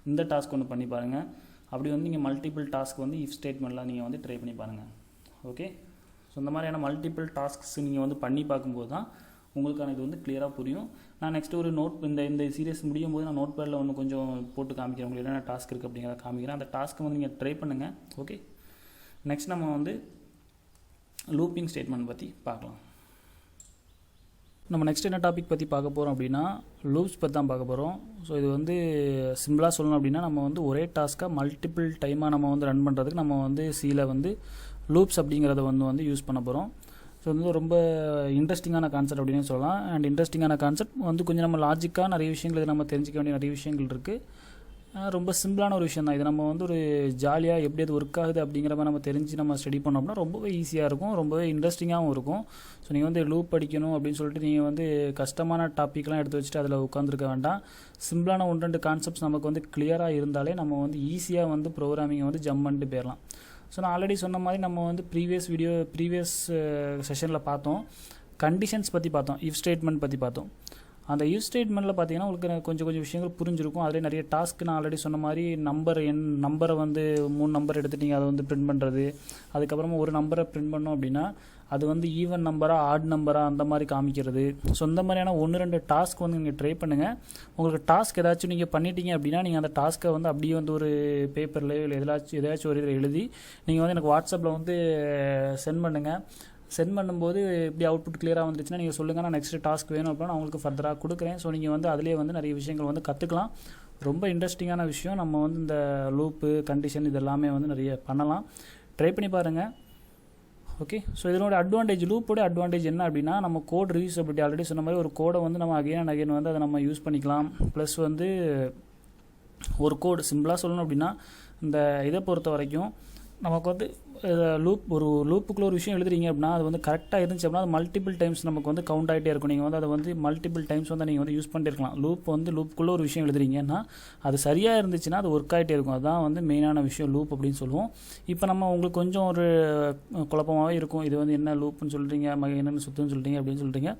இந்த டாஸ்க் ஒன்று பண்ணி பாருங்கள். அப்படி வந்து நீங்கள் மல்டிபிள் டாஸ்க் வந்து இஃப் ஸ்டேட்மெண்ட்டில் நீங்கள் வந்து ட்ரை பண்ணி பாருங்கள். ஓகே, ஸோ இந்த மாதிரியான மல்டிபிள் டாஸ்க்ஸ் நீங்கள் வந்து பண்ணி பார்க்கும்போது தான் உங்களுக்கான இது வந்து கிளியராக புரியும். நான் நெக்ஸ்ட்டு ஒரு இந்த சீரியஸ் முடியும் போது நான் நோட் பேடில் ஒன்று கொஞ்சம் போட்டு காமிக்கிறேன். உங்களுக்கு என்னென்ன டாஸ்க் இருக்குது அப்படிங்கிறத காமிக்கிறேன். அந்த டாஸ்க்கு வந்து நீங்கள் ட்ரை பண்ணுங்கள். ஓகே, நெக்ஸ்ட் நம்ம வந்து லூப்பிங் ஸ்டேட்மெண்ட் பற்றி பார்க்கலாம். நம்ம நெக்ஸ்ட் என்ன டாபிக் பற்றி பார்க்க போகிறோம் அப்படின்னா லூப்ஸ் பற்றி தான் பார்க்க போகிறோம். ஸோ இது வந்து சிம்பிளாக சொல்லணும் அப்படின்னா நம்ம வந்து ஒரே டாஸ்க்காக மல்டிபிள் டைமாக நம்ம வந்து ரன் பண்ணுறதுக்கு நம்ம வந்து சியில் வந்து லூப்ஸ் அப்படிங்கிறத வந்து யூஸ் பண்ண போகிறோம். ஸோ வந்து ரொம்ப இன்ட்ரெஸ்டிங்கான கான்செப்ட் அப்படின்னு சொல்லலாம். அண்ட் இன்ட்ரெஸ்டிங்கான கான்செப்ட் வந்து கொஞ்சம் நம்ம லாஜிக்காக நிறைய விஷயங்கள் இது நம்ம தெரிஞ்சிக்க வேண்டிய நிறைய விஷயங்கள் இருக்குது. ரொம்ப சிம்பிளான ஒரு விஷயம் தான். இது நம்ம வந்து ஒரு ஜாலியாக எப்படி அது ஒர்க் ஆகுது அப்படிங்கிற மாதிரி நம்ம தெரிஞ்சு நம்ம ஸ்டடி பண்ணோம்னா ரொம்பவே ஈஸியாக இருக்கும், ரொம்பவே இன்ட்ரெஸ்டிங்காகவும் இருக்கும். ஸோ நீங்கள் வந்து லூப் படிக்கணும் அப்படின்னு சொல்லிட்டு நீங்கள் வந்து கஷ்டமான டாப்பிக்லாம் எடுத்து வச்சுட்டு அதில் உட்காந்துருக்க வேண்டாம். சிம்பிளான 1-2 கான்செப்ட்ஸ் நமக்கு வந்து கிளியராக இருந்தாலே நம்ம வந்து ஈஸியாக வந்து ப்ரோக்ராமிங்கை வந்து ஜம்ப் பண்ணிட்டு போயிடலாம். ஸோ நான் ஆல்ரெடி சொன்ன மாதிரி நம்ம வந்து ப்ரீவியஸ் செஷனில் பார்த்தோம், கண்டிஷன்ஸ் பற்றி பார்த்தோம், இஃப் ஸ்டேட்மெண்ட் பற்றி பார்த்தோம். அந்த இஃப் ஸ்டேட்மெண்ட்டில் பார்த்தீங்கன்னா உங்களுக்கு கொஞ்சம் விஷயங்கள் புரிஞ்சிருக்கும். அதிலே நிறைய டாஸ்க் நான் ஆல்ரெடி சொன்ன மாதிரி நம்பரை வந்து 3 நம்பர் எடுத்துகிட்டீங்க அதை வந்து பிரிண்ட் பண்ணுறது, அதுக்கப்புறமா ஒரு நம்பரை பிரிண்ட் பண்ணோம் அப்படின்னா அது வந்து ஈவன் நம்பரா ஆட் நம்பரா அந்த மாதிரி காமிக்கிறது. ஸோ இந்த மாதிரியான 1-2 டாஸ்க் வந்து நீங்கள் ட்ரை பண்ணுங்கள். உங்களுக்கு டாஸ்க் ஏதாச்சும் நீங்கள் பண்ணிட்டீங்க அப்படின்னா நீங்கள் அந்த டாஸ்க்கை வந்து அப்படியே வந்து ஒரு பேப்பரில் இல்லை எதாச்சும் ஒரு இதில் எழுதி நீங்கள் வந்து எனக்கு வாட்ஸ்அப்பில் வந்து சென்ட் பண்ணுங்கள். சென்ட் பண்ணும்போது இப்படி அவுட்புட் கிளியராக வந்துருச்சுன்னா நீங்கள் சொல்லுங்கள், நான் நெக்ஸ்ட் டாஸ்க் வேணும் அப்படின்னா நான் உங்களுக்கு ஃபர்தராக கொடுக்குறேன். ஸோ நீங்கள் வந்து அதிலே வந்து நிறைய விஷயங்கள் வந்து கற்றுக்கலாம். ரொம்ப இன்ட்ரெஸ்டிங்கான விஷயம். நம்ம வந்து இந்த லூப்பு கண்டிஷன் இதெல்லாமே வந்து நிறைய பண்ணலாம். ட்ரை பண்ணி பாருங்கள். ஓகே, ஸோ இதனோட லூப்போட அட்வான்டேஜ் என்ன அப்படின்னா நம்ம கோட் ரீயூசபிலிட்டி. ஆல்ரெடி சொன்ன மாதிரி ஒரு கோடை வந்து நம்ம அகைன் வந்து அதை நம்ம யூஸ் பண்ணிக்கலாம். ப்ளஸ் வந்து ஒரு கோடு சிம்பிளாக சொல்லணும் அப்படின்னா இந்த இதை பொறுத்த வரைக்கும் நமக்கு வந்து லூப்புக்குள்ள ஒரு விஷயம் எழுதுறீங்க அப்படின்னா அது வந்து கரெக்டாக இருந்துச்சு அப்படின்னா அது மல்டிபிள் டைம்ஸ் நமக்கு வந்து கவுண்ட் ஆகிட்டே இருக்கும். நீங்கள் வந்து அதை வந்து மல்டிபிள் டைம்ஸ் வந்து நீங்கள் வந்து யூஸ் பண்ணிருக்கலாம். லூப்புக்குள்ளே ஒரு விஷயம் எழுதுறீங்கன்னா அது சரியாக இருந்துச்சுன்னா அது ஒர்க் ஆகிட்டே இருக்கும். அதுதான் வந்து மெயினான விஷயம் லூப் அப்படின்னு சொல்லுவோம். இப்போ நம்ம உங்களுக்கு கொஞ்சம் ஒரு குழப்பமாகவே இருக்கும், இது வந்து என்ன லூப்புன்னு சொல்கிறீங்க, என்னென்னு சுற்றுன்னு சொல்கிறீங்க அப்படின்னு சொல்கிறீங்க.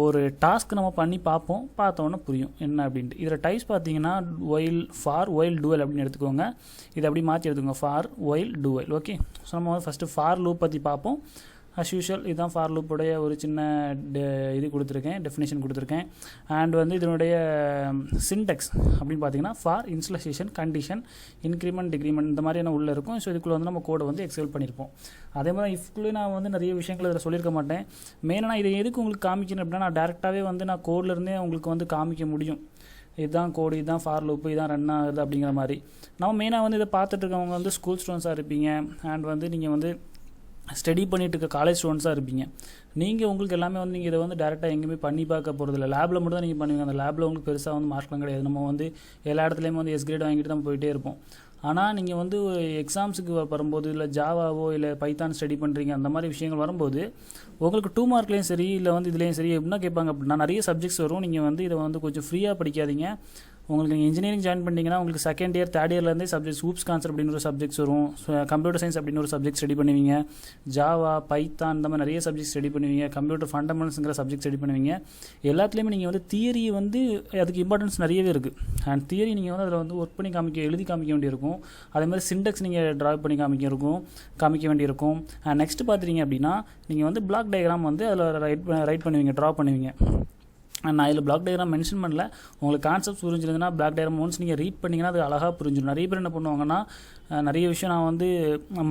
ஒரு டாஸ்க் நம்ம பண்ணி பார்த்தோன்னே புரியும் என்ன அப்படின்ட்டு. இதில் டைப்ஸ் பார்த்தீங்கன்னா ஃபார் ஒயில் டுவெல் அப்படின்னு எடுத்துக்கோங்க. இதை அப்படி மாற்றி எடுத்துக்கோங்க, for while do while. Okay, so நம்ம வந்து ஃபஸ்ட்டு ஃபார் லூப் பற்றி பார்ப்போம். அஸ் யூஷுவல் இதுதான் ஃபார் லூப்புடைய ஒரு சின்ன இது கொடுத்துருக்கேன், டெஃபினேஷன் கொடுத்துருக்கேன். அண்ட் வந்து இதனுடைய சின்டெக்ஸ் அப்படின்னு பார்த்தீங்கன்னா for installation condition increment decrement இந்த மாதிரியான உள்ளே இருக்கும். ஸோ இதுக்குள்ளே வந்து நம்ம கோடை வந்து எக்ஸல் பண்ணியிருப்போம். அதே மாதிரி இஃப்குள்ளே நான் வந்து நிறைய விஷயங்கள் இதில் சொல்லியிருக்க மாட்டேன். மெயினாக இதை எதுக்கு உங்களுக்கு காமிக்கணும் அப்படின்னா நான் டேரெக்டாகவே வந்து நான் கோட்லேருந்தே உங்களுக்கு வந்து காமிக்க முடியும். இதுதான் கோடு, இதுதான் ஃபார் லூப்பு, இதுதான் ரன் ஆகுது அப்படிங்கிற மாதிரி. நம்ம மெயினாக வந்து இதை பார்த்துட்டு இருக்கவங்க வந்து ஸ்கூல் ஸ்டூடெண்ட்ஸாக இருப்பீங்க. அண்ட் வந்து நீங்கள் வந்து ஸ்டடி பண்ணிட்டு இருக்க காலேஜ் ஸ்டூடெண்ட்ஸாக இருப்பீங்க. நீங்கள் உங்களுக்கு எல்லாமே வந்து நீங்கள் இதை வந்து டேரெக்டாக எங்கேயுமே பண்ணி பார்க்க போகிறதில்ல. லேபில் மட்டும் தான் நீங்கள் பண்ணுவீங்க. அந்த லேபில் உங்களுக்கு பெருசாக வந்து மார்க்லாம் கிடையாது. நம்ம வந்து எல்லா இடத்துலையுமே வந்து எஸ் கிரேட் வாங்கிட்டு நம்ம போயிட்டே இருப்போம். ஆனால் நீங்கள் வந்து எக்ஸாம்ஸுக்கு வரும்போது இல்லை ஜாவாவோ இல்லை பைத்தான் ஸ்டடி பண்ணுறீங்க அந்த மாதிரி விஷயங்கள் வரும்போது உங்களுக்கு 2 மார்க்லேயும் சரி இல்லை வந்து இதுலேயும் சரி எப்படின்னா கேட்பாங்க அப்படின்னா நிறைய சப்ஜெக்ட்ஸ் வரும். நீங்கள் வந்து இதை வந்து கொஞ்சம் ஃப்ரீயாக படிக்காதீங்க. உங்களுக்கு நீங்கள் இன்ஜினியரிங் ஜாயின் பண்ணிட்டீங்கன்னா உங்களுக்கு செகண்ட் இயர் தேர்ட் இயர்லேருந்தே சப்ஜெக்ட்ஸ் ஊப்ஸ் கான்செப்ட் அப்படின்னு ஒரு சப்ஜெக்ட்ஸ் வரும். கம்ப்யூட்டர் சயின்ஸ் அப்படின்னு ஒரு சப்ஜெக்ட் ஸ்டடி பண்ணுவீங்க. ஜாவா பைத்தான் இந்த மாதிரி நிறைய சப்ஜெக்ட் ஸ்டடி பண்ணுவீங்க. கம்ப்யூட்டர் ஃபண்டமெண்டல்ஸுங்கிற சப்ஜெக்ட் ஸ்டடி பண்ணுவீங்க. எல்லாத்துலேயுமே நீங்கள் வந்து தியரி வந்து அதுக்கு இம்பார்ட்டன்ஸ் நிறையவே இருக்குது. அண்ட் தியரி நீங்கள் வந்து அதில் வந்து ஒர்க் பண்ணி எழுதி காமிக்க வேண்டியிருக்கும். அதே மாதிரி சின்டெக்ஸ் நீங்கள் ட்ரா பண்ணி காமிக்க வேண்டியிருக்கும். அண்ட் நெக்ஸ்ட் பார்த்துட்டீங்க அப்படின்னா நீங்கள் வந்து பிளாக் டயக்ராம் வந்து அதில் ரைட் பண்ணுவீங்க, ட்ரா பண்ணுவீங்க. நான் இதில் பிளாக் டயக்ராம் மென்ஷன் பண்ணல. உங்களுக்கு கான்செப்ட்ஸ் புரிஞ்சிருந்ததுன்னா பிளாக் டயக்ராம் ஒன்ஸ் நீங்கள் ரீட் பண்ணிங்கன்னா அது அழகாக புரிஞ்சிடும். நிறைய பேர் என்ன பண்ணுவாங்கன்னா நிறைய விஷயம் நான் வந்து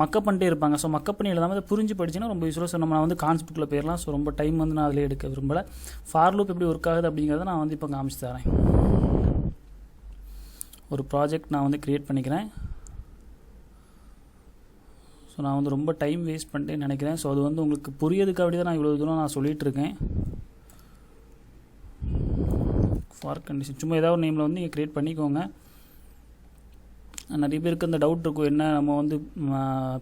மக்கப் பண்ணிட்டே இருப்பாங்க. ஸோ மக்கப் பண்ணி எழுதாமல் அதை புரிஞ்சு படிச்சுன்னா ரொம்ப யூஸ்ஃபுல்லாக. ஸோ நம்ம வந்து கான்செப்ட்டுக்குள்ளே போயிடலாம். ஸோ ரொம்ப டைம் வந்து நான் அதில் எடுக்க விரும்பலை. ஃபார் லூப் எப்படி ஒர்க் ஆகுது அப்படிங்கிறத நான் வந்து இப்போ காமிச்சு தரேன். ஒரு ப்ராஜெக்ட் நான் வந்து க்ரியேட் பண்ணிக்கிறேன். ஸோ நான் வந்து ரொம்ப டைம் வேஸ்ட் பண்ணிட்டேன்னு நினைக்கிறேன். ஸோ அது வந்து உங்களுக்கு புரியதுக்கு அப்படி தான் நான் இவ்வளோ தூரம் நான் சொல்லிகிட்டு இருக்கேன். ஃபார் கண்டிஷன் சும்மா ஏதாவது ஒரு நேமில் வந்து நீங்கள் க்ரியேட் பண்ணிக்கோங்க. நிறைய பேருக்கு அந்த டவுட் இருக்கும், என்ன நம்ம வந்து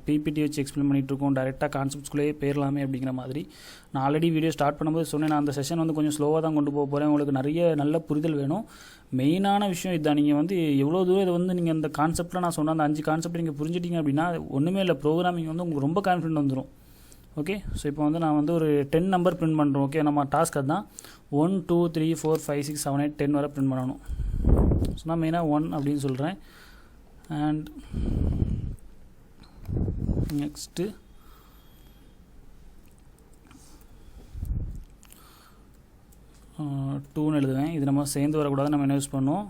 பிபிடி வச்சு எக்ஸ்பிளைன் பண்ணிகிட்ருக்கோம், டேரெக்டாக கான்செப்ட்ஸ்குள்ளேயே போயிடலாமே அப்படிங்கிற மாதிரி. நான் ஆல்ரெடி வீடியோ ஸ்டார்ட் பண்ணும்போது சொன்னேன், நான் அந்த செஷன் வந்து கொஞ்சம் ஸ்லோவாக தான் கொண்டு போக போகிறேன். உங்களுக்கு நல்ல புரிதல் வேணும். மெயினான விஷயம் இதுதான். நீங்கள் வந்து எவ்வளோ தூரம் இதை வந்து நீங்கள் அந்த கான்செப்டில் நான் சொன்ன அந்த 5 கான்செப்ட் நீங்கள் புரிஞ்சிட்டிங்க அப்படின்னா ஒன்றுமே இல்லை, ப்ரோக்ராமிங் வந்து உங்களுக்கு ரொம்ப கான்ஃபிடென்ட் வந்துடும். ஓகே, ஸோ இப்போ வந்து நான் வந்து ஒரு 10 நம்பர் பிரிண்ட் பண்ணுறோம். ஓகே, நம்ம டாஸ்க் அதுதான் 1 2 3 4 5 6 7 8 10 வரை பிரிண்ட் பண்ணணும். ஸோ நான் மெயினாக 1 அப்படின்னு சொல்கிறேன். அண்ட் நெக்ஸ்ட்டு 2ன்னு எழுதுவேன். இது நம்ம சேர்ந்து வரக்கூடாது, நம்ம என்ன யூஸ் பண்ணுவோம்,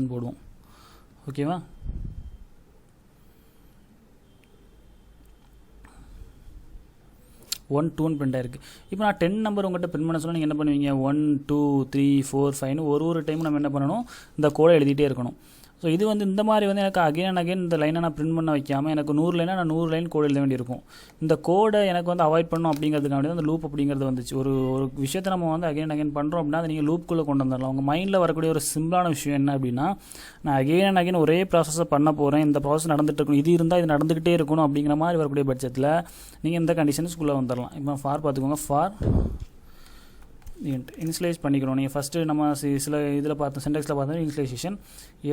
/n போடுவோம். ஓகேவா? ஒன் 2ன்னு பிரிண்ட் ஆயிருக்கு. இப்போ நான் 10 நம்பர் உங்கள்கிட்ட பிரிண்ட் பண்ண சொன்னால் நீங்கள் என்ன பண்ணுவீங்க, 1 2 3 4 5ன்னு ஒரு டைம் நம்ம என்ன பண்ணணும், இந்த கோடை எழுதிட்டே இருக்கணும். ஸோ இது வந்து இந்த மாதிரி வந்து எனக்கு அகைன் அண்ட் அகைன் இந்த லைனை நான் பிரிண்ட் பண்ண வைக்காமல் எனக்கு 100 லைனாக நான் 100 லைன் கோடு எழுத வேண்டியிருக்கும். இந்த கோடை எனக்கு வந்து அவாய்ட் பண்ணணும் அப்படிங்கிறதுக்காக அந்த லூப் அப்படிங்கிறது வந்துச்சு. ஒரு விஷயத்தை நம்ம வந்து அகைன் அகைன் பண்ணுறோம் அப்படின்னா அதை நீங்கள் லூப்புக்குள்ளே கொண்டு வந்துடலாம். உங்கள் மைண்டில் வரக்கூடிய ஒரு சிம்பிளான விஷயம் என்ன அப்படின்னா, நான் அகைன் அண்ட் அகைன் ஒரே ப்ராசஸை பண்ண போகிறேன், இந்த ப்ராசஸ் நடந்துகிட்டு இருக்கணும், இது இருந்தால் இது நடந்துக்கிட்டே இருக்கணும் அப்படிங்கிற மாதிரி வரக்கூடிய பட்சத்தில் நீங்கள் இந்த கண்டிஷன்ஸ்குள்ளே வந்துடலாம். இப்போ ஃபார் பார்த்துக்கோங்க, ஃபார் இனிஷியலைஸ் பண்ணிக்கிறோம். நீங்கள் ஃபஸ்ட்டு நம்ம சில இதில் பார்த்தோம், சின்டாக்ஸில் பார்த்தோம் இனிஷியலைசேஷன்.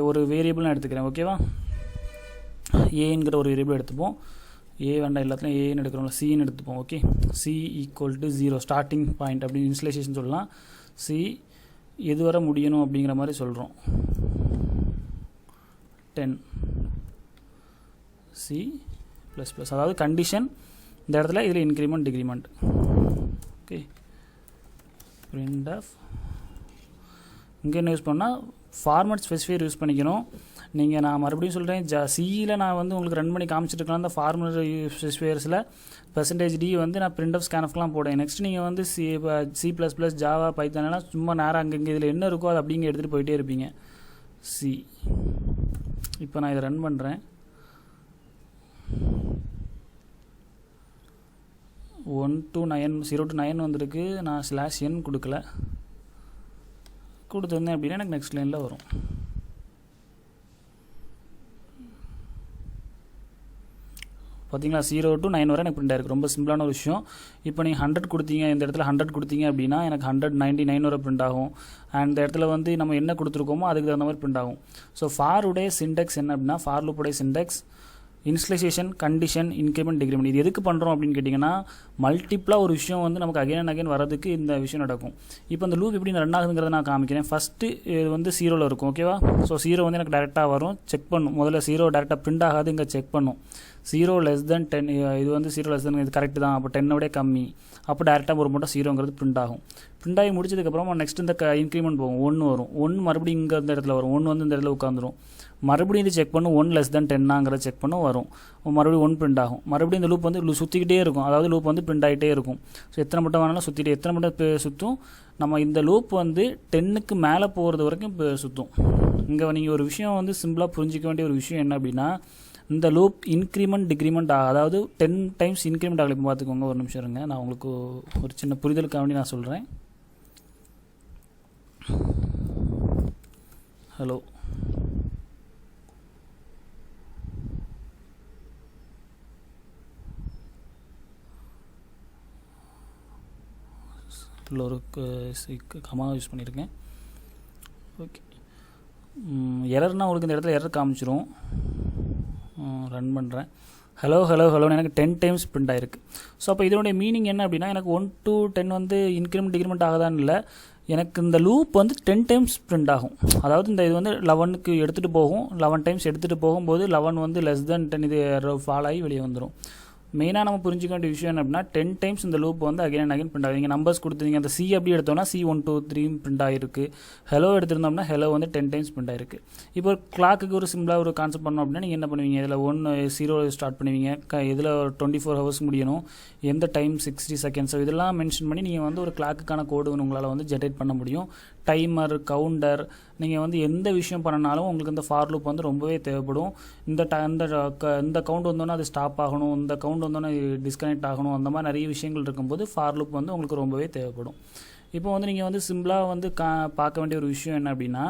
ஒரு வேரியபிள் நான் எடுத்துக்கிறேன், ஓகேவா? ஏங்கிற ஒரு வேரியபிள் எடுத்துப்போம். ஏ வேண்டாம், எல்லாத்துலையும் ஏன்னு எடுக்கிறோம்ல, சின்னு எடுத்துப்போம். Okay, C equal to 0 starting point அப்படின்னு இனிஷியலைசேஷன் சொல்லலாம். சி எது வரை முடியணும் அப்படிங்கிற மாதிரி சொல்கிறோம். 10 சி ப்ளஸ் ப்ளஸ், அதாவது கண்டிஷன் இந்த இடத்துல இதில் increment decrement. Okay, print of இங்கே என்ன யூஸ் பண்ணால் ஃபார்மேட் ஸ்பெசிஃபையர் யூஸ் பண்ணிக்கணும். நீங்கள் நான் மறுபடியும் சொல்கிறேன், சியில் நான் வந்து உங்களுக்கு ரன் பண்ணி காமிச்சிருக்கலாம். அந்த ஃபார்மேட் ஸ்பெசிஃபையர்ஸில் %d வந்து நான் print of scanfலாம் போடுறேன். நெக்ஸ்ட் நீங்கள் வந்து C++, ஜாவா, பைத்தான்லாம் சும்மா நேரம் அங்கங்கே இதில் என்ன இருக்கோ அது அப்படிங்க எடுத்துகிட்டு போயிட்டே இருப்பீங்க. சி இப்போ நான் இதை ரன் பண்ணுறேன். 1 to 9 0 to 9 வந்திருக்கு. நான் /n கொடுக்கல, கொடுத்துருந்தேன் அப்படின்னா எனக்கு நெக்ஸ்ட் லைனில் வரும். பார்த்தீங்களா, 0 to 9 வரை எனக்கு பிரிண்ட் ஆயிருக்கு. ரொம்ப சிம்பிளான ஒரு விஷயம். இப்போ நீங்கள் 100 கொடுத்தீங்க, இந்த இடத்துல 100 கொடுத்தீங்க அப்படின்னா எனக்கு 199 வரை பிரிண்ட் ஆகும். அண்ட் இந்த இடத்துல வந்து நம்ம என்ன கொடுத்துருக்கோமோ அதுக்கு தகுந்த மாதிரி பிரிண்ட் ஆகும். ஸோ ஃபாருடைய சின்டெக்ஸ் என்ன அப்படின்னா, ஃபார் லூப்புடைய syntax initialization, condition, increment, decrement. இது எதுக்கு பண்ணுறோம் அப்படின்னு கேட்டிங்கன்னா, மல்டிப்ளாக ஒரு விஷயம் வந்து நமக்கு அகைன் அண்ட் அகைன் வரதுக்கு இந்த விஷயம் நடக்கும். இப்போ இந்த லூப் எப்படி ரன் ஆகுதுங்கிறத நான் காமிக்கிறேன். ஃபஸ்ட்டு இது வந்து 0ல் இருக்கும், ஓகேவா? ஸோ 0 வந்து எனக்கு டேரெக்டாக வரும், செக் பண்ணும். முதல்ல 0 டேரெக்டாக பிரிண்ட் ஆகாது, இங்கே செக் பண்ணும். 0 less than 10, இது வந்து 0 less than, இது கரெக்டு தான். அப்போ 10 விட கம்மி, அப்போ டேரெக்டாக ஒரு மட்டும் 0ங்கிறது பிரிண்ட் ஆகும். பிரிண்ட் ஆகி முடிச்சதுக்கப்புறமா நெக்ஸ்ட் இந்த இன்க்ரிமெண்ட் போகும். 1 வரும். 1 மறுபடியும் இங்கே இந்த இடத்துல வரும். 1 வந்து இந்த இடத்துல உட்காந்துரும். மறுபடியும் இது செக் பண்ணும், 1 less than 10ங்கிறத செக் பண்ணும், வரும். மறுபடியும் 1 பிரிண்ட் ஆகும். மறுபடியும் இந்த லூப் வந்து சுற்றிக்கிட்டே இருக்கும். அதாவது லூப் வந்து பிரிண்ட் ஆகிட்டே இருக்கும். ஸோ எத்தனை மட்டும் வேணாலும் சுற்றிட்டு, எத்தனை மட்டும் சுற்றும். நம்ம இந்த லூப் வந்து 10க்கு மேலே போகிறது வரைக்கும் இப்போ சுற்றும். இங்கே நீங்கள் ஒரு விஷயம் வந்து சிம்பிளாக புரிஞ்சிக்க வேண்டிய ஒரு விஷயம் என்ன அப்படின்னா, இந்த லூப் இன்க்ரிமெண்ட் டிக்ரிமெண்ட் அதாவது 10 டைம்ஸ் இன்க்ரிமெண்ட் ஆகலை. இப்போ பார்த்துக்கோங்க, ஒரு நிமிஷம் இருங்க, நான் உங்களுக்கு ஒரு சின்ன புரிதலுக்காக வேண்டி நான் சொல்கிறேன். ஹலோ, ஒரு கமா யூஸ் பண்ணியிருக்கேன். ஓகே, எரர்னால் உங்களுக்கு இந்த இடத்துல எரர் காமிச்சிரும். ரன் பண்ணுறேன். ஹலோ ஹலோ ஹலோன்னு எனக்கு 10 டைம்ஸ் பிரிண்ட் ஆகிருக்கு. ஸோ அப்போ இதனுடைய மீனிங் என்ன அப்படின்னா, எனக்கு 1 to 10 வந்து இன்க்ரிமெண்ட் டிக்ரிமெண்ட் ஆகுதான்னு இல்லை, எனக்கு இந்த லூப் வந்து 10 டைம்ஸ் பிரிண்ட் ஆகும். அதாவது இந்த இது வந்து 11க்கு எடுத்துகிட்டு போகும். 11 டைம்ஸ் எடுத்துகிட்டு போகும்போது 11 வந்து less than 10 இது ஃபால் ஆகி வெளியே வந்துடும். மெயினாக நம்ம புரிஞ்சிக்க வேண்டிய விஷயம் என்ன அப்படின்னா, 10 டைம்ஸ் இந்த லூப் வந்து அகைன் அண்ட் அகைன் பிரிண்ட் ஆகுது. நீங்கள் நம்பர்ஸ் கொடுத்துருங்க, அந்த சி அப்படி எடுத்தோம்னா C 1 2 3 பிரிண்ட் ஆகிருக்கு. ஹலோ எடுத்திருந்தோம்னா ஹலோ வந்து 10 டைம்ஸ் பிரிண்ட் ஆகிருக்கு. இப்போ கிளாக்கு ஒரு சிம்பிளாக ஒரு கான்செப்ட் பண்ணோம் அப்படின்னா, நீங்கள் என்ன பண்ணுவீங்க, இதில் 0 ஸ்டார்ட் பண்ணுவீங்க, இதில் 24 ஹவர்ஸ் முடியணும், எந்த டைம் 60 செகண்ட்ஸ், இதெல்லாம் மென்ஷன் பண்ணி நீங்கள் வந்து ஒரு கிளாக்குக்கான கோடு உங்களால் வந்து ஜென்ரேட் பண்ண முடியும். டைமர், கவுண்டர், நீங்கள் வந்து எந்த விஷயம் பண்ணனாலும் உங்களுக்கு இந்த ஃபார் லூப் வந்து ரொம்பவே தேவைப்படும். இந்த கவுண்ட் வந்தோன்னா அது ஸ்டாப் ஆகணும், இந்த கவுண்ட் வந்தோன்னா டிஸ்கனெக்ட் ஆகணும், அந்த மாதிரி நிறைய விஷயங்கள் இருக்கும்போது ஃபார் லூப் வந்து உங்களுக்கு ரொம்பவே தேவைப்படும். இப்போ வந்து நீங்கள் வந்து சிம்பிளாக வந்து பார்க்க வேண்டிய ஒரு விஷயம் என்ன அப்படின்னா,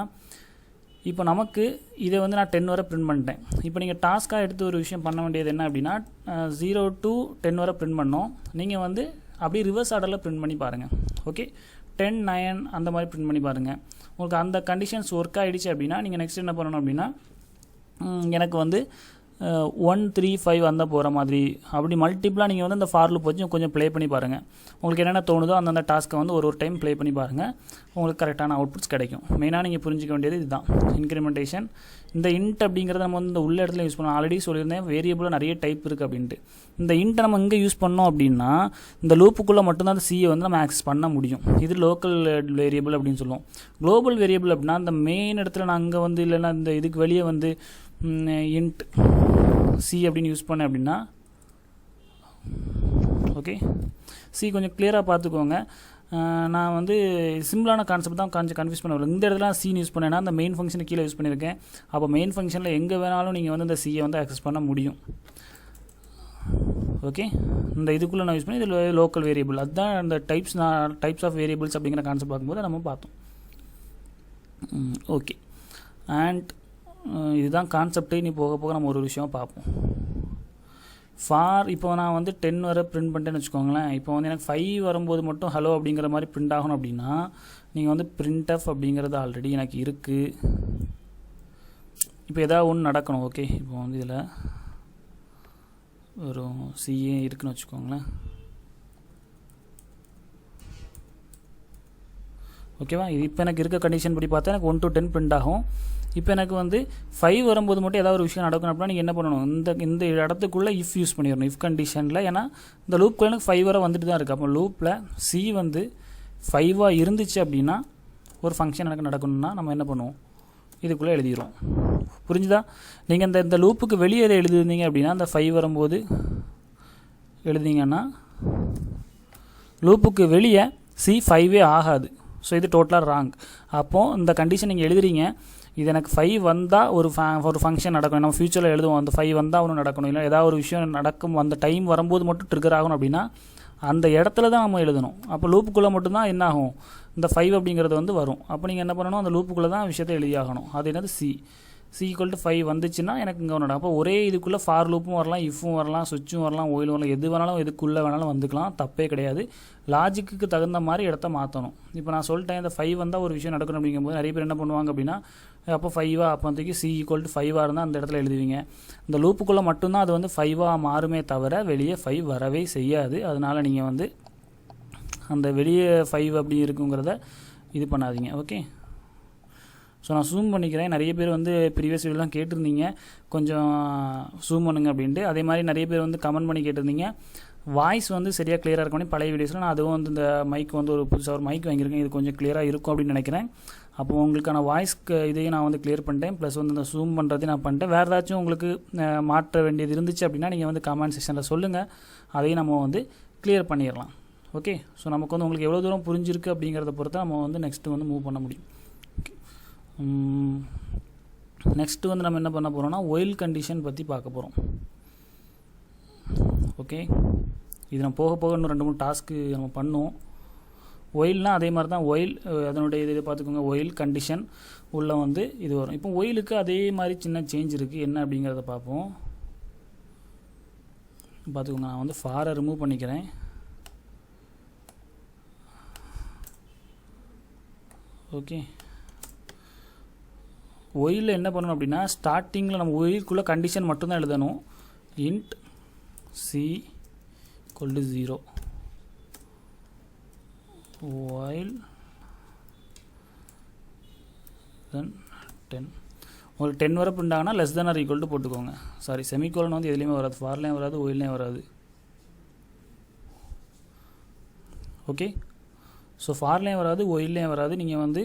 இப்போ நமக்கு இதை வந்து நான் 10 வரை பிரிண்ட் பண்ணிட்டேன். இப்போ நீங்கள் டாஸ்க்காக எடுத்து ஒரு விஷயம் பண்ண வேண்டியது என்ன அப்படின்னா, 0 to 10 வரை பிரிண்ட் பண்ணோம். நீங்கள் வந்து அப்படியே ரிவர்ஸ் ஆர்டரில் பிரிண்ட் பண்ணி பாருங்கள். ஓகே, 10 9 அந்த மாதிரி பிரிண்ட் பண்ணி பாருங்கள். உங்களுக்கு அந்த கண்டிஷன்ஸ் ஒர்க் ஆகிடுச்சு அப்படின்னா, நீங்கள் நெக்ஸ்ட் என்ன பண்ணணும் அப்படின்னா, எனக்கு வந்து 1 3 5 அந்த போகிற மாதிரி அப்படி மல்டிப்ளாக நீங்கள் வந்து அந்த ஃபார் லூப் வச்சு கொஞ்சம் ப்ளே பண்ணி பாருங்கள். உங்களுக்கு என்னென்ன தோணுதோ அந்தந்த டாஸ்க்கை வந்து ஒரு டைம் ப்ளே பண்ணி பாருங்கள், உங்களுக்கு கரெக்டான அவுட்புட்ஸ் கிடைக்கும். மெயினாக நீங்கள் புரிஞ்சிக்க வேண்டியது இதுதான், இன்க்ரிமெண்டேஷன். இந்த இன்ட் அப்படிங்கிறத நம்ம வந்து இந்த உள்ள இடத்துல யூஸ் பண்ணலாம். ஆல்ரெடி சொல்லியிருந்தேன் வேரியபிளில் நிறைய டைப் இருக்குது அப்படின்ட்டு. இந்த இன்ட்டை நம்ம இங்கே யூஸ் பண்ணோம் அப்படின்னா, இந்த லூப்புக்குள்ளே மட்டும்தான் அந்த சியை வந்து நம்ம ஆக்சஸ் பண்ண முடியும். இது லோக்கல் வேரியபிள் அப்படின்னு சொல்லுவோம். குளோபல் வேரியபிள் அப்படின்னா இந்த மெயின் இடத்துல நான் அங்கே வந்து இல்லைன்னா இந்த இதுக்கு வெளியே வந்து இன்ட் சி அப்படின்னு யூஸ் பண்ணேன் அப்படின்னா, ஓகே சி கொஞ்சம் கிளியராக பார்த்துக்கோங்க. நான் வந்து சிம்பிளான கான்செப்ட் தான் கொஞ்சம் கன்ஃபியூஸ் பண்ண இந்த இடத்துல சீன் யூஸ் பண்ணேன்னா அந்த மெயின் ஃபங்க்ஷனை கீழே யூஸ் பண்ணியிருக்கேன். அப்போ மெயின் ஃபங்க்ஷனில் எங்கே வேணாலும் நீங்கள் வந்து இந்த சியை வந்து ஆக்சஸ் பண்ண முடியும். ஓகே, இந்த இதுக்குள்ளே நான் யூஸ் பண்ணி இதில் லோக்கல் வேரியபிள் அதுதான் அந்த டைப்ஸ் ஆஃப் வேரியபிள்ஸ் அப்படிங்கிற கான்செப்ட் பார்க்கும்போது நம்ம பார்த்தோம். ஓகே, அண்ட் இதுதான் கான்செப்ட்டு. இனி போக போக நம்ம ஒரு விஷயம் பார்ப்போம். ஃபார் இப்போ நான் வந்து 10 வரை பிரிண்ட் பண்ணிட்டேன்னு வச்சுக்கோங்களேன். இப்போ வந்து எனக்கு 5 வரும்போது மட்டும் ஹலோ அப்படிங்கிற மாதிரி பிரிண்ட் ஆகணும் அப்படின்னா நீங்கள் வந்து printf அப்படிங்கிறது ஆல்ரெடி எனக்கு இருக்குது. இப்போ எதாவது ஒன்று நடக்கணும். ஓகே, இப்போ வந்து இதில் ஒரு சிஏ இருக்குன்னு வச்சுக்கோங்களேன். ஓகேவா, இது இப்போ எனக்கு இருக்க கண்டிஷன் படி பார்த்தா எனக்கு 1 to 10 பிரிண்ட் ஆகும். இப்போ எனக்கு வந்து 5 வரும்போது மட்டும் ஏதாவது ஒரு விஷயம் நடக்கணும் அப்படின்னா நீங்கள் என்ன பண்ணணும், இந்த இடத்துக்குள்ளே இஃப் யூஸ் பண்ணிடணும், இஃப் கண்டிஷனில். ஏன்னா இந்த லூப்புக்குள்ளே எனக்கு 5 வரை வந்துட்டு தான் இருக்குது. அப்போ லூப்பில் சி வந்து 5ஆக இருந்துச்சு அப்படின்னா ஒரு ஃபங்க்ஷன் எனக்கு நடக்கணும்னா நம்ம என்ன பண்ணுவோம், இதுக்குள்ளே எழுதிடுவோம். புரிஞ்சுதா? நீங்கள் இந்த லூப்புக்கு வெளியே எழுதிருந்தீங்க அப்படின்னா அந்த 5 வரும்போது எழுதிங்கன்னா லூப்புக்கு வெளியே சி 5ஏ ஆகாது. ஸோ இது டோட்டலாக ராங். அப்போது இந்த கண்டிஷன் நீங்கள் எழுதுறீங்க, இது எனக்கு 5 வந்தால் ஒரு ஃபங்க்ஷன் நடக்கணும். நம்ம ஃபியூச்சரில் எழுதுவோம், அந்த 5 வந்தால் ஒன்று நடக்கணும், இல்லை ஏதாவது ஒரு விஷயம் நடக்கும், அந்த டைம் வரும்போது மட்டும் ட்ரிகர் ஆகணும் அப்படின்னா அந்த இடத்துல தான் நம்ம எழுதணும். அப்போ லூப்புக்குள்ளே மட்டும்தான் என்ன ஆகும், இந்த 5 அப்படிங்கிறது வந்து வரும். அப்போ நீங்கள் என்ன பண்ணணும், அந்த லூப்புக்குள்ளே தான் விஷயத்தை எழுதி ஆகணும். அது என்னது சி ஈக்குவல் டு 5 வந்துச்சுன்னா எனக்கு இங்கே ஒன்று. அப்போ ஒரே இதுக்குள்ளே ஃபார் லூப்பும் வரலாம், இஃப்பும் வரலாம், சுவிட்சும் வரலாம், ஒயிலும் வரலாம், எது வேணாலும் இதுக்குள்ளே வேணாலும் வந்துக்கலாம், தப்பே கிடையாது. லாஜிக்கு தகுந்த மாதிரி இடத்த மாற்றணும். இப்போ நான் சொல்லிட்டேன் இந்த 5 வந்தால் ஒரு விஷயம் நடக்கணும் அப்படிங்கும்போது நிறைய பேர் என்ன பண்ணுவாங்க அப்படின்னா அப்போ 5 அப்போ வந்து சி ஈக்குவல் டு 5 இருந்தால் அந்த இடத்துல எழுதுவீங்க. இந்த லூப்புக்குள்ளே மட்டும்தான் அது வந்து 5 மாறுமே தவிர வெளியே 5 வரவே செய்யாது. அதனால் நீங்கள் வந்து அந்த வெளியே 5 அப்படி இருக்குங்கிறத இது பண்ணாதீங்க. ஓகே, ஸோ நான் ஜூம் பண்ணிக்கிறேன். நிறைய பேர் வந்து ப்ரீவியஸ் வீடியோலாம் கேட்டிருந்தீங்க கொஞ்சம் ஜூம் பண்ணுங்க அப்படின்ட்டு. அதே மாதிரி நிறைய பேர் வந்து கமெண்ட் பண்ணி கேட்டிருந்தீங்க வாய்ஸ் வந்து சரியாக கிளியராக இருக்கணும். பழைய வீடியோஸில் நான் அதுவும் வந்து இந்த மைக் வந்து ஒரு புதுசாக ஒரு மைக் வாங்கியிருக்கேன், இது கொஞ்சம் கிளியராக இருக்கும் அப்படின்னு நினைக்கிறேன். அப்போ உங்களுக்கான வாய்ஸ்க்கு இதையும் நான் வந்து கிளியர் பண்ணிட்டேன், ப்ளஸ் வந்து இந்த ஜூம் பண்ணுறதையும் நான் பண்ணிட்டேன். வேறு ஏதாச்சும் உங்களுக்கு மாற்ற வேண்டியது இருந்துச்சு அப்படின்னா நீங்கள் வந்து கமெண்ட் செக்ஷனில் சொல்லுங்கள், அதையும் நம்ம வந்து கிளியர் பண்ணிடலாம். ஓகே, ஸோ நமக்கு வந்து உங்களுக்கு எவ்வளோ தூரம் புரிஞ்சிருக்கு அப்படிங்கிறத பொறுத்து நம்ம வந்து நெக்ஸ்ட்டு வந்து மூவ் பண்ண முடியும். நெக்ஸ்ட்டு வந்து நம்ம என்ன பண்ண போகிறோம்னா ஒயில் கண்டிஷன் பற்றி பார்க்க போகிறோம். ஓகே, இது நம்ம போக போக இன்னும் 2-3 டாஸ்க்கு நம்ம பண்ணுவோம். ஒயில்னால் அதே மாதிரி தான், ஒயில் அதனுடைய இதை பார்த்துக்கோங்க, ஒயில் கண்டிஷன் உள்ளே வந்து இது வரும். இப்போ ஒயிலுக்கு அதே மாதிரி சின்ன சேஞ்ச் இருக்குது, என்ன அப்படிங்கிறத பார்ப்போம். பார்த்துக்கோங்க, நான் வந்து ஃபாரை ரிமூவ் பண்ணிக்கிறேன். ஓகே, ஒயிலில் என்ன பண்ணணும் அப்படின்னா ஸ்டார்டிங்கில் நம்ம ஒயிலுக்குள்ளே கண்டிஷன் மட்டும்தான் எழுதணும். Int C equal to 0 while then 10. உங்களுக்கு 10 வரை பிரிண்ட் ஆகுனா less than or equal to போட்டுக்கோங்க. சாரி, செமிகோலன் வந்து எதுலேயுமே வராது, ஃபார்லேயும் வராது, ஒயில்லையும் வராது. ஓகே, ஸோ ஃபார்லேயும் வராது, ஒயில்லையும் வராது. நீங்கள் வந்து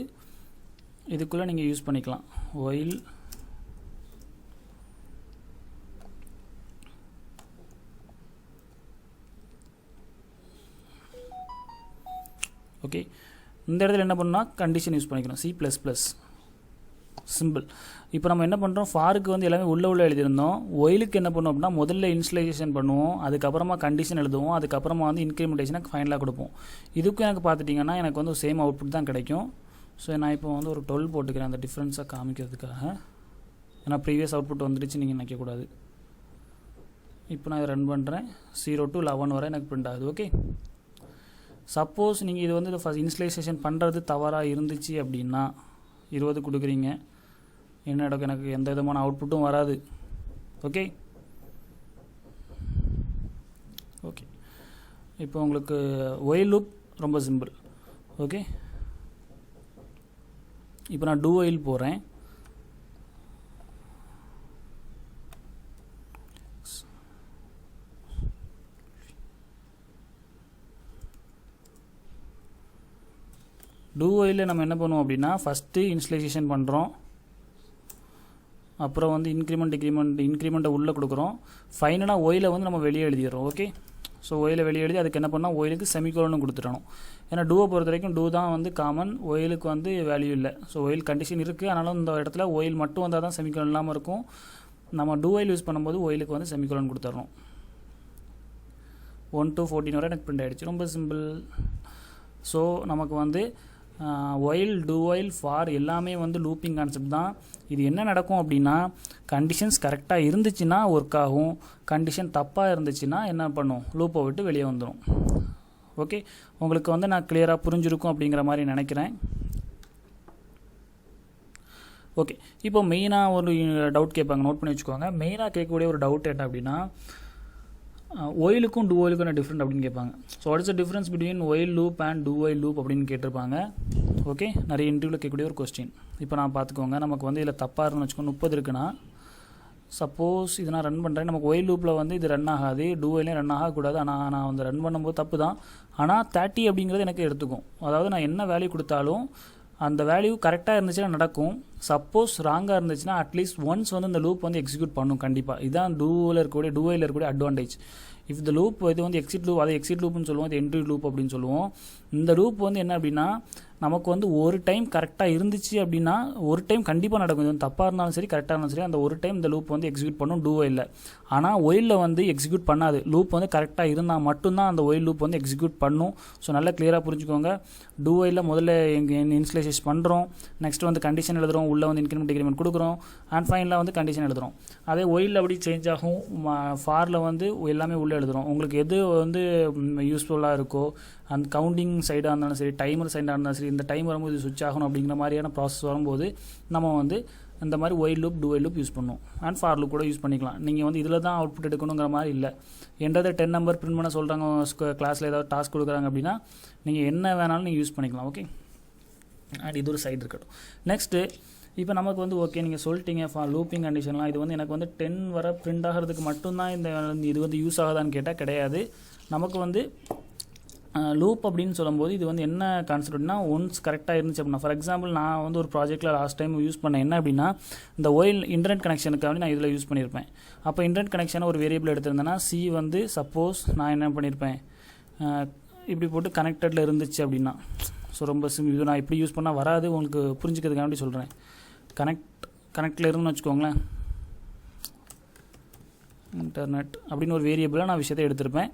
இதுக்குள்ளே நீங்கள் யூஸ் பண்ணிக்கலாம் ஒயில் ஓகே. இந்த இடத்துல என்ன பண்ணால் கண்டிஷன் யூஸ் பண்ணிக்கணும், C++ சிம்பிள். இப்போ நம்ம என்ன பண்ணுறோம், ஃபாருக்கு வந்து எல்லாமே உள்ளே எழுதியிருந்தோம். ஒயிலுக்கு என்ன பண்ணுவோம் அப்படின்னா முதல்ல இன்ஸ்டலேஷன் பண்ணுவோம், அதுக்கப்புறமா கண்டிஷன் எழுதுவோம், அதுக்கப்புறமா வந்து இன்க்ரிமெண்டேஷனுக்கு ஃபைனலாக கொடுப்போம். இதுக்கும் எனக்கு பார்த்துட்டிங்கன்னா எனக்கு வந்து சேம் அவுட்புட் தான் கிடைக்கும். ஸோ நான் இப்போ வந்து ஒரு 12 போட்டுக்கிறேன் அந்த டிஃப்ரென்ஸாக காமிக்கிறதுக்காக. ஏன்னா ப்ரீவியஸ் அவுட்புட் வந்துடுச்சு நீங்கள் நினைக்கக்கூடாது. இப்போ நான் இதை ரன் பண்ணுறேன், 0 to 11 வரை எனக்கு பிரிண்ட் ஆகுது. ஓகே, சப்போஸ் நீங்கள் இது வந்து ஃபஸ்ட் இன்ஸ்டலேஷன் பண்ணுறது தவறாக இருந்துச்சு அப்படின்னா 20 கொடுக்குறீங்க, என்ன நடக்கும், எனக்கு எந்த விதமான அவுட்புட்டும் வராது. ஓகே ஓகே, இப்போ உங்களுக்கு ஒயில் லூப் ரொம்ப சிம்பிள். ஓகே, இப்போ நான் டூ ஒயில் போகிறேன். டூ ஒயிலில் நம்ம என்ன பண்ணுவோம் அப்படின்னா ஃபஸ்ட்டு இன்ஸ்டலேஷன் பண்ணுறோம், அப்புறம் வந்து இன்க்ரிமெண்ட்டை உள்ளே கொடுக்குறோம், ஃபைனலாக ஒயிலை வந்து நம்ம வெளியே எழுதிடுறோம். ஓகே, ஸோ ஒயிலை வெளியே எழுதி அதுக்கு என்ன பண்ணால் ஒயிலுக்கு செமிகோலனும் கொடுத்துடணும். ஏன்னா டூவை பொறுத்த வரைக்கும் டூ தான் வந்து காமன், ஒயிலுக்கு வந்து வேல்யூ இல்லை. ஸோ ஒயில் கண்டிஷன் இருக்குது, ஆனாலும் இந்த இடத்துல ஒயில் மட்டும் வந்தால் தான் செமிகோலன் இல்லாமல் இருக்கும். நம்ம டூ ஒயில் யூஸ் பண்ணும்போது ஒயிலுக்கு வந்து செமிகோலன் கொடுத்துட்றோம். 1 to 14 வரை எனக்கு பிரிண்ட் ஆகிடுச்சு. ரொம்ப சிம்பிள். ஸோ நமக்கு வந்து ஒயில், டூ ஒயில், ஃபார் எல்லாமே வந்து லூப்பிங் கான்செப்ட் தான். இது என்ன நடக்கும் அப்படின்னா, கண்டிஷன்ஸ் கரெக்டாக இருந்துச்சுன்னா ஒர்க் ஆகும், கண்டிஷன் தப்பாக இருந்துச்சுன்னா என்ன பண்ணும், லூப்பை விட்டு வெளியே வந்துடும். ஓகே, உங்களுக்கு வந்து நான் கிளியராக புரிஞ்சிருக்கும் அப்படிங்கிற மாதிரி நினைக்கிறேன். ஓகே, இப்போ மெயினாக ஒரு டவுட் கேட்பாங்க, நோட் பண்ணி வச்சுக்கோங்க. மெயினாக கேட்கக்கூடிய ஒரு டவுட் என்ன அப்படின்னா, ஒயிலுக்கும் டூ ஒயிலுக்கும் டிஃப்ரெண்ட் அப்படின்னு கேட்பாங்க. So what is the difference between while loop and do while loop அப்படின்னு கேட்டிருப்பாங்க. ஓகே, நிறைய இன்டர்வியூவில் கேட்கக்கூடிய ஒரு கொஸ்டின். இப்போ நான் பார்த்துக்கோங்க, நமக்கு வந்து இதில் தப்பாக இருக்குன்னு வச்சுக்கோங்க. 30 இருக்குன்னா, சப்போஸ் இது நான் ரன் பண்ணுறேன், நமக்கு ஒயில் லூப்பில் வந்து இது ரன் ஆகாது, டூ ஒயிலையும் ரன் ஆகக்கூடாது. ஆனால் நான் வந்து ரன் பண்ணும்போது தப்பு தான். ஆனால் 30 அப்படிங்கிறது எனக்கு எடுத்துக்கும். அதாவது நான் என்ன வேல்யூ கொடுத்தாலும் அந்த வேல்யூ கரெக்டாக இருந்துச்சுன்னா நடக்கும். சப்போஸ் ராங்காக இருந்துச்சுன்னா அட்லீஸ்ட் ஒன்ஸ் வந்து இந்த லூப் வந்து எக்ஸிக்யூட் பண்ணும் கண்டிப்பாக. இதுதான் டூவில் இருக்கக்கூடிய அட்வான்டேஜ். இஃப் த லூப் இது வந்து எக்ஸிட் லூப், அதை எக்ஸிட் லூப்னு சொல்லுவோம், இது என்ட்ரி லூப் அப்படின்னு சொல்லுவோம். இந்த லூப் வந்து என்ன அப்படின்னா, நமக்கு வந்து ஒரு டைம் கரெக்டாக இருந்துச்சு அப்படின்னா ஒரு டைம் கண்டிப்பாக நடக்கும். இது வந்து தப்பாக இருந்தாலும் சரி கரெக்டாக இருந்தாலும் சரி அந்த ஒரு டைம் இந்த லூப் வந்து எக்ஸிக்யூட் பண்ணும் டூ ஒயிலில். ஆனால் ஒயிலில் வந்து எக்ஸிக்யூட் பண்ணாது. லூப் வந்து கரெக்டாக இருந்தால் மட்டும்தான் அந்த ஒயில் லூப் வந்து எக்ஸிக்யூட் பண்ணும். ஸோ நல்லா கிளியராக புரிஞ்சுக்கோங்க. டூ ஒயிலில் முதல்ல இன்ஸ்லேஷன் பண்ணுறோம், நெக்ஸ்ட் வந்து கண்டிஷன் எழுதுகிறோம், உள்ளே வந்து இன்க்ரிமெண்ட் டிக்ரிமெண்ட் கொடுக்குறோம், அண்ட் ஃபைனலாக வந்து கண்டிஷன் எழுதுகிறோம். அதே ஒயிலில் அப்படி சேஞ்ச் ஆகும். ஃபாரில் வந்து எல்லாமே உள்ளே எழுதுகிறோம். உங்களுக்கு எது வந்து யூஸ்ஃபுல்லாக இருக்கோ, அந்த கவுண்டிங் சைடாக இருந்தாலும் சரி, டைமர் சைடாக இருந்தாலும் சரி, இந்த டைம் வரும்போது சுவிட்ச் ஆகணும் அப்படிங்கிற மாதிரியான ப்ராசஸ் வரும்போது நம்ம வந்து இந்த மாதிரி while loop, do while loop use பண்ணுவோம். அண்ட் ஃபார் லூப் கூட யூஸ் பண்ணிக்கலாம். நீங்கள் வந்து இதில் தான் அவுட்புட் எடுக்கணுங்கிற மாதிரி இல்லை. என்றதை 10 நம்பர் பிரிண்ட் பண்ண சொல்கிறாங்க, கிளாஸில் ஏதாவது டாஸ்க் கொடுக்குறாங்க அப்படின்னா நீங்கள் என்ன வேணாலும் நீங்கள் யூஸ் பண்ணிக்கலாம். ஓகே, அண்ட் இது ஒரு சைடு இருக்கட்டும். நெக்ஸ்ட்டு இப்போ நமக்கு வந்து ஓகே நீங்கள் சொல்லிட்டீங்க லூப்பிங் கண்டிஷன்லாம், இது வந்து எனக்கு வந்து 10 வர பிரிண்ட் ஆகிறதுக்கு மட்டும்தான் இது வந்து யூஸ் ஆகுதான்னு கேட்டால் கிடையாது. நமக்கு வந்து லூப் அப்படின்னு சொல்லும்போது இது வந்து என்ன கான்செப்ட்னா, ஒன்ஸ் கரெக்டாக இருந்துச்சு அப்படின்னா, ஃபார் எக்ஸாம்பிள் நான் வந்து ஒரு ப்ராஜெக்ட்டில் லாஸ்ட் டைம் யூஸ் பண்ணேன். என்ன அப்படின்னா, இந்த ஒயில் இன்டர்நெட் கனெக்ஷனுக்காக நான் இதில் யூஸ் பண்ணியிருப்பேன். அப்போ இன்டர்நெட் கனெக்ஷனை ஒரு வேரியபிள் எடுத்திருந்தேன்னா, சி வந்து சப்போஸ் நான் என்ன பண்ணியிருப்பேன், இப்படி போட்டு கனெக்டடில் இருந்துச்சு அப்படின்னா, ஸோ ரொம்ப இது நான் இப்படி யூஸ் பண்ணால் வராது, உங்களுக்கு புரிஞ்சுக்கிறதுக்காண்டி சொல்கிறேன். கனெக்டில் இருந்துன்னு வச்சுக்கோங்களேன், இன்டர்நெட் அப்படின்னு ஒரு வேரியபிளாக நான் விஷயத்தை எடுத்திருப்பேன்.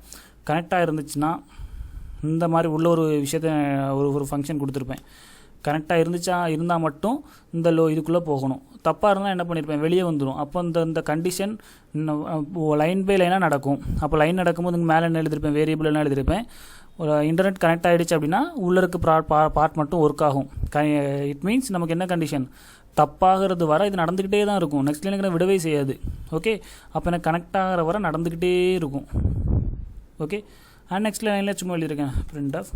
கனெக்டாக இருந்துச்சுன்னா இந்த மாதிரி உள்ள ஒரு விஷயத்த ஒரு ஃபங்க்ஷன் கொடுத்துருப்பேன். கரெக்டாக இருந்தால் மட்டும் இந்த இதுக்குள்ளே போகணும். தப்பாக இருந்தால் என்ன பண்ணியிருப்பேன், வெளியே வந்துடும். அப்போ இந்த கண்டிஷன் லைன் பை லைனாக நடக்கும். அப்போ லைன் நடக்கும்போது இங்கே மேலே என்ன எழுதியிருப்பேன், வேரியபிள் என்ன எழுதியிருப்பேன், ஒரு இன்டர்நெட் கனெக்ட் ஆகிடுச்சு அப்படின்னா உள்ளே இருக்க பார்ட் மட்டும் ஒர்க் ஆகும். இட் மீன்ஸ் நமக்கு என்ன கண்டிஷன், தப்பாகிறது வர இது நடந்துக்கிட்டே தான் இருக்கும். நெக்ஸ்ட் லைனுக்கு விடவே செய்யாது. ஓகே, அப்போ எனக்கு கனெக்ட் ஆகிற வர நடந்துக்கிட்டே இருக்கும். ஓகே, அண்ட் நெக்ஸ்ட் லைனில் சும்மா எழுதியிருக்கேன், பிரிண்ட் ஆஃப்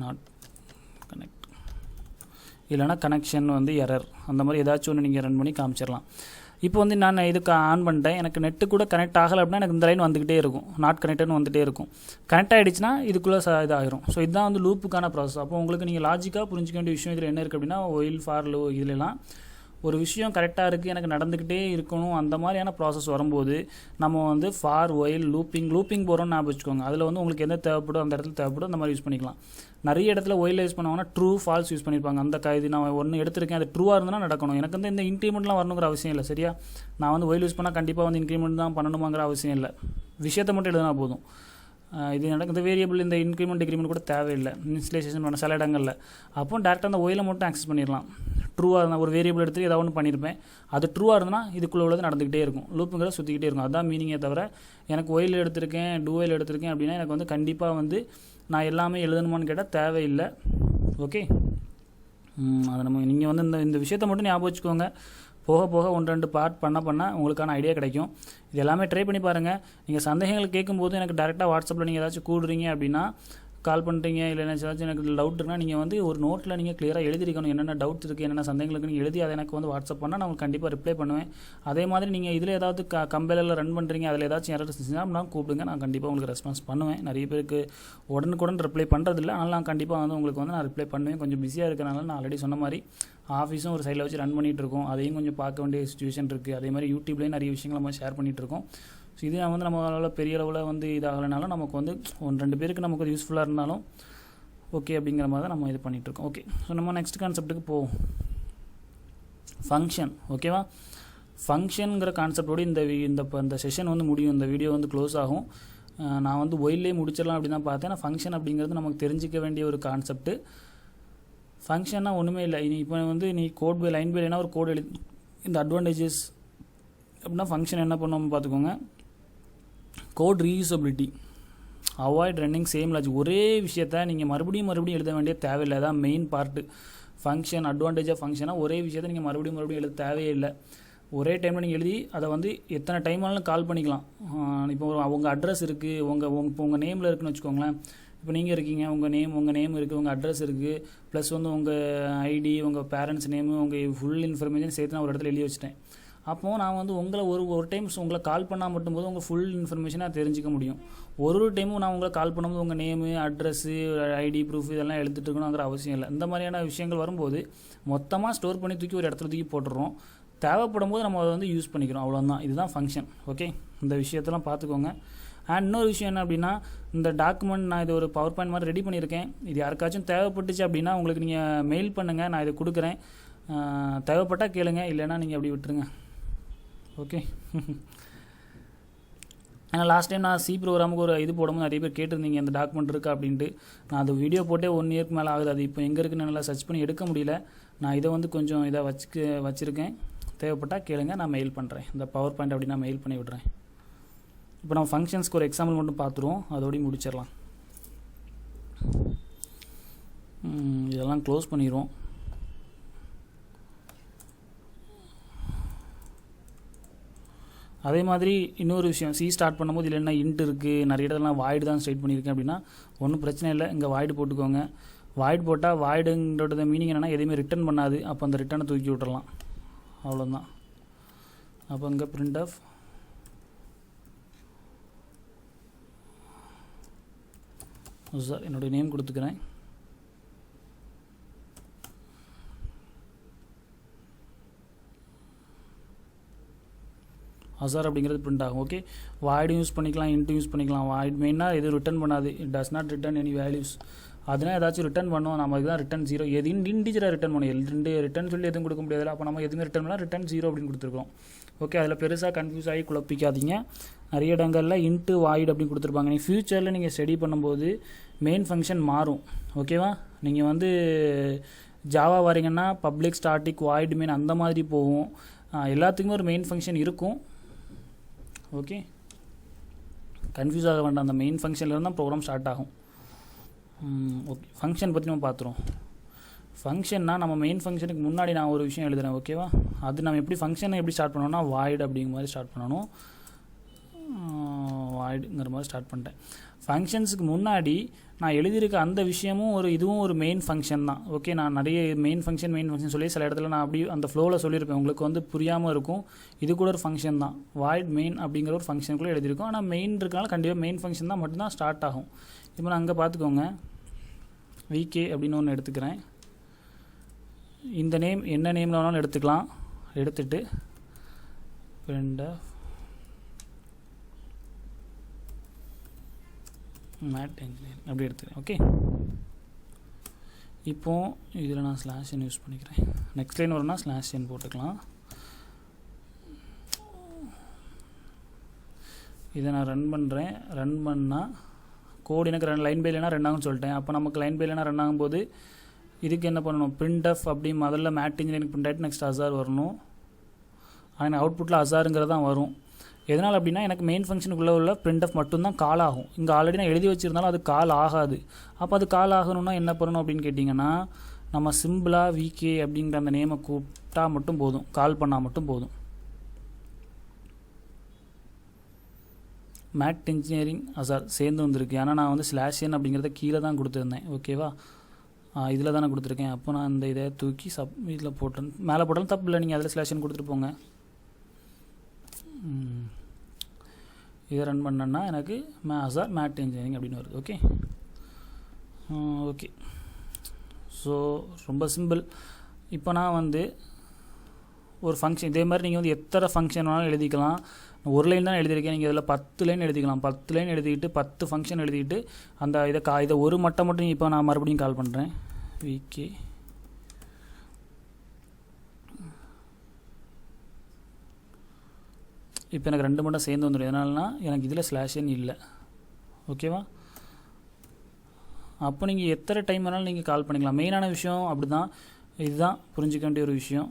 நாட் கனெக்ட், இல்லைனா கனெக்ஷன் வந்து எரர், அந்த மாதிரி ஏதாச்சும் ஒன்று நீங்கள் ரன் பண்ணி காமிச்சிடலாம். இப்போ வந்து நான் இதுக்கு ஆன் பண்ணிட்டேன், எனக்கு நெட்டு கூட கனெக்ட் ஆகலை அப்படின்னா எனக்கு இந்த லைன் வந்துக்கிட்டே இருக்கும், நாட் கனெக்டட்னு வந்துகிட்டே இருக்கும். கனெக்ட் ஆகிடுச்சுன்னா இதுக்குள்ளே இதாகிடும். ஸோ இதுதான் வந்து லூப்புக்கான ப்ராசஸ். அப்போ உங்களுக்கு நீங்கள் லாஜிக்காக புரிஞ்சிக்க வேண்டிய விஷயம் இதில் என்ன இருக்குது அப்படின்னா, ஒயில் ஃபார் லூ இதுலலாம் ஒரு விஷயம் கரெக்டாக இருக்குது, எனக்கு நடந்துக்கிட்டே இருக்கணும், அந்த மாதிரியான ப்ராசஸ் வரும்போது நம்ம வந்து ஃபார் ஒயில் லூப்பிங் போகிறோன்னு ஞாபகம் வச்சுக்கோங்க. அதில் வந்து உங்களுக்கு எந்த தேவைப்படும் அந்த இடத்துல தேவைப்படும் அந்த மாதிரி யூஸ் பண்ணிக்கலாம். நிறைய இடத்துல ஒயில் யூஸ் பண்ணுவாங்கன்னா ட்ரூ ஃபால்ஸ் யூஸ் பண்ணியிருப்பாங்க. அந்த இது நான் ஒன்று எடுத்திருக்கேன், அது ட்ரூவாக இருந்தால் நடக்கணும். எனக்கு வந்து இந்த இன்க்ரிமெண்ட்லாம் வரணுங்கிற அவசியம் இல்லை. சரியா, நான் வந்து ஒயில் யூஸ் பண்ணால் கண்டிப்பாக வந்து இன்க்ரிமெண்ட் தான் பண்ணணுமாங்கிற அவசியம் இல்லை. விஷயத்தை மட்டும் எழுதினா போதும். இது எனக்கு இந்த வேரியபிள் இந்த இன்க்ரிமெண்ட் டிக்ரிமெண்ட் கூட தேவையில்லை இன்ஸ்டலேஷன் பண்ண சில இடங்களில். அப்போ டேரெக்டாக அந்த ஒயிலை மட்டும் ஆக்சஸ் பண்ணிடலாம். ட்ரூவாக இருந்தால் ஒரு வேரியபிள் எடுத்து ஏதாவது ஒன்று பண்ணியிருப்பேன், அது ட்ரூவாக இருந்ததுன்னா இதுக்குள்ளே உள்ளது நடந்துக்கிட்டே இருக்கும், லூப்புங்கிறத சுற்றிக்கிட்டே இருக்கும். அதுதான் மீனிங்கே தவிர எனக்கு ஒயில் எடுத்திருக்கேன் டூ ஒயில் எடுத்திருக்கேன் அப்படின்னா எனக்கு வந்து கண்டிப்பாக வந்து நான் எல்லாமே எழுதணுமான்னு கேட்டால் தேவையில்லை. ஓகே, அதை நீங்கள் வந்து இந்த விஷயத்தை மட்டும் ஞாபகம் வச்சுக்கோங்க. போக போக 1-2 பார்ட் பண்ண உங்களுக்கான ஐடியா கிடைக்கும். இது எல்லாமே ட்ரை பண்ணி பாருங்கள். நீங்கள் சந்தேகங்கள் கேட்கும்போது எனக்கு டேரெக்டாக வாட்ஸ்அப்பில் நீங்கள் ஏதாச்சும் கூடுறீங்க அப்படின்னா கால் பண்ணுறீங்க இல்லை ஏதாச்சும் எனக்கு டவுட் இருக்குன்னா நீங்கள் வந்து ஒரு நோட்டில் நீங்கள் கிளியராக எழுதிருக்கணும். என்னென்ன டவுட்ஸ் இருக்குது, என்னென்ன சந்தேகங்களுக்கு நீங்கள் எழுதி அதை எனக்கு வந்து வாட்ஸ்அப் பண்ணால் நான் உங்களுக்கு கண்டிப்பாக ரிப்ளை பண்ணுவேன். அதே மாதிரி நீங்கள் இதில் ஏதாவது கம்பெனியில் ரன் பண்ணுறீங்க, அதில் ஏதாச்சும் எரர் இருந்துச்சுன்னா நான் கூப்பிடுங்க, நான் கண்டிப்பாக உங்களுக்கு ரெஸ்பான்ஸ் பண்ணுவேன். நிறைய பேருக்கு உடனுக்குடன் ரிப்ளை பண்ணுறதில்ல, ஆனால் நான் கண்டிப்பாக வந்து உங்களுக்கு வந்து நான் ரிப்ளை பண்ணுவேன். கொஞ்சம் பிஸியாக இருக்கிறனால நான் ஆல்ரெடி சொன்ன மாதிரி ஆஃபீஸும் ஒரு சைடில் வச்சு ரன் பண்ணிகிட்ருக்கோம், அதையும் கொஞ்சம் பார்க்க வேண்டிய சிச்சுவேஷன் இருக்குது. அதே மாதிரி யூடியூப்லேயும் நிறைய விஷயங்கள் நம்ம ஷேர் பண்ணிகிட்ருக்கோம். ஸோ இது வந்து நம்ம அளவில் பெரிய அளவில் வந்து இதாகலைனாலும் நமக்கு வந்து 1-2 பேருக்கு நமக்கு அது யூஸ்ஃபுல்லாக இருந்தாலும் ஓகே அப்படிங்கிற மாதிரி தான் நம்ம இது பண்ணிகிட்ருக்கோம். ஓகே, ஸோ நம்ம நெக்ஸ்ட் கான்செப்ட்டுக்கு போவோம். ஃபங்க்ஷன். ஓகேவா, ஃபங்க்ஷனுங்கிற கான்செப்டோடு இந்த செஷன் வந்து முடியும், இந்த வீடியோ வந்து க்ளோஸ் ஆகும். நான் வந்து ஒயிலே முடிச்சிடலாம் அப்படின்னு தான் பார்த்தேன். ஃபங்க்ஷன் அப்படிங்கிறது நமக்கு தெரிஞ்சிக்க வேண்டிய ஒரு கான்செப்ட்டு. ஃபங்க்ஷன்னா ஒன்றுமே இல்லை. இப்போ வந்து நீ கோட் பை லைன் பை லைனாக ஒரு கோட் எழுதி இந்த அட்வான்டேஜஸ் அப்படின்னா ஃபங்க்ஷன் என்ன பண்ணோம்னு பார்த்துக்கோங்க. Code reusability, avoid running same logic. ஒரே விஷயத்த நீங்கள் மறுபடியும் எழுத வேண்டிய தேவையில்லை. அதான் main part. Function advantage of ஃபங்க்ஷனாக ஒரே விஷயத்தை நீங்கள் மறுபடியும் எழுத தேவையே இல்லை. ஒரே டைமில் நீங்கள் எழுதி அதை வந்து எத்தனை டைம் ஆனாலும் கால் பண்ணிக்கலாம். இப்போ உங்கள் அட்ரஸ் இருக்குது, உங்கள் நேமில் இருக்குதுன்னு வச்சுக்கோங்களேன். இப்போ நீங்கள் இருக்கீங்க, உங்கள் நேம் இருக்குது, உங்கள் அட்ரஸ் இருக்குது, ப்ளஸ் வந்து உங்கள் ஐடி, உங்கள் பேரண்ட்ஸ் நேமு, உங்கள் ஃபுல் இன்ஃபர்மேஷன் சேர்த்து நான் ஒரு இடத்துல எழுதி வச்சுட்டேன். அப்போது நான் வந்து உங்களை ஒரு டைம் உங்களை கால் பண்ணால் மட்டும்போது உங்கள் ஃபுல் இன்ஃபர்மேஷனை நான் தெரிஞ்சிக்க முடியும். ஒரு டைமும் நான் உங்களை கால் பண்ணும்போது உங்கள் நேமு, அட்ரஸ்ஸு, ஐடி ப்ரூஃப் இதெல்லாம் எழுதிட்டு இருக்கணுங்கிற அவசியம் இல்லை. இந்த மாதிரியான விஷயங்கள் வரும்போது மொத்தமாக ஸ்டோர் பண்ணி தூக்கி ஒரு இடத்துல தூக்கி போட்டுடுறோம். தேவைப்படும் போது நம்ம அதை வந்து யூஸ் பண்ணிக்கிறோம், அவ்வளோதான். இதுதான் ஃபங்க்ஷன். ஓகே, இந்த விஷயத்தெல்லாம் பார்த்துக்கோங்க. அண்ட் இன்னொரு விஷயம் என்ன அப்படின்னா, இந்த டாக்குமெண்ட் நான் இது ஒரு பவர் பாயிண்ட் மாதிரி ரெடி பண்ணியிருக்கேன். இது யாருக்காச்சும் தேவைப்பட்டுச்சு அப்படின்னா உங்களுக்கு நீங்கள் மெயில் பண்ணுங்கள், நான் இதை கொடுக்குறேன். தேவைப்பட்டால் கேளுங்க, இல்லைன்னா நீங்கள் அப்படி விட்டுருங்க. ஓகே, ஏன்னா லாஸ்ட் டைம் நான் சி ப்ரோக்ராமுக்கு ஒரு இது போடும்போது நிறைய பேர் கேட்டிருந்தீங்க இந்த டாக்குமெண்ட் இருக்கா அப்படின்ட்டு. நான் அது வீடியோ போட்டே 1 இயர்க்கு மேலே ஆகுது. அது இப்போ எங்கே இருக்குன்னு நல்லா சர்ச் பண்ணி எடுக்க முடியல. நான் இதை வந்து கொஞ்சம் இதை வச்சுருக்கேன். தேவைப்பட்டால் கேளுங்க, நான் மெயில் பண்ணுறேன். இந்த பவர் பாயிண்ட் அப்படி நான் மெயில் பண்ணி விட்றேன். இப்போ நம்ம ஃபங்க்ஷன்ஸ்க்கு ஒரு எக்ஸாம்பிள் மட்டும் பார்த்துருவோம், அதோடய முடிச்சிடலாம். இதெல்லாம் க்ளோஸ் பண்ணிடுவோம். அதே மாதிரி இன்னொரு விஷயம், சி ஸ்டார்ட் பண்ணும்போது இல்லை என்ன இன்ட் இருக்குது, நிறைய இடத்துலாம் வாய்டு தான் ஸ்ட்ரைட் பண்ணியிருக்கேன் அப்படின்னா ஒன்றும் பிரச்சனை இல்லை. இங்கே வாய்டு போட்டுக்கோங்க. வாய்டு போட்டால் வாய்டுங்கிறத மீனிங் என்னென்னா எதையுமே ரிட்டர்ன் பண்ணாது. அப்போ அந்த ரிட்டனை தூக்கி விட்டுறலாம், அவ்வளோதான். அப்போ இங்கே பிரிண்ட் ஆஃப் சார் என்னுடைய நேம் கொடுத்துக்கிறேன். அசார் அப்படிங்கிறது பிரிண்ட் ஆகும். ஓகே, வாய்டும் யூஸ் பண்ணிக்கலாம், இன்ட்டு யூஸ் பண்ணிக்கலாம். வாய்ட் மெயினாக எதுவும் ரிட்டர்ன் பண்ணாது. It does not return any values. அதனால் ஏதாச்சும் ரிட்டர்ன் பண்ணோம், நம்ம இதுதான் ரிட்டர்ன் 0. எது இன்டிஜராக ரிட்டர்ன் பண்ணும். 2 ரிட்டர்ன் சொல்லி எதுவும் கொடுக்க முடியாது. அப்போ நம்ம எதுவுமே ரிட்டர்ன் பண்ணால் ரிட்டர்ன் 0 அப்படின்னு கொடுத்துருக்கோம். ஓகே, அதில் பெருசாக கன்ஃபியூஸ் ஆகி குழப்பிக்காதீங்க. நிறைய இடங்களில் இன்ட்டு வாய்டு அப்படின்னு கொடுத்துருப்பாங்க. நீங்கள் ஃப்யூச்சரில் நீங்கள் ஸ்டடி பண்ணும்போது மெயின் ஃபங்க்ஷன் மாறும். ஓகேவா, நீங்கள் வந்து ஜாவா வரீங்கன்னா பப்ளிக் ஸ்டாட்டிக் வாய்டு மெயின் அந்த மாதிரி போகும். எல்லாத்துக்குமே ஒரு மெயின் ஃபங்க்ஷன் இருக்கும். ஓகே, கன்ஃபியூஸ் ஆக வேண்டாம். அந்த மெயின் ஃபங்க்ஷன்லேருந்து தான் ப்ரோக்ராம் ஸ்டார்ட் ஆகும். ஓகே, ஃபங்க்ஷன் பற்றி நம்ம பார்த்துருவோம். ஃபங்க்ஷன்னா நம்ம மெயின் ஃபங்க்ஷனுக்கு முன்னாடி நான் ஒரு விஷயம் எழுதுகிறேன். ஓகேவா, அது நம்ம எப்படி ஃபங்க்ஷனை எப்படி ஸ்டார்ட் பண்ணோம்னா வாய்டு அப்படிங்கிற மாதிரி ஸ்டார்ட் பண்ணணும். வாய்டுங்கிற மாதிரி ஸ்டார்ட் பண்ணிட்டேன். ஃபங்க்ஷன்ஸுக்கு முன்னாடி நான் எழுதியிருக்க அந்த விஷயமும் இதுவும் ஒரு மெயின் ஃபங்க்ஷன் தான். ஓகே, நான் நிறைய மெயின் ஃபங்க்ஷன் சொல்லி சில இடத்துல நான் அப்படி அந்த ஃப்ளோவில் சொல்லியிருப்பேன், உங்களுக்கு வந்து புரியாமல் இருக்கும். இது கூட ஒரு ஃபங்க்ஷன் தான். வாய்ட் மெயின் அப்படிங்கிற ஒரு ஃபங்க்ஷனுக்குள்ளே எழுதியிருக்கோம். ஆனால் மெயின் இருக்கனால கண்டிப்பாக மெயின் ஃபங்க்ஷன் தான் மட்டும்தான் ஸ்டார்ட் ஆகும். இப்போ நான் அங்கே பார்த்துக்கோங்க, விகே அப்படின்னு ஒன்று எடுத்துக்கிறேன். இந்த நேம் என்ன நேமில் வேணாலும் எடுத்துக்கலாம். எடுத்துட்டு மேட் இன்ஜினியரிங் அப்படி எடுத்துக்கிறேன். ஓகே, இப்போது இதில் நான் /n யூஸ் பண்ணிக்கிறேன். நெக்ஸ்ட் லைன் வரும்னா /n போட்டுக்கலாம். இதை நான் ரன் பண்ணுறேன். ரன் பண்ணால் கோடு எனக்கு லைன் பை லைனாக ரன் ஆகும்னு சொல்லிட்டேன். அப்போ நமக்கு லைன் பை லைனாக ரன் ஆகும்போது இதுக்கு என்ன பண்ணணும், பிரிண்ட் ஆஃப் அப்படி முதல்ல மேட் இன்ஜினியரிங் பிரிண்ட் ஆகிட்டு நெக்ஸ்ட் அசார் வரணும். ஆனால் அவுட்புட்டில் அசாருங்கிறது தான் வரும். எதனால் அப்படின்னா எனக்கு மெயின் ஃபங்க்ஷனுக்குள்ளே உள்ள பிரிண்ட் ஆஃப் மட்டும்தான் கால் ஆகும். இங்கே ஆல்ரெடி நான் எழுதி வச்சுருந்தாலும் அது கால் ஆகாது. அப்போ அது கால் ஆகணும்னா என்ன பண்ணணும் அப்படின்னு கேட்டிங்கன்னா, நம்ம சிம்பிளாக விகே அப்படிங்கிற அந்த நேமை கூப்பிட்டா மட்டும் போதும், கால் பண்ணால் மட்டும் போதும். மேட் இன்ஜினியரிங் அசார் சேர்ந்து வந்திருக்கு. ஆனால் நான் வந்து ஸ்லாஷன் அப்படிங்கிறத கீழே தான் கொடுத்துருந்தேன். ஓகேவா, இதில் தானே கொடுத்துருக்கேன். அப்போ நான் இந்த இதை தூக்கி இதில் போட்டேன். மேலே போட்டாலும் தப்பு இல்லை, நீங்கள் அதில் ஸ்லாஷன் கொடுத்துட்டு போங்க. இதை ரன் பண்ணேன்னா எனக்கு அசார் மேட் இன்ஜினியரிங் அப்படின்னு வருது. Okay okay. ஸோ ரொம்ப சிம்பிள். இப்போ நான் வந்து ஒரு ஃபங்க்ஷன் இதே மாதிரி நீங்கள் வந்து எத்தனை ஃபங்க்ஷன் வேணாலும் எழுதிக்கலாம். ஒரு லைன் தான் எழுதியிருக்கேன், நீங்கள் இதில் 10 லைன் எழுதிக்கலாம். 10 லைன் எழுதிக்கிட்டு 10 ஃபங்க்ஷன் எழுதிக்கிட்டு அந்த இதை ஒரு மட்டும் இப்போ நான் மறுபடியும் கால் பண்ணுறேன். விகே இப்போ எனக்கு 2 மட்டும் சேர்ந்து வந்துடும். எதனாலனா எனக்கு இதில் ஸ்லாஷன் இல்லை. ஓகேவா, அப்போ நீங்கள் எத்தனை டைம் வேணாலும் நீங்கள் கால் பண்ணிக்கலாம். மெயினான விஷயம் அப்படி தான், இதுதான் புரிஞ்சிக்க வேண்டிய ஒரு விஷயம்.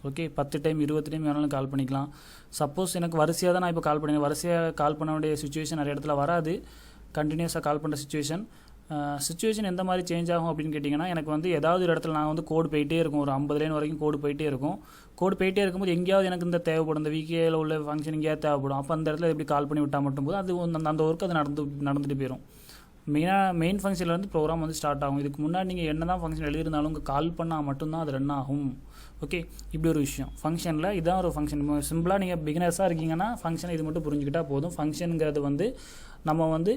ஓகே, 10 டைம் 20 டைம் வேணாலும் கால் பண்ணிக்கலாம். சப்போஸ் எனக்கு வரிசையாக தான் நான் இப்போ கால் பண்ணிக்கிறேன். வரிசையாக கால் பண்ண வேண்டிய சுச்சுவேஷன் நிறைய இடத்துல வராது. கண்டினியூஸாக கால் பண்ணுற சுச்சுவேஷன் எந்த மாதிரி சேஞ்ச் ஆகும் அப்படின்னு கேட்டிங்கன்னா, எனக்கு வந்து ஏதாவது ஒரு இடத்துல நான் வந்து கோடு போயிட்டே இருக்கும். ஒரு 50 லைன் வரைக்கும் கோடு போயிட்டே இருக்கும். கோடு போயிட்டே இருக்கும்போது எங்கேயாவது எனக்கு இந்த தேவைப்படும், இந்த விகேயில் உள்ள ஃபங்க்ஷன் எங்கேயாவது தேவைப்படும். அப்போ அந்த இடத்துல எப்படி கால் பண்ணி விட்டால் மட்டும் போது அது அந்த ஒர்க் அது நடந்துட்டு போயிடும். மெயின் ஃபங்க்ஷனில் வந்து ப்ரோக்ராம் வந்து ஸ்டார்ட் ஆகும். இதுக்கு முன்னாடி நீங்கள் என்ன தான் ஃபங்க்ஷன் எழுதியிருந்தாலும் உங்கள் கால் பண்ணால் மட்டும்தான் அது ரன் ஆகும். ஓகே, இப்படி ஒரு விஷயம் ஃபங்க்ஷனில். இதான் ஒரு ஃபங்க்ஷன். சிம்பிளாக நீங்கள் பிகினர்ஸாக இருக்கீங்கன்னா ஃபங்க்ஷனை இது மட்டும் புரிஞ்சுக்கிட்டால் போதும். ஃபங்க்ஷனுங்கிறது வந்து நம்ம வந்து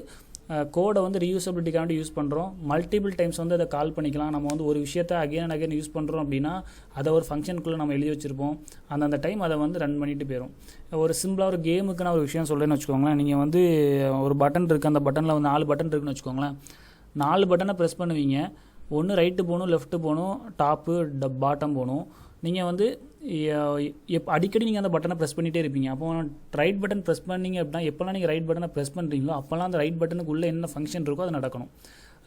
கோடை வந்து ரீயூசபிலிட்டிக்காண்டி யூஸ் பண்ணுறோம். மல்டிபிள் டைம்ஸ் வந்து அதை கால் பண்ணிக்கலாம். நம்ம வந்து ஒரு விஷயத்தை அகைன் அண்ட் அகைன் யூஸ் பண்ணுறோம் அப்படின்னா அதை ஒரு ஃபங்க்ஷனுக்குள்ளே நம்ம எழுதி வச்சுருப்போம். அந்த டைம் அதை வந்து ரன் பண்ணிட்டு போயிடும். ஒரு சிம்பிளாக ஒரு கேமுக்கு நான் ஒரு விஷயம் சொல்கிறேன்னு வச்சுக்கோங்களேன். நீங்கள் வந்து ஒரு பட்டன் இருக்குது, அந்த பட்டனில் வந்து 4 பட்டன் இருக்குன்னு வச்சுக்கோங்களேன். 4 பட்டனை ப்ரெஸ் பண்ணுவீங்க. ஒன்று ரைட்டு போகணும், லெஃப்ட்டு போகணும், டாப்பு பாட்டம் போகணும். நீங்கள் வந்து அடிக்கடி நீங்கள் அந்த பட்டனை ப்ரெஸ் பண்ணிகிட்டே இருப்பீங்க. அப்போ ரைட் பட்டன் ப்ரெஸ் பண்ணிங்க அப்படின்னா எப்போல்லாம் நீங்கள் ரைட் பட்டனை ப்ரெஸ் பண்ணுறீங்களோ அப்போல்லாம் அந்த ரைட் பட்டனுக்குள்ளே என்ன ஃபங்க்ஷன் இருக்கோ அது நடக்கணும்.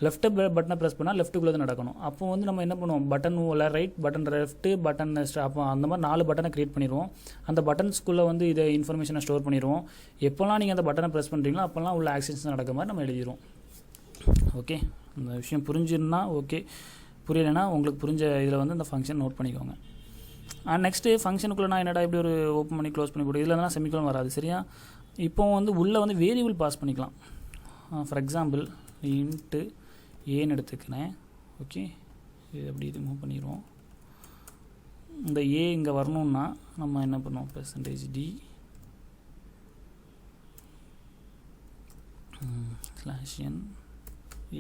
லெஃப்ட் பட்டனை ப்ரெஸ் பண்ணால் லெஃப்ட்டுக்குள்ளே தான் நடக்கணும். அப்போ வந்து நம்ம என்ன பண்ணுவோம், button right button left button அப்போ அந்த மாதிரி 4 பட்டனை க்ரியேட் பண்ணிடுவோம். அந்த பட்டன்ஸ்குள்ளே வந்து இதை இன்ஃபர்மேஷனை ஸ்டோர் பண்ணிடுவோம். எப்போல்லாம் நீங்கள் அந்த பட்டனை ப்ரெஸ் பண்ணுறீங்களோ அப்போல்லாம் உள்ள ஆக்ஷன்ஸ் நடக்க மாதிரி நம்ம எழுதிடுவோம். ஓகே, இந்த விஷயம் புரிஞ்சுன்னா ஓகே, புரியலைன்னா உங்களுக்கு புரிஞ்ச இதில் வந்து இந்த ஃபங்க்ஷன் நோட் பண்ணிக்கோங்க. நெக்ஸ்ட்டு ஃபங்க்ஷனுக்குள்ளே நான் என்னடா இப்படி ஒரு ஓப்பன் பண்ணி க்ளோஸ் பண்ணி போட்டு இதில் தான் செமிகோலன் வராது. சரியா, இப்போ வந்து உள்ளே வந்து வேரியபிள் பாஸ் பண்ணிக்கலாம். ஃபார் எக்ஸாம்பிள் இன்ட்டு ஏன்னு எடுத்துக்கிறேன். ஓகே, இது அப்படி இது மூவ் பண்ணிடுவோம். இந்த ஏ இங்கே வரணுன்னா நம்ம என்ன பண்ணுவோம், %d /n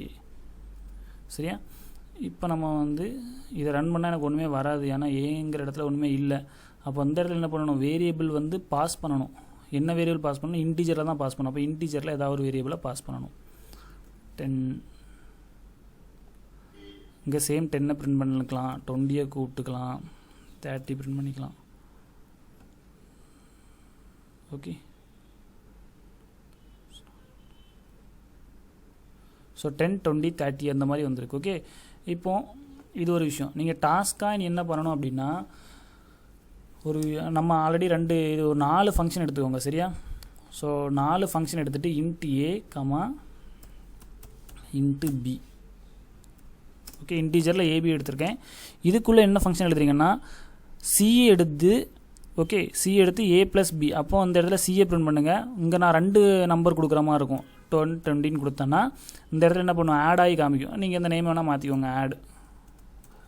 a. சரியா, இப்போ நம்ம வந்து இதை ரன் பண்ணால் எனக்கு ஒன்றுமே வராது. ஏன்னா ஏங்கிற இடத்துல ஒன்றுமே இல்லை. அப்போ அந்த இடத்துல என்ன பண்ணணும், வேரியபிள் வந்து பாஸ் பண்ணணும். என்ன வேரியபிள் பாஸ் பண்ணணும், இன்டீஜரில் தான் பாஸ் பண்ணணும். அப்போ இன்டீஜரில் ஏதாவது ஒரு வேரியபிளை பாஸ் பண்ணணும். 10 இங்கே சேம் 10 பிரிண்ட் பண்ணிக்கலாம், 20 கூப்பிட்டுக்கலாம், 30 பிரிண்ட் பண்ணிக்கலாம். ஓகே, ஸோ 10, 20, 30 அந்த மாதிரி வந்திருக்கு. ஓகே, இப்போது இது ஒரு விஷயம். நீங்கள் டாஸ்க்காக என்ன பண்ணணும் அப்படின்னா, நம்ம ஆல்ரெடி இது ஒரு 4 ஃபங்க்ஷன் எடுத்துக்கோங்க. சரியா, ஸோ 4 ஃபங்க்ஷன் எடுத்துகிட்டு int A into B. Okay, இன்டீஜரில் AB எடுத்திருக்கேன். இதுக்குள்ளே என்ன ஃபங்க்ஷன் எழுதுறீங்கன்னா சிஏ எடுத்து, ஓகே, சி எடுத்து ஏ ப்ளஸ் பி. அப்போது அந்த இடத்துல சிஏ பிரிண்ட் பண்ணுங்கள். இங்கே நான் 2 நம்பர் கொடுக்குற மாதிரி இருக்கும். 20 கொடுத்தேன்னா இந்த இடத்துல என்ன பண்ணுவோம், ஆட் ஆகி காமிக்கும். நீங்கள் இந்த நேம் வேணால் மாற்றிக்கோங்க,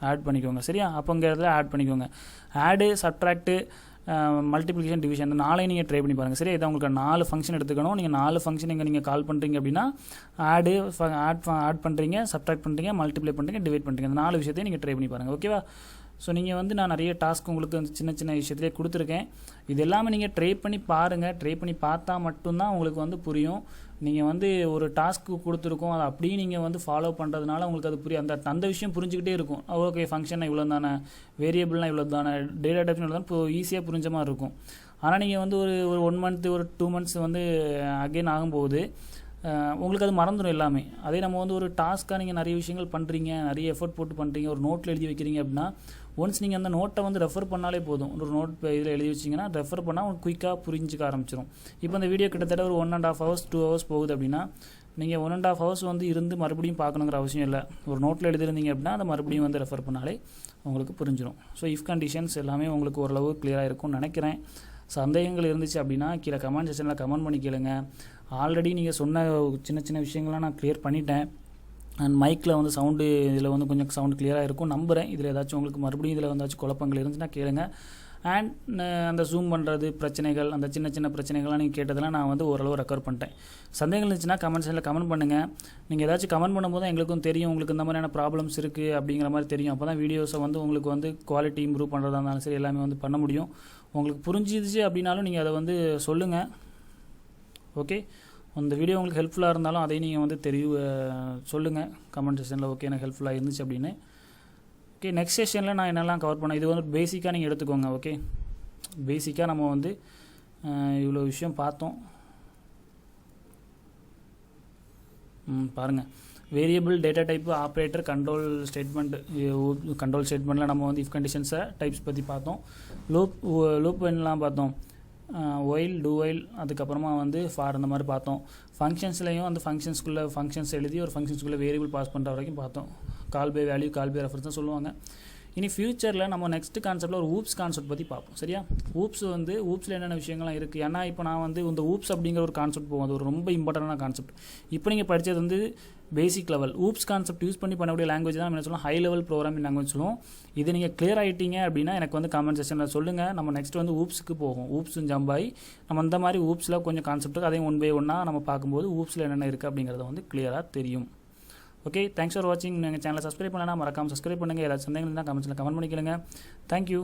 ஆட் பண்ணிக்கோங்க. சரியா, அப்போ இங்கே இடத்துல ஆட் பண்ணிக்கோங்க. ஆடு, சப்ட்ராக்டு, மல்டிப்ளிகேஷன், டிவிஷன் இந்த 4 நீங்கள் ட்ரை பண்ணி பாருங்கள். சரியா, இதை உங்களுக்கு 4 ஃபங்க்ஷன் எடுத்துக்கணும். நீங்கள் 4 ஃபங்க்ஷன் இங்கே நீங்கள் கால் பண்ணுறீங்க அப்படின்னா ஆட் பண்ணுறீங்க, சப்ட்ராக்ட் பண்ணுறீங்க, மல்டிப்ளை பண்ணுறீங்க, டிவைட் பண்ணுறீங்க. இந்த 4 விஷயத்தையும் நீங்கள் ட்ரை பண்ணி பாருங்கள். ஓகேவா, ஸோ நீங்கள் வந்து நான் நிறைய டாஸ்க் உங்களுக்கு வந்து சின்ன சின்ன விஷயத்துலேயே கொடுத்துருக்கேன். இது எல்லாமே நீங்கள் ட்ரை பண்ணி பாருங்கள். ட்ரை பண்ணி பார்த்தா மட்டும்தான் உங்களுக்கு வந்து புரியும். நீங்கள் வந்து ஒரு டாஸ்க்கு கொடுத்துருக்கோம், அதை அப்படியே நீங்கள் வந்து ஃபாலோ பண்ணுறதுனால உங்களுக்கு அது புரியும். அந்த விஷயம் புரிஞ்சுக்கிட்டே இருக்கும். ஓகே, ஃபங்க்ஷன் இவ்வளோ தானே, வேரியபிள்னால் இவ்வளோ தானே, டேட்டா டைப்ஸ் இவ்வளோ தானே, இப்போ ஈஸியாக புரிஞ்ச மாதிரி இருக்கும். ஆனால் நீங்கள் வந்து ஒரு 1 மந்த் ஒரு 2 மந்த்ஸ் வந்து அகெயின் ஆகும்போது உங்களுக்கு அது மறந்துடும் எல்லாமே. அதே நம்ம வந்து ஒரு டாஸ்க்காக நீங்கள் நிறைய விஷயங்கள் பண்ணுறீங்க, நிறைய எஃபர்ட் போட்டு பண்ணுறீங்க, ஒரு நோட்டில் எழுதி வைக்கிறீங்க அப்படின்னா ஒன்ஸ் நீங்கள் அந்த நோட்டை வந்து ரெஃபர் பண்ணாலே போதும். ஒரு நோட் இதில் எழுதி வச்சிங்கன்னா ரெஃபர் பண்ணால் உங்களுக்கு குயிக்காக புரிஞ்சிக்க ஆரம்பிச்சிடும். இப்போ இந்த வீடியோ கிட்டத்தட்ட ஒரு 1.5 hours 2 hours போகுது அப்படின்னா நீங்கள் 1.5 hours வந்து இருந்து மறுபடியும் பார்க்கணுங்கிற அவசியம் இல்லை. ஒரு நோட்டில் எழுதிருந்தீங்க அப்படின்னா அதை மறுபடியும் வந்து ரெஃபர் பண்ணாலே உங்களுக்கு புரிஞ்சிடும். ஸோ இஃப் கண்டிஷன்ஸ் எல்லாமே உங்களுக்கு ஓரளவு கிளியராக இருக்கும்னு நினைக்கிறேன். சந்தேகங்கள் இருந்துச்சு அப்படின்னா கீழே கமெண்ட் செக்ஷனில் கமெண்ட் பண்ணி கேளுங்க. ஆல்ரெடி நீங்கள் சொன்ன சின்ன சின்ன விஷயங்கள்லாம் நான் கிளியர் பண்ணிட்டேன். அண்ட் மைக்கில் வந்து சவுண்டு இதில் வந்து கொஞ்சம் சவுண்டு கிளியராக இருக்கும் நம்புகிறேன். இதில் ஏதாச்சும் உங்களுக்கு மறுபடியும் இதில் வந்தாச்சும் குழப்பங்கள் இருந்துச்சுன்னா கேளுங்க. அண்ட் அந்த ஜூம் பண்ணுறது பிரச்சனைகள், அந்த சின்ன சின்ன பிரச்சனைகள்லாம் நீங்கள் கேட்டதெல்லாம் நான் வந்து ஓரளவு ரெக்கவர் பண்ணிட்டேன். சந்தேகங்கள் இருந்துச்சுன்னா கமெண்ட் செக்ஷனில் கமெண்ட் பண்ணுங்கள். நீங்கள் ஏதாச்சும் கமெண்ட் பண்ணும்போது தான் எங்களுக்கும் தெரியும் உங்களுக்கு இந்த மாதிரியான ப்ராப்ளம்ஸ் இருக்குது அப்படிங்கிற மாதிரி தெரியும். அப்போ தான் வீடியோஸை வந்து உங்களுக்கு வந்து குவாலிட்டி இம்ப்ரூவ் பண்ணுறதா இருந்தாலும் சரி எல்லாமே வந்து பண்ண முடியும். உங்களுக்கு புரிஞ்சிடுச்சு அப்படின்னாலும் நீங்கள் அதை வந்து சொல்லுங்கள். ஓகே, அந்த வீடியோ உங்களுக்கு ஹெல்ப்ஃபுல்லாக இருந்தாலும் அதையும் நீங்கள் வந்து சொல்லுங்கள் கமெண்ட் செக்ஷனில். ஓகே, எனக்கு ஹெல்ப்ஃபுல்லாக இருந்துச்சு அப்படின்னு. ஓகே, நெக்ஸ்ட் செஷனில் நான் என்னெல்லாம் கவர் பண்ணேன் இது வந்து பேசிக்காக நீங்கள் எடுத்துக்கோங்க. ஓகே, பேசிக்காக நம்ம வந்து இவ்வளோ விஷயம் பார்த்தோம். பாருங்கள், variable, data type, operator, control ஸ்டேட்மெண்ட்டில் நம்ம வந்து இஃப் கண்டிஷன்ஸை டைப்ஸ் பற்றி பார்த்தோம். லூப் என்னலாம் பார்த்தோம், ஒயில், டூ ஒயில், அதுக்கப்புறமா வந்து ஃபார் அந்த மாதிரி பார்த்தோம். ஃபங்க்ஷன்ஸ்லையும் அந்த ஃபங்க்ஷன்ஸ்குள்ளே ஃபங்க்ஷன்ஸ் எழுதி ஒரு ஃபங்க்ஷன்ஸ்குள்ளே வேரியபிள் பாஸ் பண்ணுற வரைக்கும் பார்த்தோம். Call by value, call by reference தான் சொல்லுவாங்க. இனி ஃபியூச்சரில் நம்ம நெக்ஸ்ட் கான்செப்ட்டில் ஒரு ஊப்ஸ் கான்செப்ட் பற்றி பார்ப்போம். சரியா, ஊப்ஸில் என்னென்ன விஷயங்கள்லாம் இருக்குது. ஏன்னா இப்போ நான் வந்து இந்த ஊப்ஸ் அப்படிங்கிற ஒரு கான்செப்ட் போகும். அது ஒரு ரொம்ப இம்பார்ட்டண்டான கான்செப்ட். இப்போ நீங்கள் படித்தது வந்து basic level. Oops concept use பண்ணக்கூடிய லாங்குவேஜ் தான் நம்ம என்ன சொல்லுவோம், ஹை லெவல் ப்ரோக்ராமிங் லாங்குவேஜ் சொல்லுவோம். இது நீங்கள் கிளியர் ஆகிட்டீங்க அப்படின்னா எனக்கு வந்து கமெண்ட் செக்ஷனில் சொல்லுங்கள். நம்ம நெக்ஸ்ட் வந்து ஊப்ஸுக்கு போகும். ஊப்ஸும் ஜம்ப் ஆகி நம்ம இந்த மாதிரி ஊப்ஸில் கொஞ்சம் கான்செப்ட்டுக்கு அதையும் ஒன் பை ஒன்னாக நம்ம பார்க்கும்போது ஊப்ஸில் என்னென்ன இருக்குது அப்படிங்கிறத வந்து கிளியராக தெரியும். ஓகே, தேங்க்ஸ் ஃபார் வாட்சிங். எங்கள் சேனலை சப்ஸ்கிரைப் பண்ணலாம், மறக்காமல் சப்ஸ்கிரைப் பண்ணுங்கள். ஏதாச்சும் சந்தேகங்கள் இருந்தால் கமெண்ட்ஸில் கமெண்ட் பண்ணிக்கலுங்க. தேங்க்யூ.